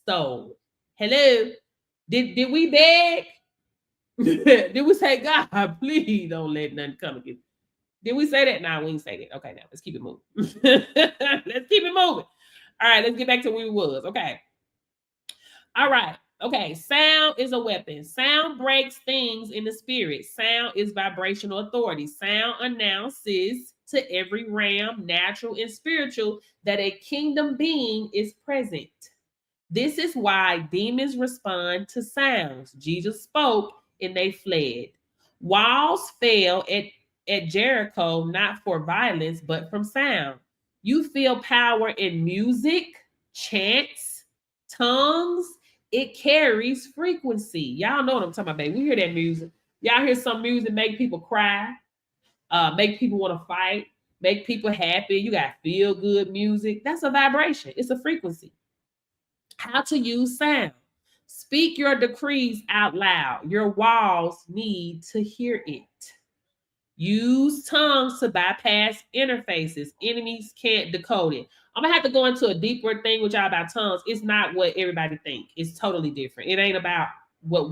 Speaker 1: so. Hello. Did we beg? Did we say, God, please don't let nothing come again? Did we say that? No, we didn't say that. Okay, now let's keep it moving. Let's keep it moving. All right, let's get back to where we was. Okay. All right. Okay. Sound is a weapon. Sound breaks things in the spirit. Sound is vibrational authority. Sound announces to every realm, natural and spiritual, that a kingdom being is present. This is why demons respond to sounds. Jesus spoke and they fled. Walls fell at Jericho, not for violence, but from sound. You feel power in music, chants, tongues. It carries frequency. Y'all know what I'm talking about, baby. We hear that music. Y'all hear some music make people cry, make people want to fight, make people happy. You got feel good music. That's a vibration. It's a frequency. How to use sound. Speak your decrees out loud. Your walls need to hear it. Use tongues to bypass interfaces. Enemies can't decode it. I'm gonna have to go into a deeper thing with y'all about tongues. It's not what everybody think. It's totally different. It ain't about what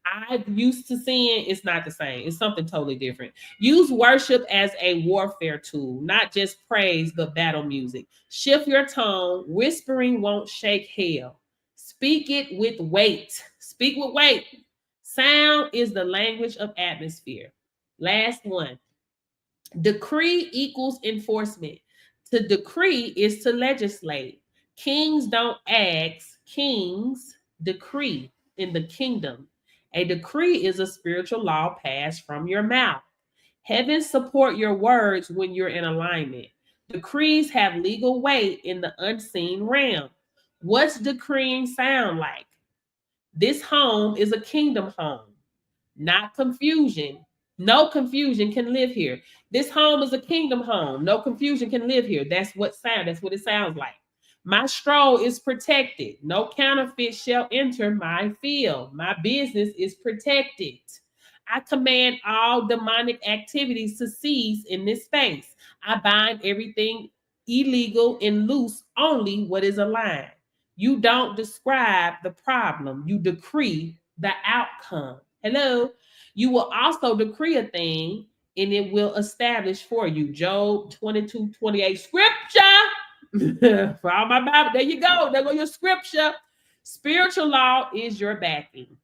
Speaker 1: I've used to seeing. It's not the same. It's something totally different. Use worship as a warfare tool, not just praise, but battle music. Shift your tone. Whispering won't shake hell. Speak it with weight. Speak with weight. Sound is the language of atmosphere. Last one. Decree equals enforcement. To decree is to legislate. Kings don't ask, kings decree in the kingdom. A decree is a spiritual law passed from your mouth. Heaven support your words when you're in alignment. Decrees have legal weight in the unseen realm. What's decreeing sound like? This home is a kingdom home, not confusion. No confusion can live here. This home is a kingdom home. No confusion can live here. That's what it sounds like. My stroll is protected. No counterfeit shall enter my field. My business is protected. I command all demonic activities to cease in this space. I bind everything illegal and loose only what is aligned. You don't describe the problem, you decree the outcome. Hello. You will also decree a thing and it will establish for you. Job 22:28 scripture. For all my Bible, there you go. There go your scripture. Spiritual law is your backing.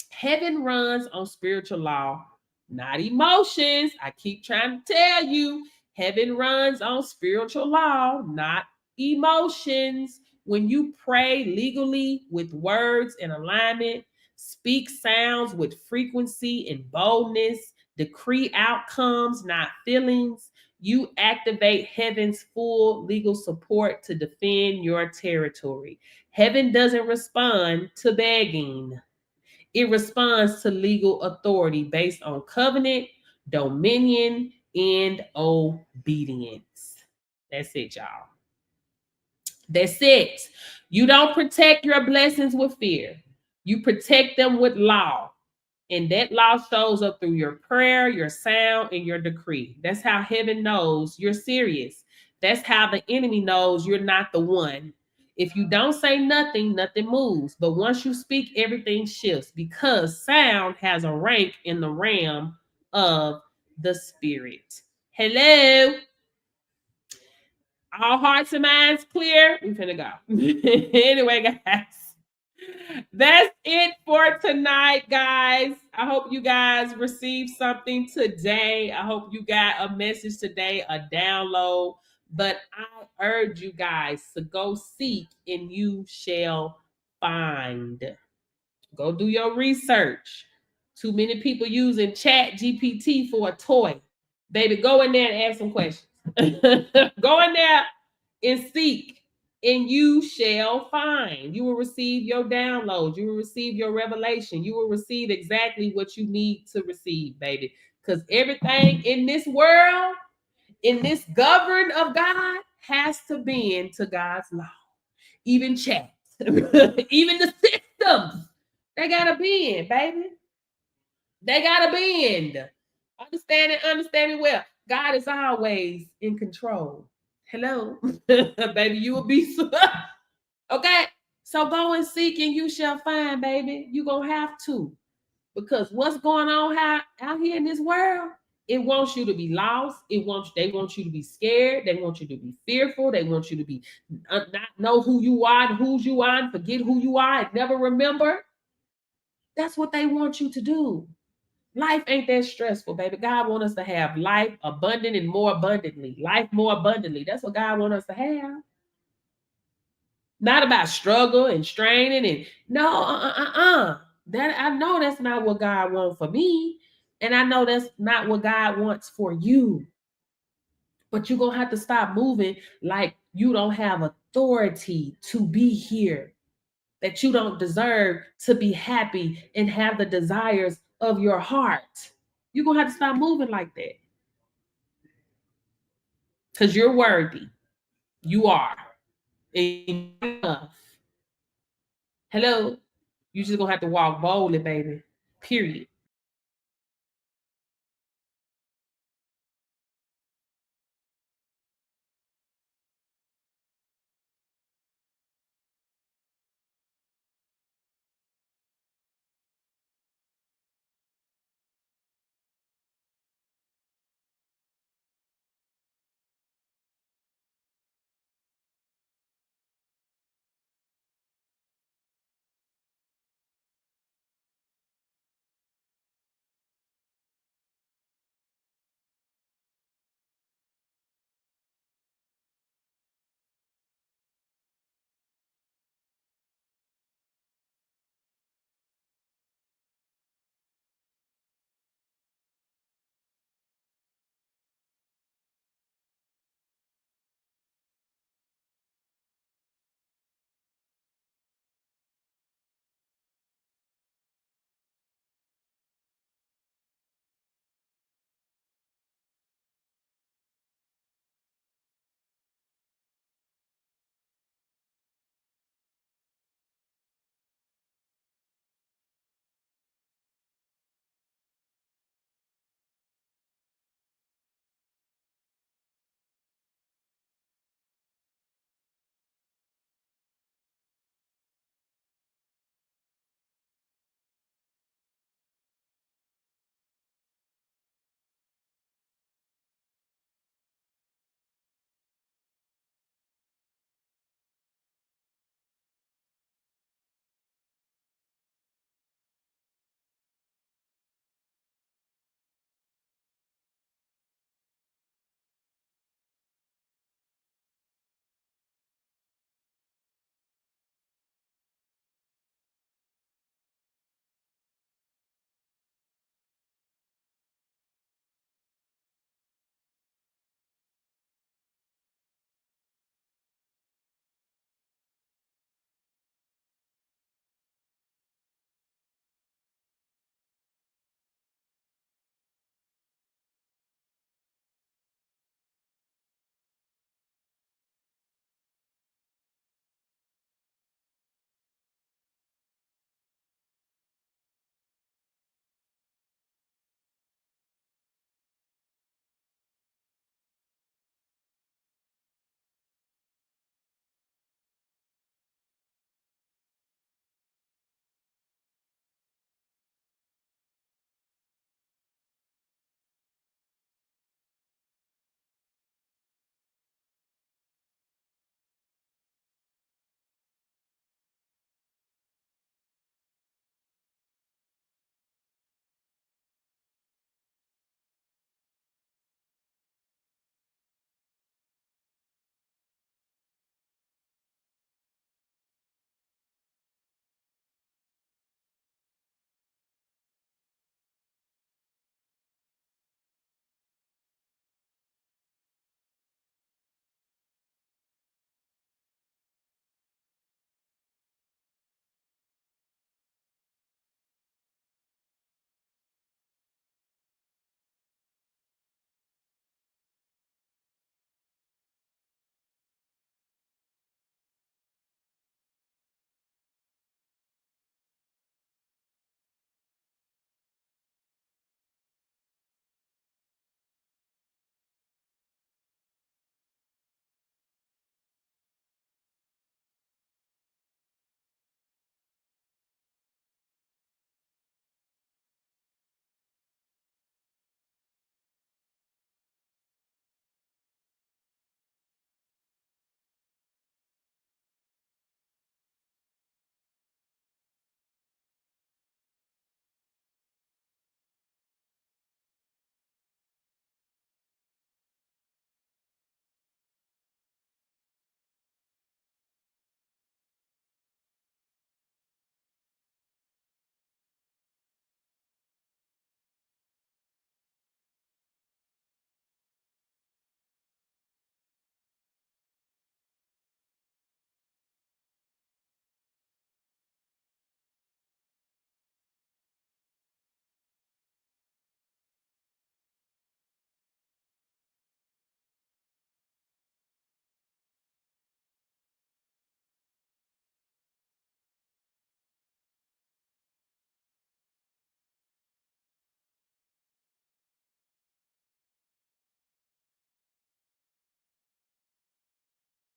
Speaker 1: Heaven runs on spiritual law, not emotions. I keep trying to tell you, heaven runs on spiritual law, not emotions. When you pray legally with words in alignment, speak sounds with frequency and boldness, decree outcomes, not feelings, you activate heaven's full legal support to defend your territory. Heaven doesn't respond to begging. It responds to legal authority based on covenant, dominion, and obedience. That's it, y'all. That's it. You don't protect your blessings with fear. You protect them with law. And that law shows up through your prayer, your sound, and your decree. That's how heaven knows you're serious. That's how the enemy knows you're not the one. If you don't say nothing, nothing moves. But once you speak, everything shifts because sound has a rank in the realm of the spirit. Hello. All hearts and minds clear. We finna go. Anyway, guys. That's it for tonight, guys. I hope you guys received something today. I hope you got a message today, a download. But I urge you guys to go seek and you shall find. Go do your research. Too many people using Chat GPT for a toy. Baby, go in there and ask some questions. Go in there and seek, and you shall find. You will receive your downloads. You will receive your revelation. You will receive exactly what you need to receive, baby. Because everything in this world, in this govern of God, has to bend to God's law. Even chat, even the systems, they gotta bend, baby. They gotta bend. Understand it well. God is always in control. Hello, baby, you will be okay. So go and seek, and you shall find, baby. You gonna have to, because what's going on out here in this world? It wants you to be lost. They want you to be scared. They want you to be fearful. They want you to be not know who you are and whose you are and forget who you are and never remember. That's what they want you to do. Life ain't that stressful, baby. God wants us to have life abundant and more abundantly. Life more abundantly. That's what God wants us to have. Not about struggle and straining and no, That I know that's not what God wants for me. And I know that's not what God wants for you. But you're gonna have to stop moving like you don't have authority to be here, that you don't deserve to be happy and have the desires of your heart. You're gonna have to stop moving like that. Because you're worthy. You are enough. Hello. You just gonna have to walk boldly, baby. Period.